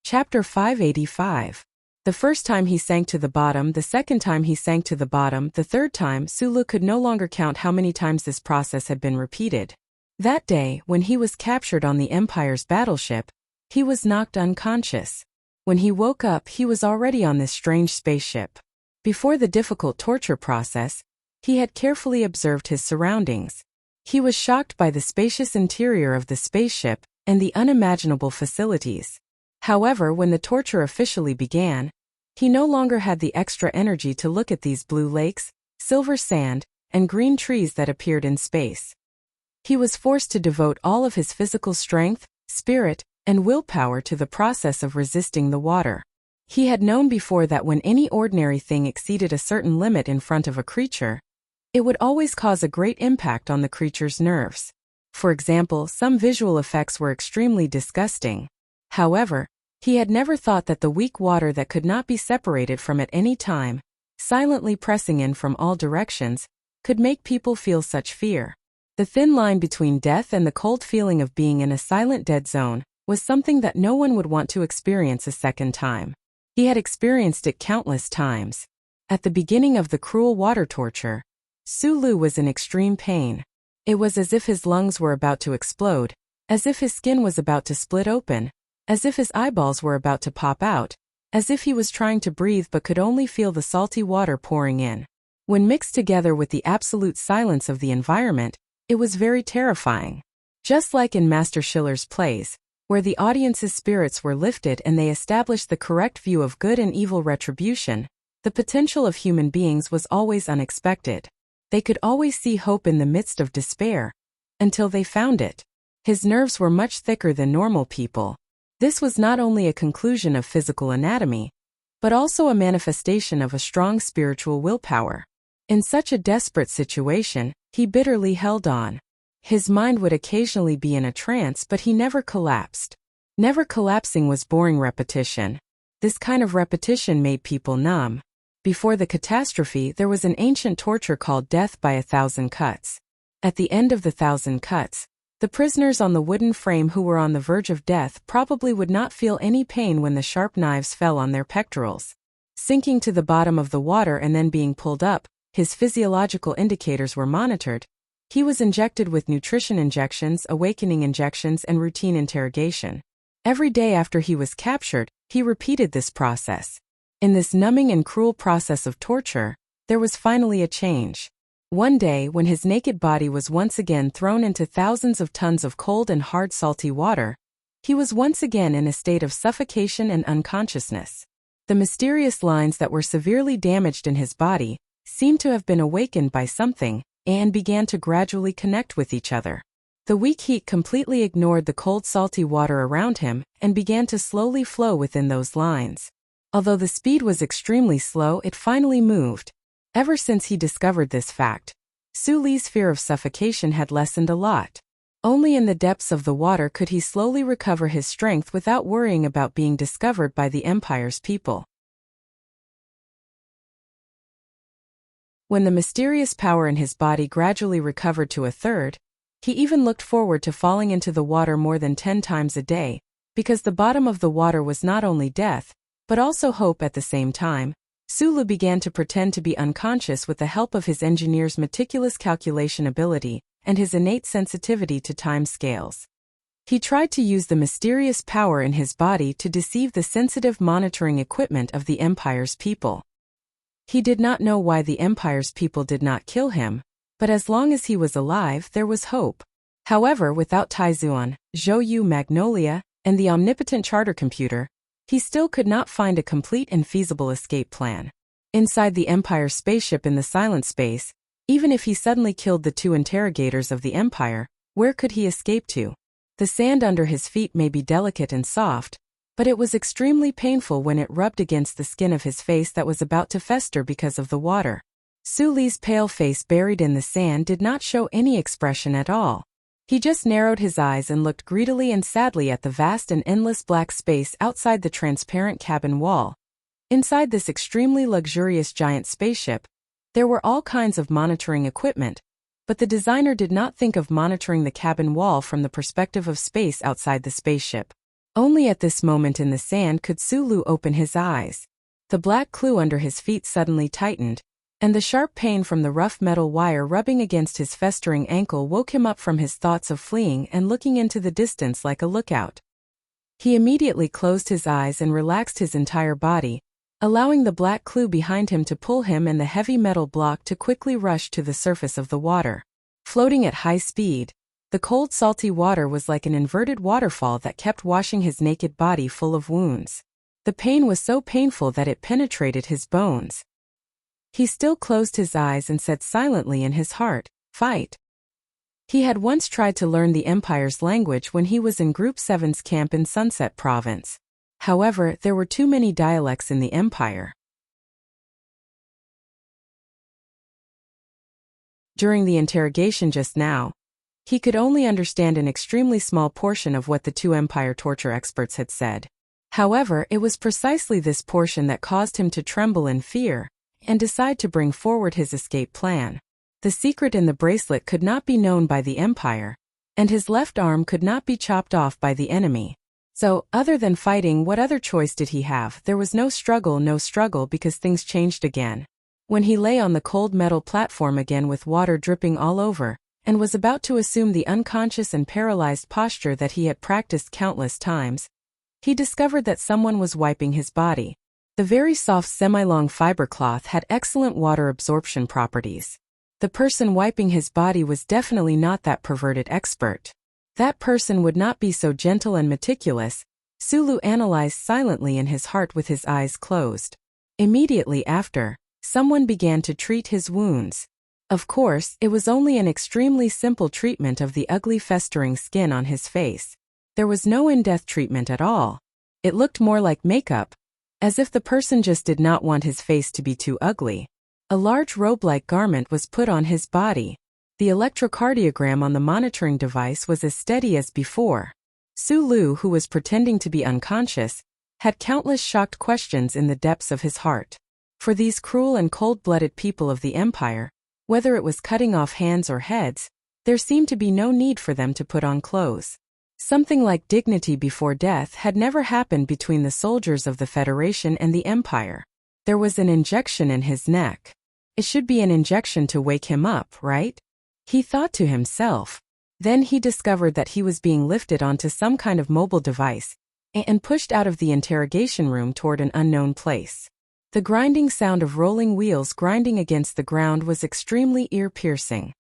Chapter 585. The first time he sank to the bottom, the second time he sank to the bottom, the third time. Sulu could no longer count how many times this process had been repeated. That day, when he was captured on the Empire's battleship, he was knocked unconscious. When he woke up, he was already on this strange spaceship. Before the difficult torture process, he had carefully observed his surroundings. He was shocked by the spacious interior of the spaceship and the unimaginable facilities. However, when the torture officially began, he no longer had the extra energy to look at these blue lakes, silver sand, and green trees that appeared in space. He was forced to devote all of his physical strength, spirit, and willpower to the process of resisting the water. He had known before that when any ordinary thing exceeded a certain limit in front of a creature, it would always cause a great impact on the creature's nerves. For example, some visual effects were extremely disgusting. However, he had never thought that the weak water that could not be separated from at any time, silently pressing in from all directions, could make people feel such fear. The thin line between death and the cold feeling of being in a silent dead zone was something that no one would want to experience a second time. He had experienced it countless times. At the beginning of the cruel water torture, Sulu was in extreme pain. It was as if his lungs were about to explode, as if his skin was about to split open, as if his eyeballs were about to pop out, as if he was trying to breathe but could only feel the salty water pouring in. When mixed together with the absolute silence of the environment, it was very terrifying. Just like in Master Schiller's plays, where the audience's spirits were lifted and they established the correct view of good and evil retribution, the potential of human beings was always unexpected. They could always see hope in the midst of despair, until they found it. His nerves were much thicker than normal people. This was not only a conclusion of physical anatomy, but also a manifestation of a strong spiritual willpower. In such a desperate situation, he bitterly held on. His mind would occasionally be in a trance, but he never collapsed. Never collapsing was boring repetition. This kind of repetition made people numb. Before the catastrophe, there was an ancient torture called death by 1,000 cuts. At the end of the 1,000 cuts, the prisoners on the wooden frame who were on the verge of death probably would not feel any pain when the sharp knives fell on their pectorals. Sinking to the bottom of the water and then being pulled up, his physiological indicators were monitored. He was injected with nutrition injections, awakening injections, and routine interrogation. Every day after he was captured, he repeated this process. In this numbing and cruel process of torture, there was finally a change. One day, when his naked body was once again thrown into thousands of tons of cold and hard salty water, He was once again in a state of suffocation and unconsciousness. The mysterious lines that were severely damaged in his body seemed to have been awakened by something and began to gradually connect with each other. The weak heat completely ignored the cold salty water around him and began to slowly flow within those lines. Although the speed was extremely slow, it finally moved. Ever since he discovered this fact, Su Li's fear of suffocation had lessened a lot. Only in the depths of the water could he slowly recover his strength without worrying about being discovered by the Empire's people. When the mysterious power in his body gradually recovered to a third, he even looked forward to falling into the water more than 10 times a day, because the bottom of the water was not only death, but also hope at the same time. Su Li began to pretend to be unconscious with the help of his engineer's meticulous calculation ability and his innate sensitivity to time scales. He tried to use the mysterious power in his body to deceive the sensitive monitoring equipment of the Empire's people. He did not know why the Empire's people did not kill him, but as long as he was alive, there was hope. However, without Taizuan, Zhou Magnolia, and the omnipotent charter computer, he still could not find a complete and feasible escape plan. Inside the Empire spaceship in the silent space, even if he suddenly killed the 2 interrogators of the Empire, where could he escape to? The sand under his feet may be delicate and soft, but it was extremely painful when it rubbed against the skin of his face that was about to fester because of the water. Su Li's pale face buried in the sand did not show any expression at all. He just narrowed his eyes and looked greedily and sadly at the vast and endless black space outside the transparent cabin wall. Inside this extremely luxurious giant spaceship, there were all kinds of monitoring equipment, but the designer did not think of monitoring the cabin wall from the perspective of space outside the spaceship. Only at this moment in the sand could Su Li open his eyes. The black clue under his feet suddenly tightened, and the sharp pain from the rough metal wire rubbing against his festering ankle woke him up from his thoughts of fleeing and looking into the distance like a lookout. He immediately closed his eyes and relaxed his entire body, allowing the black clue behind him to pull him and the heavy metal block to quickly rush to the surface of the water. Floating at high speed, the cold salty water was like an inverted waterfall that kept washing his naked body full of wounds. The pain was so painful that it penetrated his bones. He still closed his eyes and said silently in his heart, "Fight." He had once tried to learn the Empire's language when he was in Group 7's camp in Sunset Province. However, there were too many dialects in the Empire. During the interrogation just now, he could only understand an extremely small portion of what the 2 Empire torture experts had said. However, it was precisely this portion that caused him to tremble in fear and decide to bring forward his escape plan. The secret in the bracelet could not be known by the Empire, and his left arm could not be chopped off by the enemy. So, other than fighting, what other choice did he have? There was no struggle because things changed again. When he lay on the cold metal platform again with water dripping all over, and was about to assume the unconscious and paralyzed posture that he had practiced countless times, he discovered that someone was wiping his body. The very soft semi-long fiber cloth had excellent water absorption properties. The person wiping his body was definitely not that perverted expert. That person would not be so gentle and meticulous, Su Li analyzed silently in his heart with his eyes closed. Immediately after, someone began to treat his wounds. Of course, it was only an extremely simple treatment of the ugly festering skin on his face. There was no in-depth treatment at all. It looked more like makeup, as if the person just did not want his face to be too ugly. A large robe-like garment was put on his body. The electrocardiogram on the monitoring device was as steady as before. Su Li, who was pretending to be unconscious, had countless shocked questions in the depths of his heart. For these cruel and cold-blooded people of the Empire, whether it was cutting off hands or heads, there seemed to be no need for them to put on clothes. Something like dignity before death had never happened between the soldiers of the Federation and the Empire. There was an injection in his neck. It should be an injection to wake him up, right? He thought to himself. Then he discovered that he was being lifted onto some kind of mobile device and pushed out of the interrogation room toward an unknown place. The grinding sound of rolling wheels grinding against the ground was extremely ear-piercing.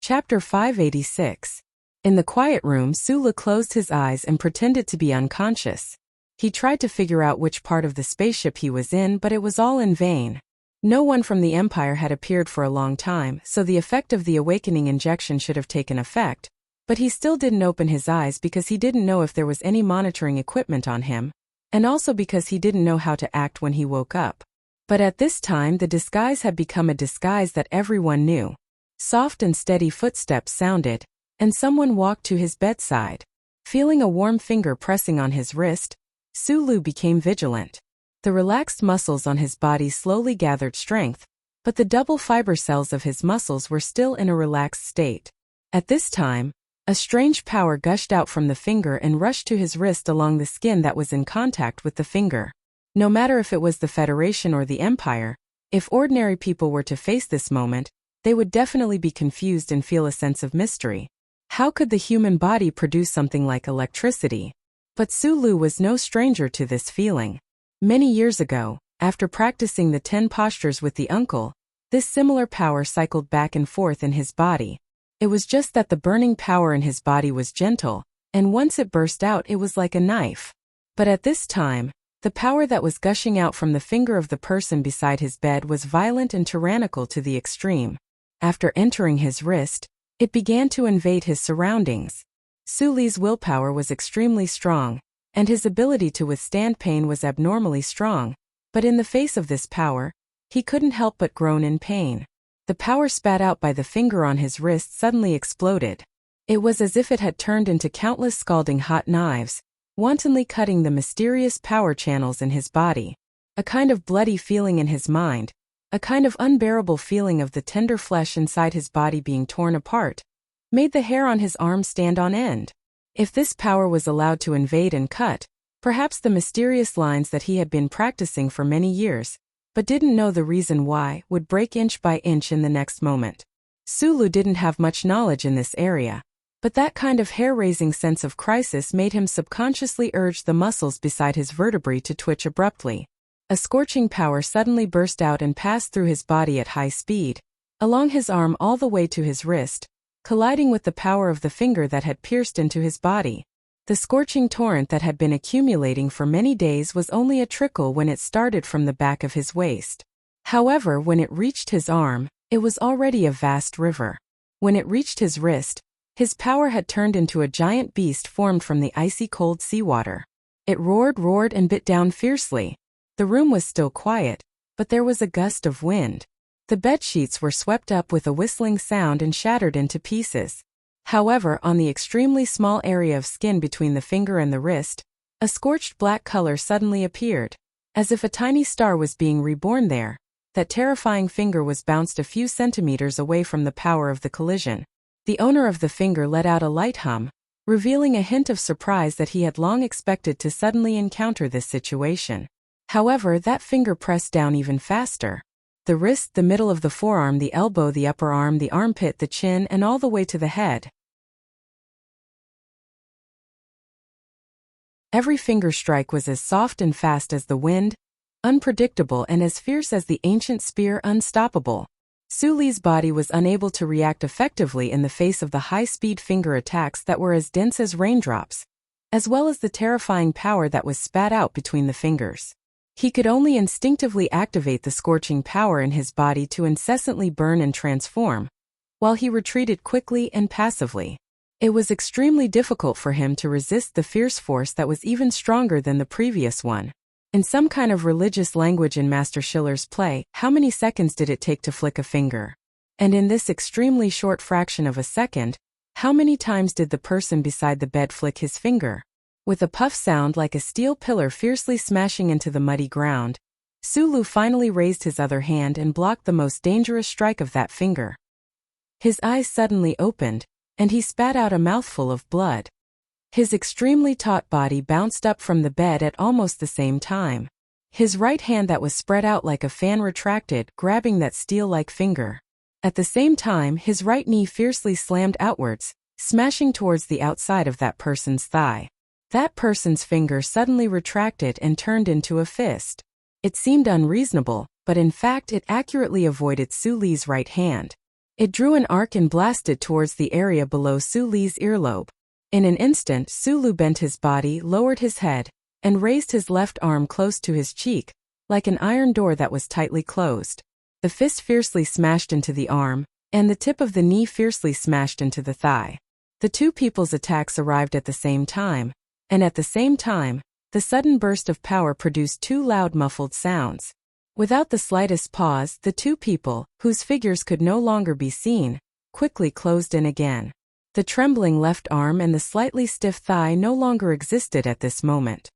Chapter 586. In the quiet room, Su closed his eyes and pretended to be unconscious. He tried to figure out which part of the spaceship he was in, but it was all in vain. No one from the Empire had appeared for a long time, so the effect of the awakening injection should have taken effect, but he still didn't open his eyes because he didn't know if there was any monitoring equipment on him, and also because he didn't know how to act when he woke up. But at this time the disguise had become a disguise that everyone knew. Soft and steady footsteps sounded, and someone walked to his bedside. Feeling a warm finger pressing on his wrist, Su became vigilant. The relaxed muscles on his body slowly gathered strength, but the double fiber cells of his muscles were still in a relaxed state. At this time, a strange power gushed out from the finger and rushed to his wrist along the skin that was in contact with the finger. No matter if it was the Federation or the Empire, if ordinary people were to face this moment, they would definitely be confused and feel a sense of mystery. How could the human body produce something like electricity? But Su was no stranger to this feeling. Many years ago, after practicing the 10 postures with the uncle, this similar power cycled back and forth in his body. It was just that the burning power in his body was gentle, and once it burst out it was like a knife. But at this time, the power that was gushing out from the finger of the person beside his bed was violent and tyrannical to the extreme. After entering his wrist, it began to invade his surroundings. Suli's willpower was extremely strong, and his ability to withstand pain was abnormally strong, but in the face of this power, he couldn't help but groan in pain. The power spat out by the finger on his wrist suddenly exploded. It was as if it had turned into countless scalding hot knives, wantonly cutting the mysterious power channels in his body. A kind of bloody feeling in his mind, a kind of unbearable feeling of the tender flesh inside his body being torn apart, made the hair on his arm stand on end. If this power was allowed to invade and cut, perhaps the mysterious lines that he had been practicing for many years, but didn't know the reason why, would break inch by inch in the next moment. Su didn't have much knowledge in this area, but that kind of hair-raising sense of crisis made him subconsciously urge the muscles beside his vertebrae to twitch abruptly. A scorching power suddenly burst out and passed through his body at high speed, along his arm all the way to his wrist, colliding with the power of the finger that had pierced into his body. The scorching torrent that had been accumulating for many days was only a trickle when it started from the back of his waist. However, when it reached his arm, it was already a vast river. When it reached his wrist, his power had turned into a giant beast formed from the icy cold seawater. It roared and bit down fiercely. The room was still quiet, but there was a gust of wind. The bedsheets were swept up with a whistling sound and shattered into pieces. However, on the extremely small area of skin between the finger and the wrist, a scorched black color suddenly appeared. As if a tiny star was being reborn there, that terrifying finger was bounced a few centimeters away from the power of the collision. The owner of the finger let out a light hum, revealing a hint of surprise that he had long expected to suddenly encounter this situation. However, that finger pressed down even faster. The wrist, the middle of the forearm, the elbow, the upper arm, the armpit, the chin, and all the way to the head. Every finger strike was as soft and fast as the wind, unpredictable and as fierce as the ancient spear, unstoppable. Suli's body was unable to react effectively in the face of the high-speed finger attacks that were as dense as raindrops, as well as the terrifying power that was spat out between the fingers. He could only instinctively activate the scorching power in his body to incessantly burn and transform, while he retreated quickly and passively. It was extremely difficult for him to resist the fierce force that was even stronger than the previous one. In some kind of religious language in Master Schiller's play, how many seconds did it take to flick a finger? And in this extremely short fraction of a second, how many times did the person beside the bed flick his finger? With a puff sound like a steel pillar fiercely smashing into the muddy ground, Su finally raised his other hand and blocked the most dangerous strike of that finger. His eyes suddenly opened, and he spat out a mouthful of blood. His extremely taut body bounced up from the bed at almost the same time. His right hand that was spread out like a fan retracted, grabbing that steel-like finger. At the same time, his right knee fiercely slammed outwards, smashing towards the outside of that person's thigh. That person's finger suddenly retracted and turned into a fist. It seemed unreasonable, but in fact it accurately avoided Suli's right hand. It drew an arc and blasted towards the area below Su Li's earlobe. In an instant, Su Lu bent his body, lowered his head, and raised his left arm close to his cheek, like an iron door that was tightly closed. The fist fiercely smashed into the arm, and the tip of the knee fiercely smashed into the thigh. The two people's attacks arrived at the same time, and at the same time, the sudden burst of power produced two loud muffled sounds. Without the slightest pause, the two people, whose figures could no longer be seen, quickly closed in again. The trembling left arm and the slightly stiff thigh no longer existed at this moment.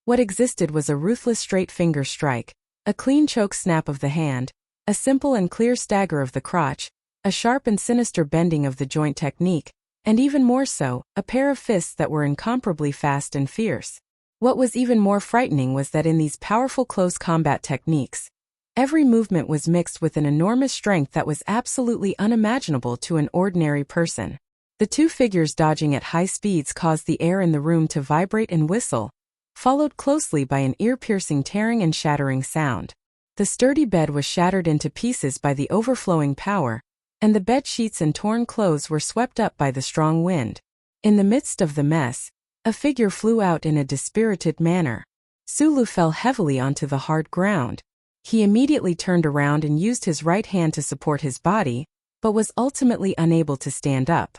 What existed was a ruthless straight finger strike, a clean choke snap of the hand, a simple and clear stagger of the crotch, a sharp and sinister bending of the joint technique, and even more so, a pair of fists that were incomparably fast and fierce. What was even more frightening was that in these powerful close combat techniques, every movement was mixed with an enormous strength that was absolutely unimaginable to an ordinary person. The two figures dodging at high speeds caused the air in the room to vibrate and whistle, followed closely by an ear-piercing tearing and shattering sound. The sturdy bed was shattered into pieces by the overflowing power, and the bed sheets and torn clothes were swept up by the strong wind. In the midst of the mess, a figure flew out in a dispirited manner. Su Lu fell heavily onto the hard ground. He immediately turned around and used his right hand to support his body, but was ultimately unable to stand up.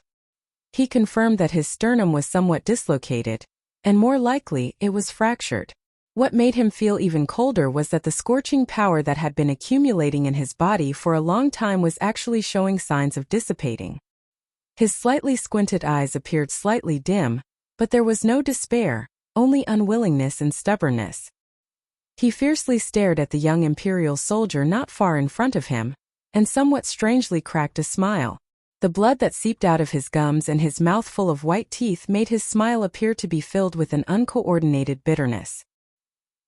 He confirmed that his sternum was somewhat dislocated, and more likely, it was fractured. What made him feel even colder was that the scorching power that had been accumulating in his body for a long time was actually showing signs of dissipating. His slightly squinted eyes appeared slightly dim, but there was no despair, only unwillingness and stubbornness. He fiercely stared at the young imperial soldier not far in front of him, and somewhat strangely cracked a smile. The blood that seeped out of his gums and his mouth full of white teeth made his smile appear to be filled with an uncoordinated bitterness.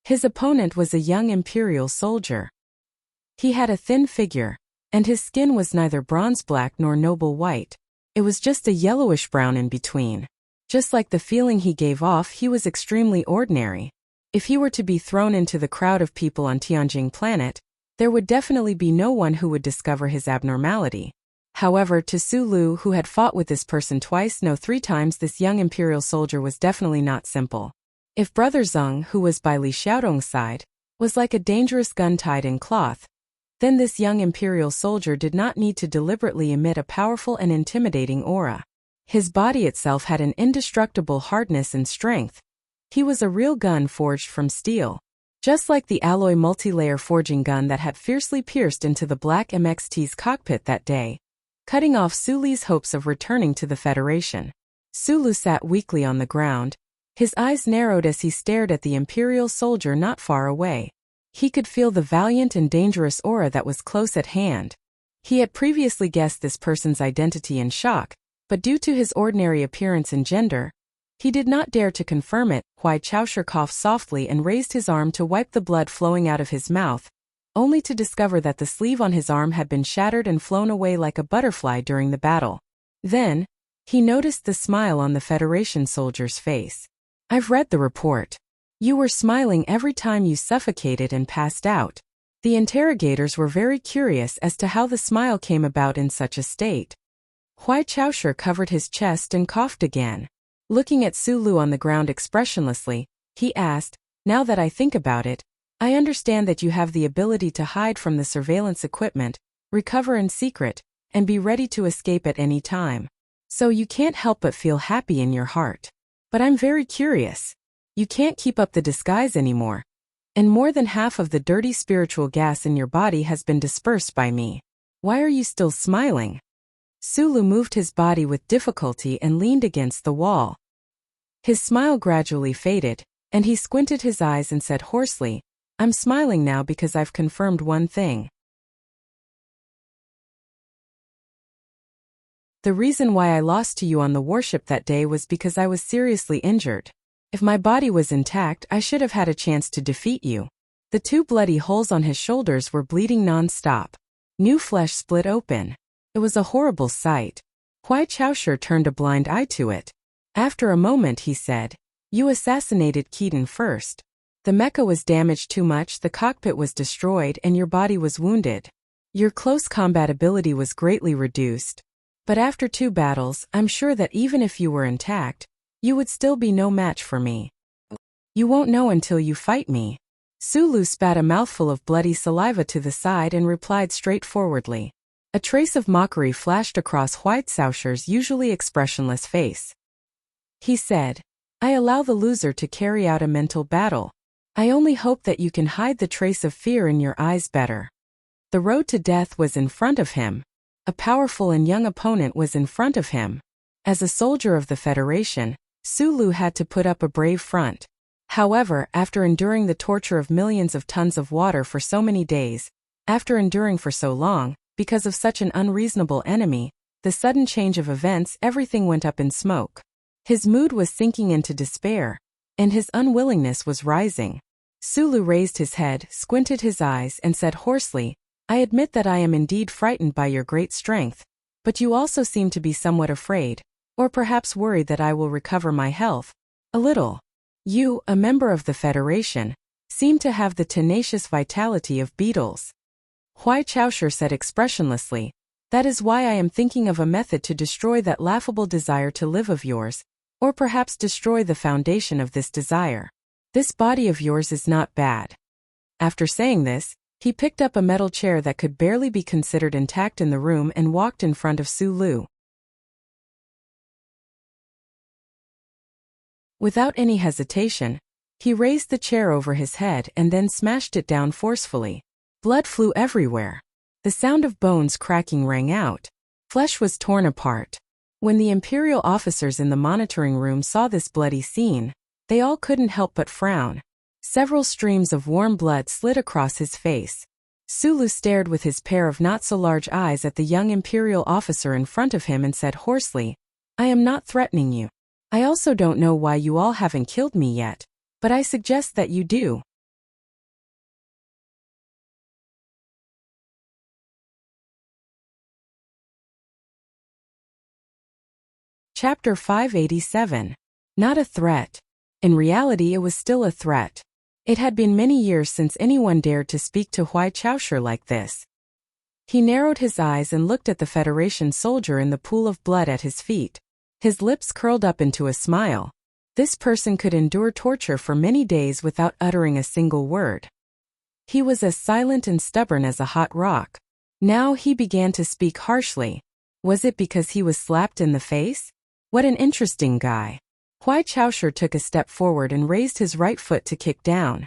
His opponent was a young imperial soldier. He had a thin figure, and his skin was neither bronze black nor noble white. It was just a yellowish brown in between. Just like the feeling he gave off, he was extremely ordinary. If he were to be thrown into the crowd of people on Tianjing planet, there would definitely be no one who would discover his abnormality. However, to Su Lu, who had fought with this person twice, no 3 times, this young imperial soldier was definitely not simple. If Brother Zeng, who was by Li Xiaodong's side, was like a dangerous gun tied in cloth, then this young imperial soldier did not need to deliberately emit a powerful and intimidating aura. His body itself had an indestructible hardness and strength. He was a real gun forged from steel. Just like the alloy multi-layer forging gun that had fiercely pierced into the Black MXT's cockpit that day, cutting off Su Li's hopes of returning to the Federation. Su Lu sat weakly on the ground. His eyes narrowed as he stared at the imperial soldier not far away. He could feel the valiant and dangerous aura that was close at hand. He had previously guessed this person's identity in shock, but due to his ordinary appearance and gender, he did not dare to confirm it. Huai Chaosher coughed softly and raised his arm to wipe the blood flowing out of his mouth, only to discover that the sleeve on his arm had been shattered and flown away like a butterfly during the battle. Then, he noticed the smile on the Federation soldier's face. "I've read the report. You were smiling every time you suffocated and passed out." The interrogators were very curious as to how the smile came about in such a state. Huai Chaosher covered his chest and coughed again. Looking at Su Lu on the ground expressionlessly, he asked, "Now that I think about it, I understand that you have the ability to hide from the surveillance equipment, recover in secret, and be ready to escape at any time. So you can't help but feel happy in your heart. But I'm very curious. You can't keep up the disguise anymore, and more than half of the dirty spiritual gas in your body has been dispersed by me. Why are you still smiling?" Su Lu moved his body with difficulty and leaned against the wall. His smile gradually faded, and he squinted his eyes and said hoarsely, "I'm smiling now because I've confirmed one thing. The reason why I lost to you on the warship that day was because I was seriously injured. If my body was intact, I should have had a chance to defeat you." The 2 bloody holes on his shoulders were bleeding non-stop. New flesh split open. It was a horrible sight. Huai Chaosher turned a blind eye to it. After a moment he said, "You assassinated Keaton first." The mecha was damaged too much, the cockpit was destroyed, and your body was wounded. Your close combat ability was greatly reduced. But after 2 battles, I'm sure that even if you were intact, you would still be no match for me. You won't know until you fight me. Sulu spat a mouthful of bloody saliva to the side and replied straightforwardly. A trace of mockery flashed across Wuxia's usually expressionless face. He said, I allow the loser to carry out a mental battle. I only hope that you can hide the trace of fear in your eyes better. The road to death was in front of him. A powerful and young opponent was in front of him. As a soldier of the Federation, Sulu had to put up a brave front. However, after enduring the torture of millions of tons of water for so many days, after enduring for so long, because of such an unreasonable enemy, the sudden change of events, everything went up in smoke. His mood was sinking into despair, and his unwillingness was rising. Sulu raised his head, squinted his eyes, and said hoarsely, I admit that I am indeed frightened by your great strength, but you also seem to be somewhat afraid, or perhaps worried that I will recover my health. A little. You, a member of the Federation, seem to have the tenacious vitality of beetles. Wuxia said expressionlessly, that is why I am thinking of a method to destroy that laughable desire to live of yours, or perhaps destroy the foundation of this desire. This body of yours is not bad. After saying this, he picked up a metal chair that could barely be considered intact in the room and walked in front of Sulu. Without any hesitation, he raised the chair over his head and then smashed it down forcefully. Blood flew everywhere. The sound of bones cracking rang out. Flesh was torn apart. When the Imperial officers in the monitoring room saw this bloody scene, they all couldn't help but frown. Several streams of warm blood slid across his face. Sulu stared with his pair of not-so-large eyes at the young Imperial officer in front of him and said hoarsely, I am not threatening you. I also don't know why you all haven't killed me yet, but I suggest that you do. Chapter 587. Not a threat. In reality, it was still a threat. It had been many years since anyone dared to speak to Wuxia like this. He narrowed his eyes and looked at the Federation soldier in the pool of blood at his feet. His lips curled up into a smile. This person could endure torture for many days without uttering a single word. He was as silent and stubborn as a hot rock. Now he began to speak harshly. Was it because he was slapped in the face? What an interesting guy. Wuxia took a step forward and raised his right foot to kick down.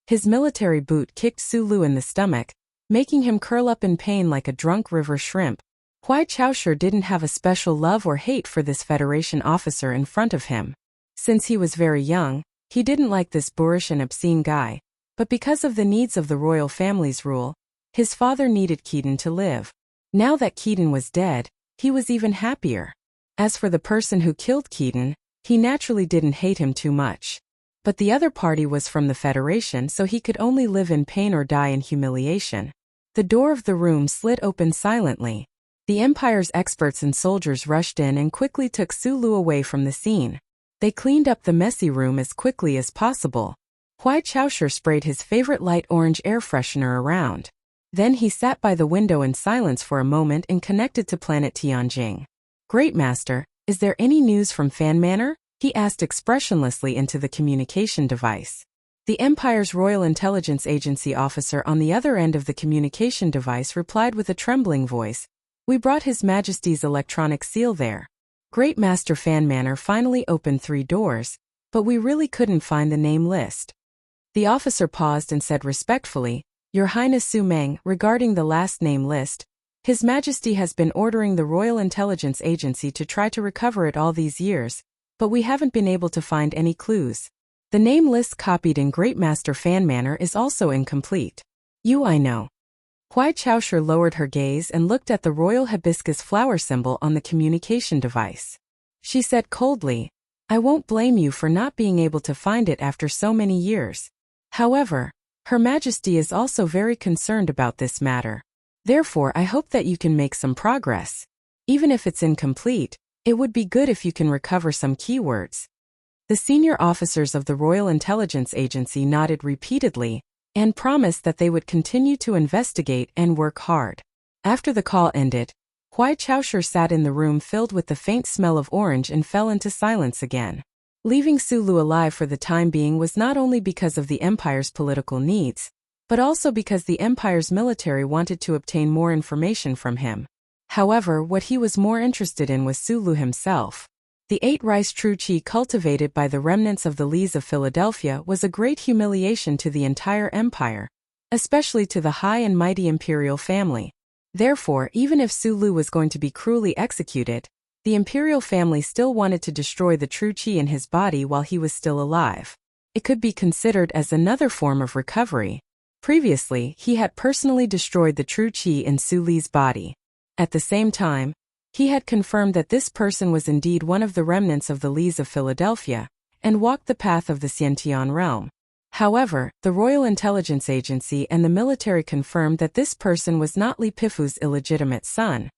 His military boot kicked Sulu in the stomach, making him curl up in pain like a drunk river shrimp. Wuxia didn't have a special love or hate for this Federation officer in front of him. Since he was very young, he didn't like this boorish and obscene guy, but because of the needs of the royal family's rule, his father needed Keaton to live. Now that Keaton was dead, he was even happier. As for the person who killed Keaton, he naturally didn't hate him too much. But the other party was from the Federation, so he could only live in pain or die in humiliation. The door of the room slid open silently. The Empire's experts and soldiers rushed in and quickly took Sulu away from the scene. They cleaned up the messy room as quickly as possible. Wuxia sprayed his favorite light orange air freshener around. Then he sat by the window in silence for a moment and connected to planet Tianjing. Great Master, is there any news from Fan Manor? He asked expressionlessly into the communication device. The Empire's Royal Intelligence Agency officer on the other end of the communication device replied with a trembling voice, We brought His Majesty's electronic seal there. Great Master Fan Manor finally opened 3 doors, but we really couldn't find the name list. The officer paused and said respectfully, Your Highness Su Meng, regarding the last name list, His Majesty has been ordering the Royal Intelligence Agency to try to recover it all these years, but we haven't been able to find any clues. The name list copied in Great Master Fan Manor is also incomplete. I know. Wuxia lowered her gaze and looked at the royal hibiscus flower symbol on the communication device. She said coldly, I won't blame you for not being able to find it after so many years. However, Her Majesty is also very concerned about this matter. Therefore, I hope that you can make some progress. Even if it's incomplete, it would be good if you can recover some keywords. The senior officers of the Royal Intelligence Agency nodded repeatedly and promised that they would continue to investigate and work hard. After the call ended, Hui Chaoshi sat in the room filled with the faint smell of orange and fell into silence again. Leaving Sulu alive for the time being was not only because of the Empire's political needs, but also because the Empire's military wanted to obtain more information from him. However, what he was more interested in was Sulu himself. The 8 rice true qi cultivated by the remnants of the Lees of Philadelphia was a great humiliation to the entire empire, especially to the high and mighty imperial family. Therefore, even if Sulu was going to be cruelly executed, the imperial family still wanted to destroy the true qi in his body while he was still alive. It could be considered as another form of recovery. Previously, he had personally destroyed the true qi in Sulu's body. At the same time, he had confirmed that this person was indeed one of the remnants of the Lees of Philadelphia, and walked the path of the Xiantian realm. However, the Royal Intelligence Agency and the military confirmed that this person was not Li Pifu's illegitimate son.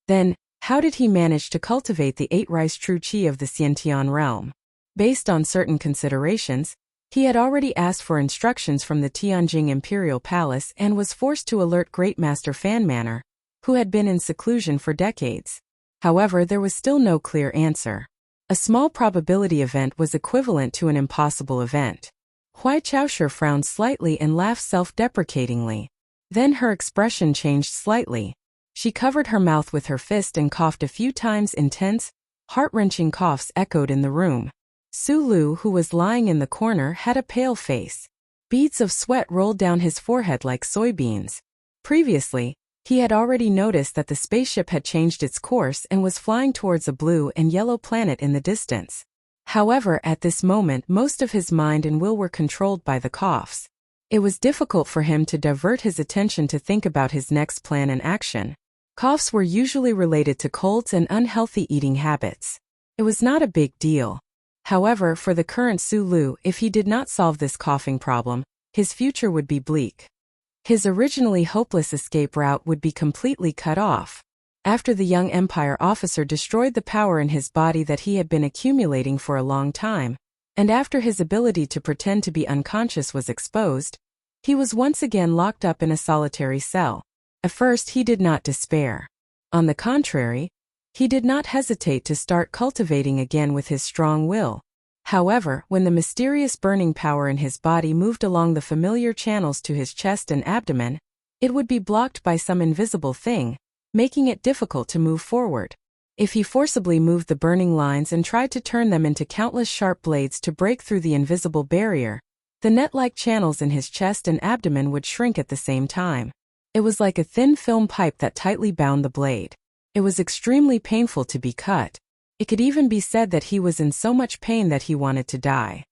Then, how did he manage to cultivate the 8 rice true qi of the Xiantian realm? Based on certain considerations, he had already asked for instructions from the Tianjing Imperial Palace and was forced to alert Great Master Fan Manor, who had been in seclusion for decades. However, there was still no clear answer. A small probability event was equivalent to an impossible event. Hui Chaoshi frowned slightly and laughed self-deprecatingly. Then her expression changed slightly. She covered her mouth with her fist and coughed a few times. Intense, heart-wrenching coughs echoed in the room. Sulu, who was lying in the corner, had a pale face. Beads of sweat rolled down his forehead like soybeans. Previously, he had already noticed that the spaceship had changed its course and was flying towards a blue and yellow planet in the distance. However, at this moment most of his mind and will were controlled by the coughs. It was difficult for him to divert his attention to think about his next plan and action. Coughs were usually related to colds and unhealthy eating habits. It was not a big deal. However, for the current Sulu, if he did not solve this coughing problem, his future would be bleak. His originally hopeless escape route would be completely cut off. After the young Empire officer destroyed the power in his body that he had been accumulating for a long time, and after his ability to pretend to be unconscious was exposed, he was once again locked up in a solitary cell. At first he did not despair. On the contrary, he did not hesitate to start cultivating again with his strong will. However, when the mysterious burning power in his body moved along the familiar channels to his chest and abdomen, it would be blocked by some invisible thing, making it difficult to move forward. If he forcibly moved the burning lines and tried to turn them into countless sharp blades to break through the invisible barrier, the net-like channels in his chest and abdomen would shrink at the same time. It was like a thin film pipe that tightly bound the blade. It was extremely painful to be cut. It could even be said that he was in so much pain that he wanted to die.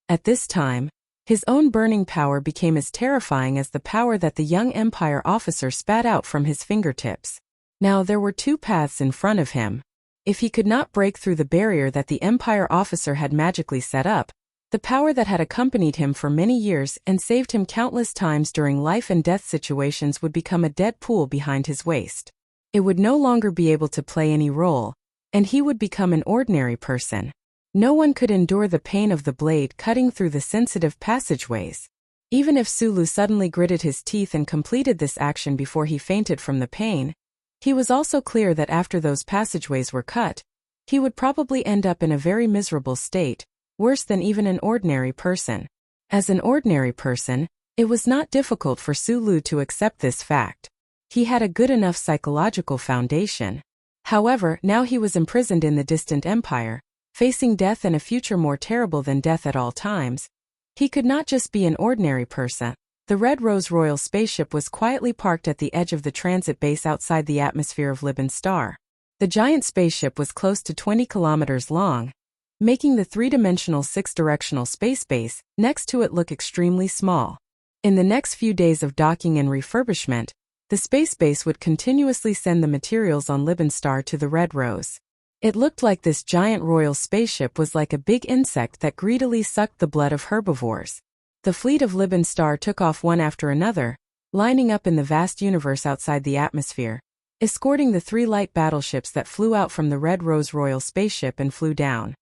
At this time, his own burning power became as terrifying as the power that the young Empire officer spat out from his fingertips. Now there were 2 paths in front of him. If he could not break through the barrier that the Empire officer had magically set up, the power that had accompanied him for many years and saved him countless times during life and death situations would become a dead pool behind his waist. It would no longer be able to play any role, and he would become an ordinary person. No one could endure the pain of the blade cutting through the sensitive passageways. Even if Sulu suddenly gritted his teeth and completed this action before he fainted from the pain, he was also clear that after those passageways were cut, he would probably end up in a very miserable state, worse than even an ordinary person. As an ordinary person, it was not difficult for Sulu to accept this fact. He had a good enough psychological foundation. However, now he was imprisoned in the distant empire, facing death and a future more terrible than death at all times. He could not just be an ordinary person. The Red Rose Royal spaceship was quietly parked at the edge of the transit base outside the atmosphere of Libin Star. The giant spaceship was close to 20 kilometers long, making the 3-dimensional 6-directional space base next to it look extremely small. In the next few days of docking and refurbishment, the space base would continuously send the materials on Libin Star to the Red Rose. It looked like this giant royal spaceship was like a big insect that greedily sucked the blood of herbivores. The fleet of Libin Star took off one after another, lining up in the vast universe outside the atmosphere, escorting the 3 light battleships that flew out from the Red Rose Royal spaceship and flew down.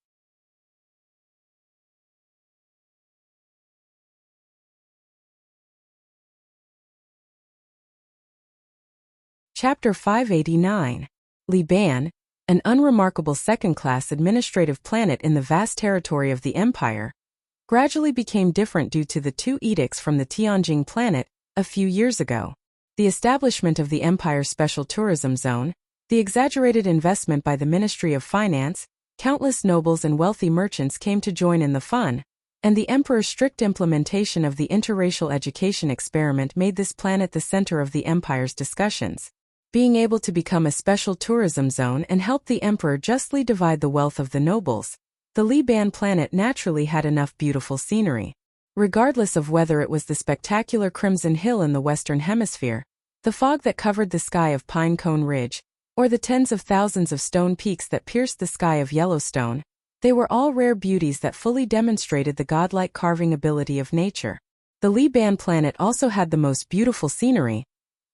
Chapter 589. Liban, an unremarkable second-class administrative planet in the vast territory of the Empire, gradually became different due to the 2 edicts from the Tianjing planet a few years ago. The establishment of the Empire's special tourism zone, the exaggerated investment by the Ministry of Finance, countless nobles and wealthy merchants came to join in the fun, and the Emperor's strict implementation of the interracial education experiment made this planet the center of the Empire's discussions. Being able to become a special tourism zone and help the Emperor justly divide the wealth of the nobles, the Liban planet naturally had enough beautiful scenery. Regardless of whether it was the spectacular Crimson Hill in the Western Hemisphere, the fog that covered the sky of Pine Cone Ridge, or the tens of thousands of stone peaks that pierced the sky of Yellowstone, they were all rare beauties that fully demonstrated the godlike carving ability of nature. The Liban planet also had the most beautiful scenery,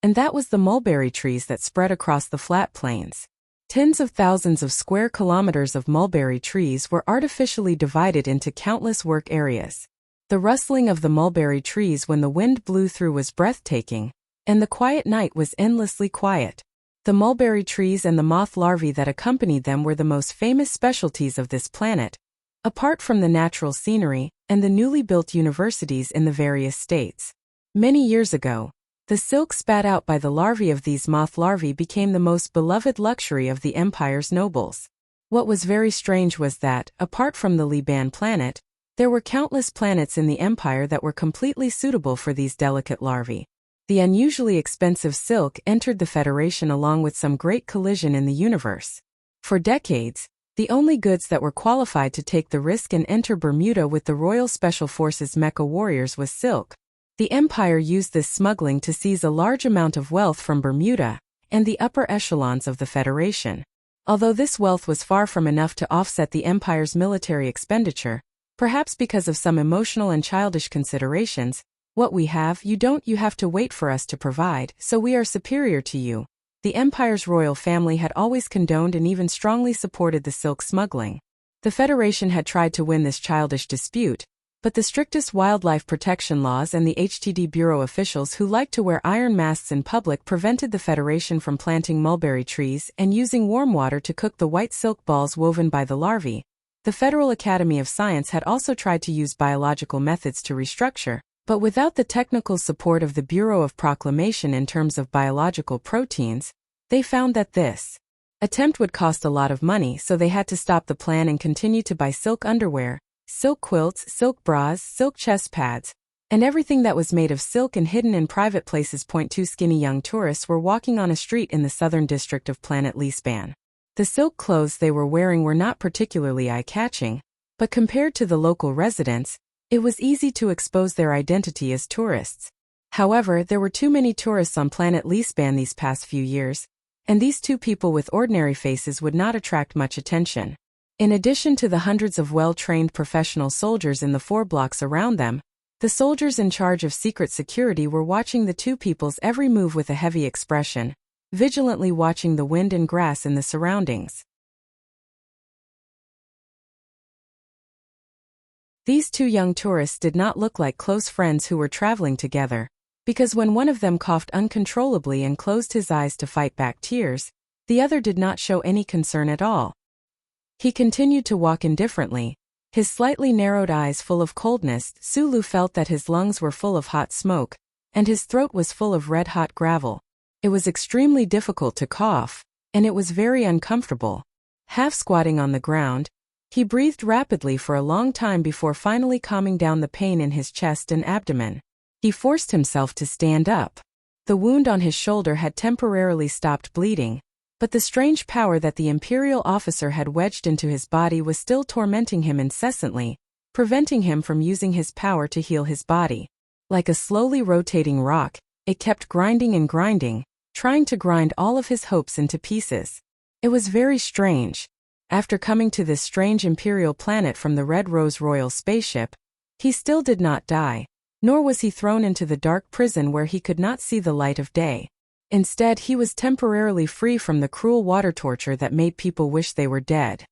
and that was the mulberry trees that spread across the flat plains. Tens of thousands of square kilometers of mulberry trees were artificially divided into countless work areas. The rustling of the mulberry trees when the wind blew through was breathtaking, and the quiet night was endlessly quiet. The mulberry trees and the moth larvae that accompanied them were the most famous specialties of this planet, apart from the natural scenery and the newly built universities in the various states. Many years ago, the silk spat out by the larvae of these moth larvae became the most beloved luxury of the Empire's nobles. What was very strange was that, apart from the Liban planet, there were countless planets in the Empire that were completely suitable for these delicate larvae. The unusually expensive silk entered the Federation along with some great collision in the universe. For decades, the only goods that were qualified to take the risk and enter Bermuda with the Royal Special Forces mecha warriors was silk. The Empire used this smuggling to seize a large amount of wealth from Bermuda and the upper echelons of the Federation. Although this wealth was far from enough to offset the Empire's military expenditure, perhaps because of some emotional and childish considerations, what we have, you don't, you have to wait for us to provide, so we are superior to you. The Empire's royal family had always condoned and even strongly supported the silk smuggling. The Federation had tried to win this childish dispute, but the strictest wildlife protection laws and the HTD Bureau officials who liked to wear iron masks in public prevented the Federation from planting mulberry trees and using warm water to cook the white silk balls woven by the larvae. The Federal Academy of Science had also tried to use biological methods to restructure, but without the technical support of the Bureau of Proclamation in terms of biological proteins, they found that this attempt would cost a lot of money, so they had to stop the plan and continue to buy silk underwear, silk quilts, silk bras, silk chest pads, and everything that was made of silk and hidden in private places. 2 Skinny young tourists were walking on a street in the southern district of Planet Lisban. The silk clothes they were wearing were not particularly eye-catching, but compared to the local residents, it was easy to expose their identity as tourists. However, there were too many tourists on Planet Lisban these past few years, and these 2 people with ordinary faces would not attract much attention. In addition to the hundreds of well-trained professional soldiers in the 4 blocks around them, the soldiers in charge of secret security were watching the 2 people's every move with a heavy expression, vigilantly watching the wind and grass in the surroundings. These 2 young tourists did not look like close friends who were traveling together, because when one of them coughed uncontrollably and closed his eyes to fight back tears, the other did not show any concern at all. He continued to walk indifferently, his slightly narrowed eyes full of coldness. Sulu felt that his lungs were full of hot smoke, and his throat was full of red-hot gravel. It was extremely difficult to cough, and it was very uncomfortable. Half squatting on the ground, he breathed rapidly for a long time before finally calming down the pain in his chest and abdomen. He forced himself to stand up. The wound on his shoulder had temporarily stopped bleeding, but the strange power that the imperial officer had wedged into his body was still tormenting him incessantly, preventing him from using his power to heal his body. Like a slowly rotating rock, it kept grinding and grinding, trying to grind all of his hopes into pieces. It was very strange. After coming to this strange imperial planet from the Red Rose Royal spaceship, he still did not die. Nor was he thrown into the dark prison where he could not see the light of day. Instead, he was temporarily free from the cruel water torture that made people wish they were dead.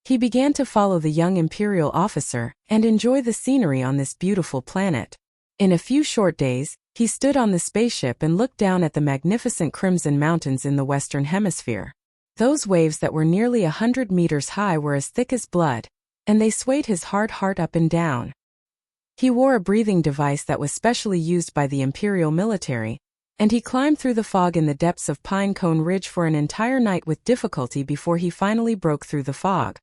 He began to follow the young imperial officer and enjoy the scenery on this beautiful planet. In a few short days, he stood on the spaceship and looked down at the magnificent Crimson Mountains in the Western Hemisphere. Those waves that were nearly 100 meters high were as thick as blood, and they swayed his hard heart up and down. He wore a breathing device that was specially used by the Imperial military, and he climbed through the fog in the depths of Pine Cone Ridge for an entire night with difficulty before he finally broke through the fog.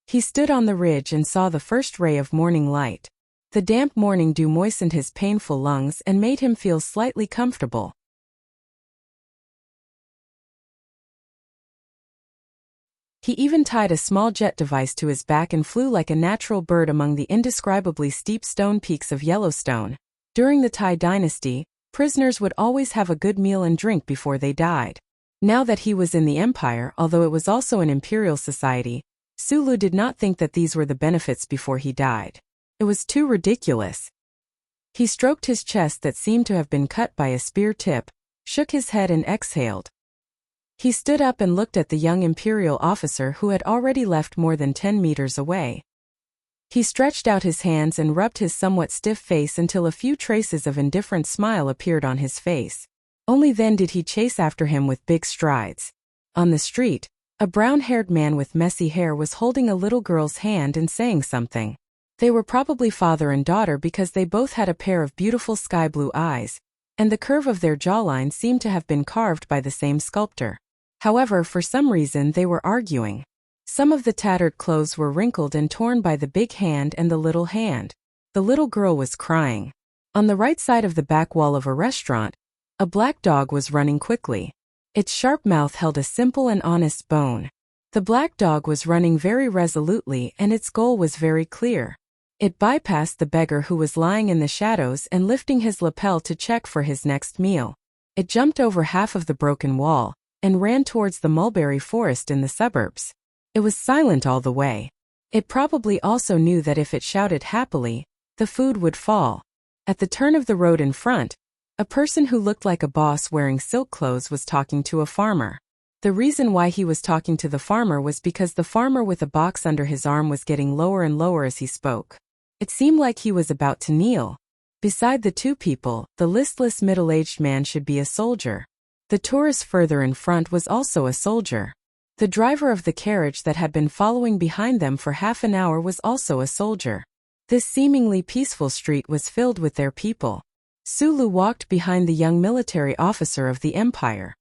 He stood on the ridge and saw the first ray of morning light. The damp morning dew moistened his painful lungs and made him feel slightly comfortable. He even tied a small jet device to his back and flew like a natural bird among the indescribably steep stone peaks of Yellowstone. During the Tai dynasty, prisoners would always have a good meal and drink before they died. Now that he was in the empire, although it was also an imperial society, Sulu did not think that these were the benefits before he died. It was too ridiculous. He stroked his chest that seemed to have been cut by a spear tip, shook his head and exhaled. He stood up and looked at the young imperial officer who had already left more than 10 meters away. He stretched out his hands and rubbed his somewhat stiff face until a few traces of indifferent smile appeared on his face. Only then did he chase after him with big strides. On the street, a brown-haired man with messy hair was holding a little girl's hand and saying something. They were probably father and daughter because they both had a pair of beautiful sky-blue eyes, and the curve of their jawline seemed to have been carved by the same sculptor. However, for some reason they were arguing. Some of the tattered clothes were wrinkled and torn by the big hand and the little hand. The little girl was crying. On the right side of the back wall of a restaurant, a black dog was running quickly. Its sharp mouth held a simple and honest bone. The black dog was running very resolutely and its goal was very clear. It bypassed the beggar who was lying in the shadows and lifting his lapel to check for his next meal. It jumped over half of the broken wall and ran towards the mulberry forest in the suburbs. It was silent all the way. It probably also knew that if it shouted happily, the food would fall. At the turn of the road in front, a person who looked like a boss wearing silk clothes was talking to a farmer. The reason why he was talking to the farmer was because the farmer with a box under his arm was getting lower and lower as he spoke. It seemed like he was about to kneel. Beside the two people, the listless middle-aged man should be a soldier. The tourist further in front was also a soldier. The driver of the carriage that had been following behind them for half an hour was also a soldier. This seemingly peaceful street was filled with their people. Sulu walked behind the young military officer of the empire.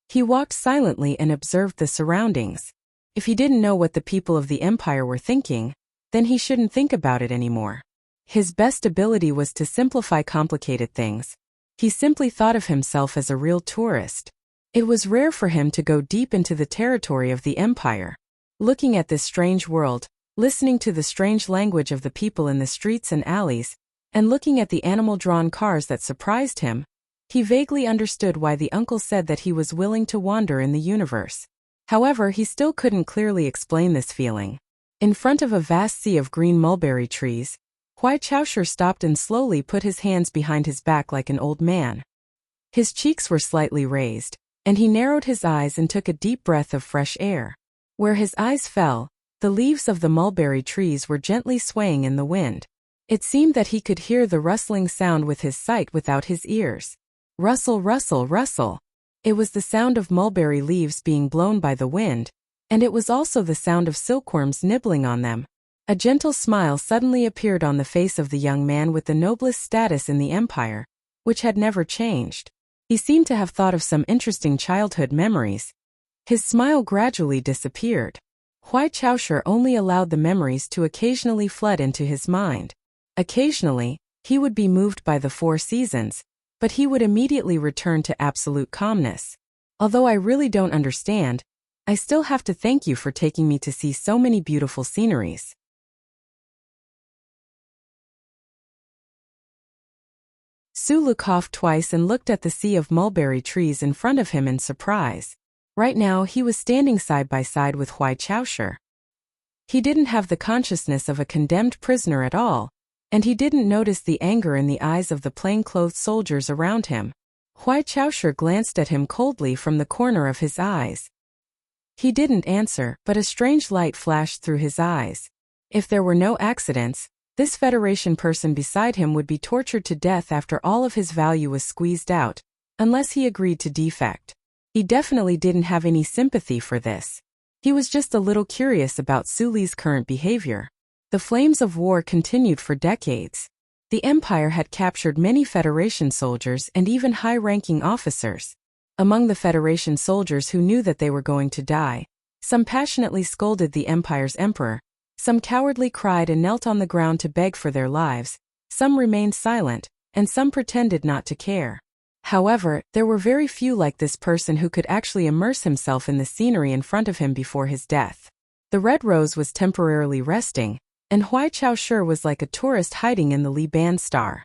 He walked silently and observed the surroundings. If he didn't know what the people of the empire were thinking, then he shouldn't think about it anymore. His best ability was to simplify complicated things. He simply thought of himself as a real tourist. It was rare for him to go deep into the territory of the empire. Looking at this strange world, listening to the strange language of the people in the streets and alleys, and looking at the animal-drawn cars that surprised him, he vaguely understood why the uncle said that he was willing to wander in the universe. However, he still couldn't clearly explain this feeling. In front of a vast sea of green mulberry trees, Wuxia stopped and slowly put his hands behind his back like an old man. His cheeks were slightly raised, and he narrowed his eyes and took a deep breath of fresh air. Where his eyes fell, the leaves of the mulberry trees were gently swaying in the wind. It seemed that he could hear the rustling sound with his sight without his ears. Rustle, rustle, rustle. It was the sound of mulberry leaves being blown by the wind, and it was also the sound of silkworms nibbling on them. A gentle smile suddenly appeared on the face of the young man with the noblest status in the empire, which had never changed. He seemed to have thought of some interesting childhood memories. His smile gradually disappeared. Wuxia only allowed the memories to occasionally flood into his mind. Occasionally, he would be moved by the four seasons, but he would immediately return to absolute calmness. Although I really don't understand, I still have to thank you for taking me to see so many beautiful sceneries. Sulu coughed twice and looked at the sea of mulberry trees in front of him in surprise. Right now he was standing side by side with Wuxia. He didn't have the consciousness of a condemned prisoner at all, And he didn't notice the anger in the eyes of the plainclothes soldiers around him. Huai Chaoshu glanced at him coldly from the corner of his eyes. He didn't answer, but a strange light flashed through his eyes. If there were no accidents, this Federation person beside him would be tortured to death after all of his value was squeezed out, unless he agreed to defect. He definitely didn't have any sympathy for this. He was just a little curious about Su Li's current behavior. The flames of war continued for decades. The Empire had captured many Federation soldiers and even high-ranking officers. Among the Federation soldiers who knew that they were going to die, some passionately scolded the Empire's emperor, some cowardly cried and knelt on the ground to beg for their lives, some remained silent, and some pretended not to care. However, there were very few like this person who could actually immerse himself in the scenery in front of him before his death. The Red Rose was temporarily resting, and Huai Chaoshu was like a tourist hiding in the Liban Star.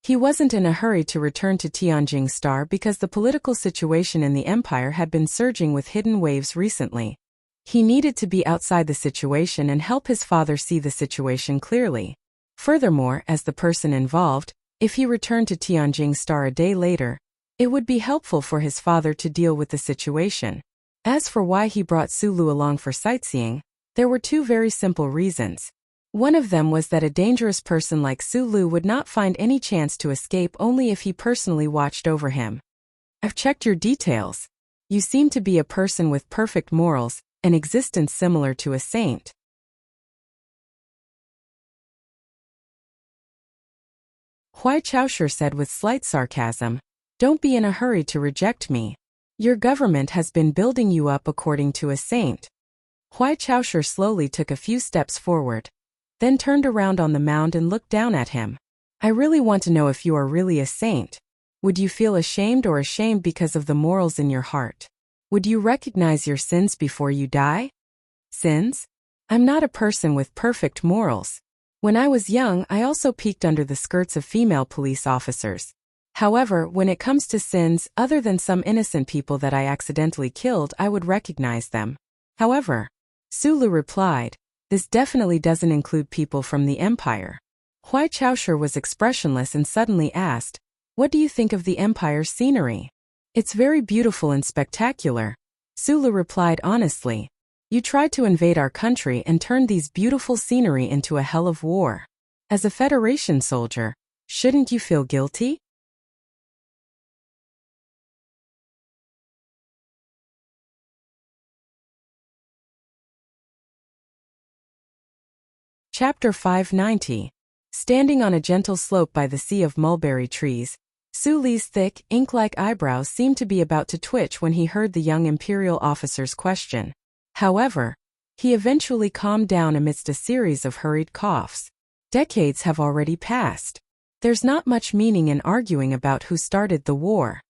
He wasn't in a hurry to return to Tianjing Star because the political situation in the Empire had been surging with hidden waves recently. He needed to be outside the situation and help his father see the situation clearly. Furthermore, as the person involved, if he returned to Tianjing Star a day later, it would be helpful for his father to deal with the situation. As for why he brought Su Lu along for sightseeing, there were two very simple reasons. One of them was that a dangerous person like Su Lu would not find any chance to escape only if he personally watched over him. I've checked your details. You seem to be a person with perfect morals, an existence similar to a saint. Huai Chaoshu said with slight sarcasm, "Don't be in a hurry to reject me. Your government has been building you up according to a saint." Huai Chaoshu slowly took a few steps forward, then turned around on the mound and looked down at him. "I really want to know if you are really a saint. Would you feel ashamed because of the morals in your heart? Would you recognize your sins before you die?" "Sins? I'm not a person with perfect morals. When I was young, I also peeked under the skirts of female police officers. However, when it comes to sins, other than some innocent people that I accidentally killed, I would recognize them. However," Su Lu replied, "this definitely doesn't include people from the Empire." Huai Chaoshu was expressionless and suddenly asked, "What do you think of the Empire's scenery?" "It's very beautiful and spectacular," Su Lu replied honestly. "You tried to invade our country and turned these beautiful scenery into a hell of war. As a Federation soldier, shouldn't you feel guilty?" Chapter 590. Standing on a gentle slope by the sea of mulberry trees, Su Li's thick, ink-like eyebrows seemed to be about to twitch when he heard the young imperial officer's question. However, he eventually calmed down amidst a series of hurried coughs. Decades have already passed. There's not much meaning in arguing about who started the war.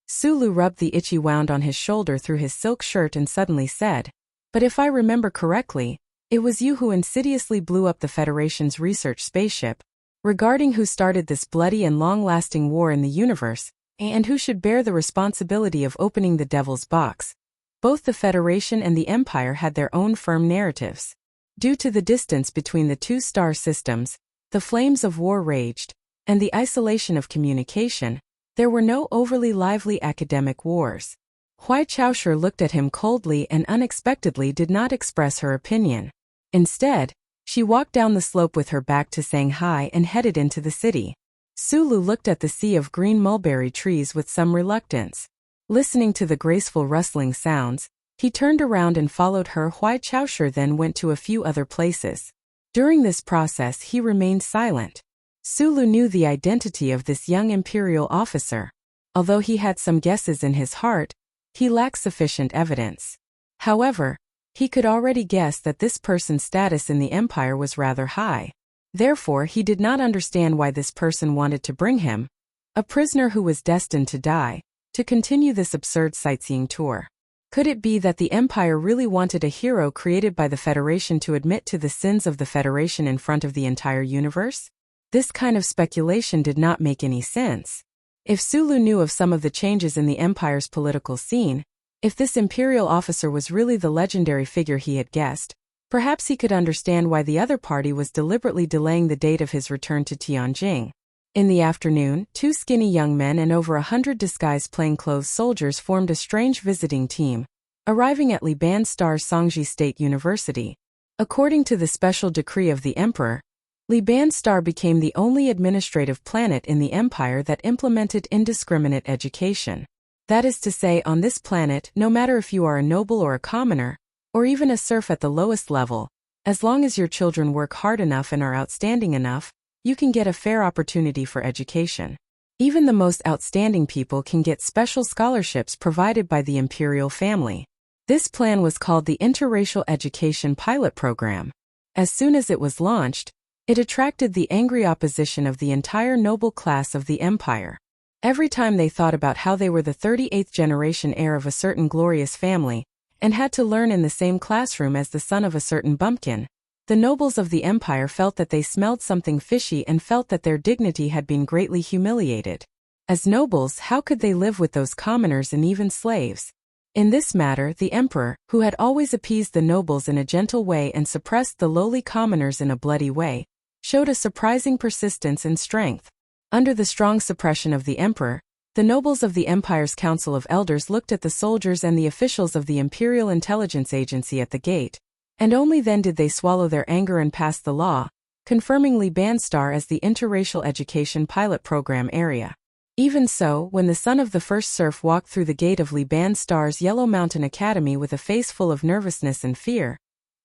Su Lu rubbed the itchy wound on his shoulder through his silk shirt and suddenly said, "But if I remember correctly, it was you who insidiously blew up the Federation's research spaceship. Regarding who started this bloody and long-lasting war in the universe, and who should bear the responsibility of opening the Devil's Box, both the Federation and the Empire had their own firm narratives. Due to the distance between the two star systems, the flames of war raged, and the isolation of communication, there were no overly lively academic wars." Huai Chaoshu looked at him coldly and unexpectedly did not express her opinion. Instead, she walked down the slope with her back to Shanghai and headed into the city. Su Lu looked at the sea of green mulberry trees with some reluctance. Listening to the graceful rustling sounds, he turned around and followed her. Huai Chaoshu then went to a few other places. During this process he remained silent. Su Lu knew the identity of this young imperial officer. Although he had some guesses in his heart, he lacked sufficient evidence. However, he could already guess that this person's status in the Empire was rather high. Therefore, he did not understand why this person wanted to bring him, a prisoner who was destined to die, to continue this absurd sightseeing tour. Could it be that the Empire really wanted a hero created by the Federation to admit to the sins of the Federation in front of the entire universe? This kind of speculation did not make any sense. If Su Lu knew of some of the changes in the Empire's political scene, if this imperial officer was really the legendary figure he had guessed, Perhaps he could understand why the other party was deliberately delaying the date of his return to Tianjin. In the afternoon, 2 skinny young men and over 100 disguised plainclothes soldiers formed a strange visiting team, arriving at Liban Star's Songji State University. According to the special decree of the emperor, Liban Star became the only administrative planet in the empire that implemented indiscriminate education. That is to say, on this planet, no matter if you are a noble or a commoner, or even a serf at the lowest level, as long as your children work hard enough and are outstanding enough, you can get a fair opportunity for education. Even the most outstanding people can get special scholarships provided by the imperial family. This plan was called the Interracial Education Pilot Program. As soon as it was launched, it attracted the angry opposition of the entire noble class of the empire. Every time they thought about how they were the 38th generation heir of a certain glorious family, and had to learn in the same classroom as the son of a certain bumpkin, the nobles of the empire felt that they smelled something fishy and felt that their dignity had been greatly humiliated. As nobles, how could they live with those commoners and even slaves? In this matter, the emperor, who had always appeased the nobles in a gentle way and suppressed the lowly commoners in a bloody way, showed a surprising persistence and strength. Under the strong suppression of the emperor, the nobles of the empire's council of elders looked at the soldiers and the officials of the Imperial Intelligence Agency at the gate, and only then did they swallow their anger and pass the law, confirming Liban Star as the Interracial Education Pilot Program area. Even so, when the son of the first serf walked through the gate of Liban Star's Yellow Mountain Academy with a face full of nervousness and fear,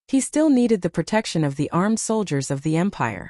he still needed the protection of the armed soldiers of the empire.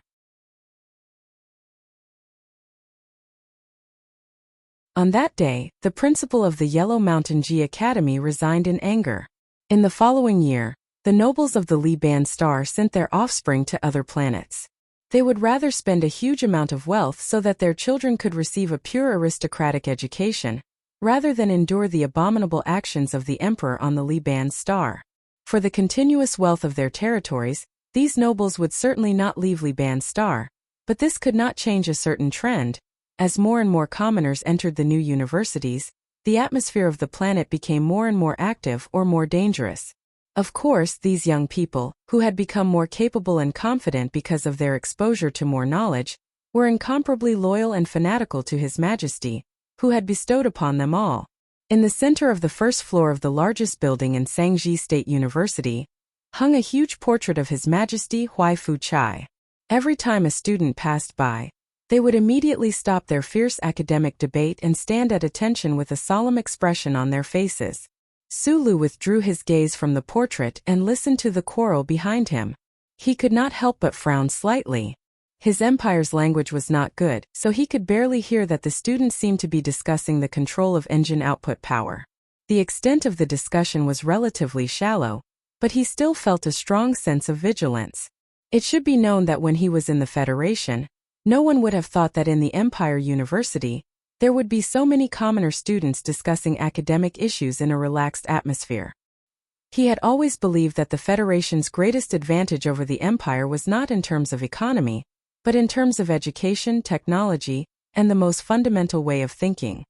On that day, the principal of the Yellow Mountain G Academy resigned in anger. In the following year, the nobles of the Liban Star sent their offspring to other planets. They would rather spend a huge amount of wealth so that their children could receive a pure aristocratic education, rather than endure the abominable actions of the emperor on the Liban Star. For the continuous wealth of their territories, these nobles would certainly not leave Liban Star, but this could not change a certain trend. As more and more commoners entered the new universities, the atmosphere of the planet became more and more active or more dangerous. Of course, these young people, who had become more capable and confident because of their exposure to more knowledge, were incomparably loyal and fanatical to His Majesty, who had bestowed upon them all. In the center of the first floor of the largest building in Sangji State University, hung a huge portrait of His Majesty Huai Fu Chai. Every time a student passed by, they would immediately stop their fierce academic debate and stand at attention with a solemn expression on their faces. Sulu withdrew his gaze from the portrait and listened to the quarrel behind him. He could not help but frown slightly. His empire's language was not good, so he could barely hear that the students seemed to be discussing the control of engine output power. The extent of the discussion was relatively shallow, but he still felt a strong sense of vigilance. It should be known that when he was in the Federation, no one would have thought that in the Empire University, there would be so many commoner students discussing academic issues in a relaxed atmosphere. He had always believed that the Federation's greatest advantage over the Empire was not in terms of economy, but in terms of education, technology, and the most fundamental way of thinking.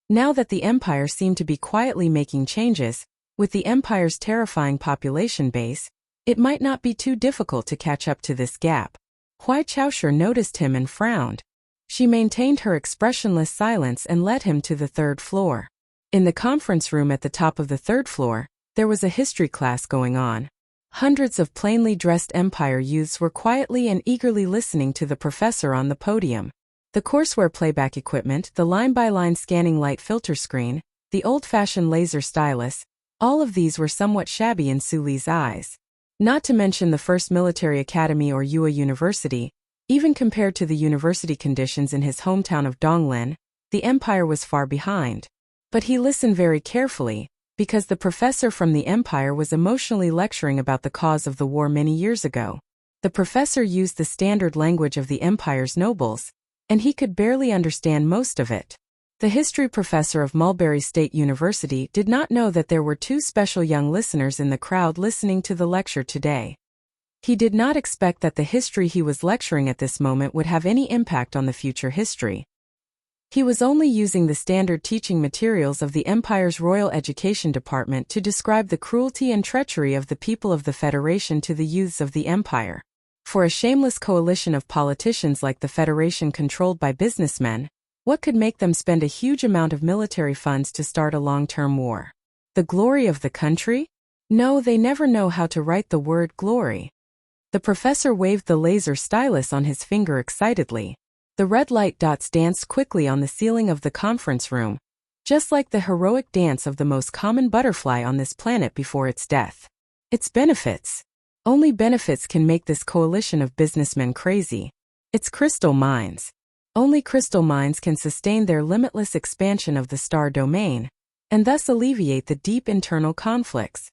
Now that the Empire seemed to be quietly making changes, with the Empire's terrifying population base, it might not be too difficult to catch up to this gap. Huai Chaosher noticed him and frowned. She maintained her expressionless silence and led him to the third floor. In the conference room at the top of the third floor, there was a history class going on. Hundreds of plainly dressed Empire youths were quietly and eagerly listening to the professor on the podium. The courseware playback equipment, the line-by-line scanning light filter screen, the old-fashioned laser stylus, all of these were somewhat shabby in Suli's eyes. Not to mention the first military academy or Yue University, even compared to the university conditions in his hometown of Donglen, the Empire was far behind. But he listened very carefully, because the professor from the Empire was emotionally lecturing about the cause of the war many years ago. The professor used the standard language of the Empire's nobles, and he could barely understand most of it. The history professor of Mulberry State University did not know that there were two special young listeners in the crowd listening to the lecture today. He did not expect that the history he was lecturing at this moment would have any impact on the future history. He was only using the standard teaching materials of the Empire's Royal Education Department to describe the cruelty and treachery of the people of the Federation to the youths of the Empire. For a shameless coalition of politicians like the Federation controlled by businessmen, what could make them spend a huge amount of military funds to start a long-term war? The glory of the country? No, they never know how to write the word glory. The professor waved the laser stylus on his finger excitedly. The red light dots danced quickly on the ceiling of the conference room, just like the heroic dance of the most common butterfly on this planet before its death. Its benefits. Only benefits can make this coalition of businessmen crazy. It's crystal mines. Only crystal mines can sustain their limitless expansion of the star domain, and thus alleviate the deep internal conflicts.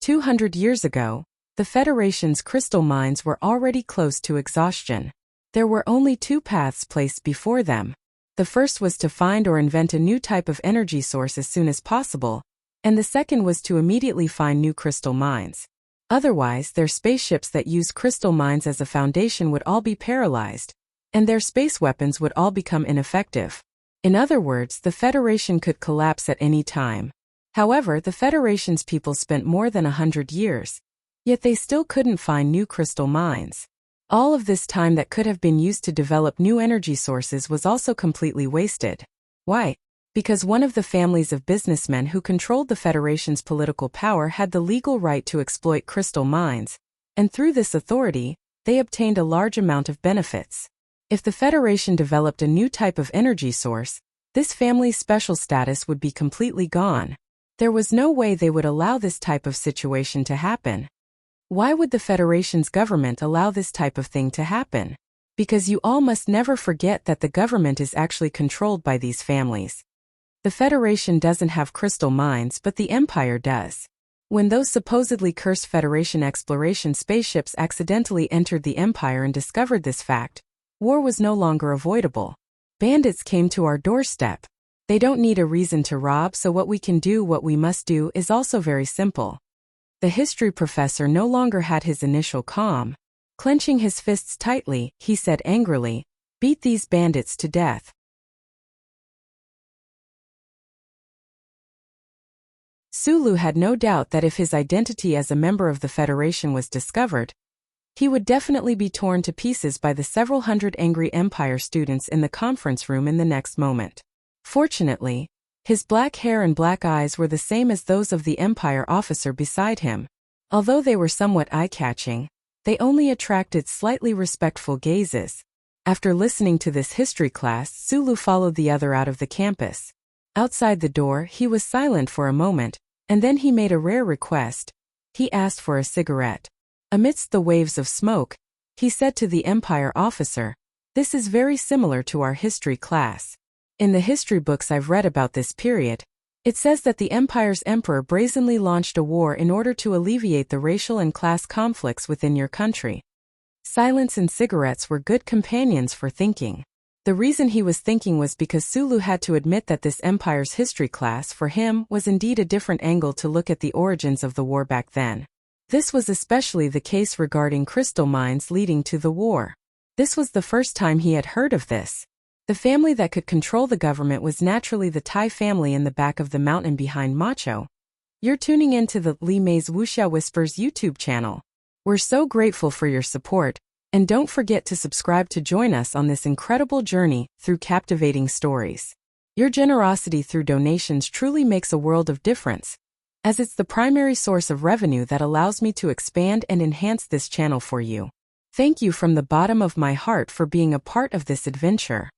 200 years ago, the Federation's crystal mines were already close to exhaustion. There were only two paths placed before them. The first was to find or invent a new type of energy source as soon as possible, and the second was to immediately find new crystal mines. Otherwise, their spaceships that use crystal mines as a foundation would all be paralyzed, and their space weapons would all become ineffective. In other words, the Federation could collapse at any time. However, the Federation's people spent more than 100 years, yet they still couldn't find new crystal mines. All of this time that could have been used to develop new energy sources was also completely wasted. Why? Because one of the families of businessmen who controlled the Federation's political power had the legal right to exploit crystal mines, and through this authority, they obtained a large amount of benefits. If the Federation developed a new type of energy source, this family's special status would be completely gone. There was no way they would allow this type of situation to happen. Why would the Federation's government allow this type of thing to happen? Because you all must never forget that the government is actually controlled by these families. The Federation doesn't have crystal mines, but the Empire does. When those supposedly cursed Federation exploration spaceships accidentally entered the Empire and discovered this fact, war was no longer avoidable. Bandits came to our doorstep. They don't need a reason to rob, so what we must do is also very simple. The history professor no longer had his initial calm. Clenching his fists tightly, he said angrily, "Beat these bandits to death." Sulu had no doubt that if his identity as a member of the Federation was discovered, he would definitely be torn to pieces by the several hundred angry Empire students in the conference room in the next moment. Fortunately, his black hair and black eyes were the same as those of the Empire officer beside him. Although they were somewhat eye-catching, they only attracted slightly respectful gazes. After listening to this history class, Sulu followed the other out of the campus. Outside the door, he was silent for a moment, and then he made a rare request. He asked for a cigarette. Amidst the waves of smoke, he said to the Empire officer, "This is very similar to our history class. In the history books I've read about this period, it says that the Empire's emperor brazenly launched a war in order to alleviate the racial and class conflicts within your country." Silence and cigarettes were good companions for thinking. The reason he was thinking was because Sulu had to admit that this Empire's history class for him was indeed a different angle to look at the origins of the war back then. This was especially the case regarding crystal mines leading to the war. This was the first time he had heard of this. The family that could control the government was naturally the Tai family in the back of the mountain behind Macho. You're tuning into the Li Mei's Wuxia Whispers YouTube channel. We're so grateful for your support, and don't forget to subscribe to join us on this incredible journey through captivating stories. Your generosity through donations truly makes a world of difference, as it's the primary source of revenue that allows me to expand and enhance this channel for you. Thank you from the bottom of my heart for being a part of this adventure.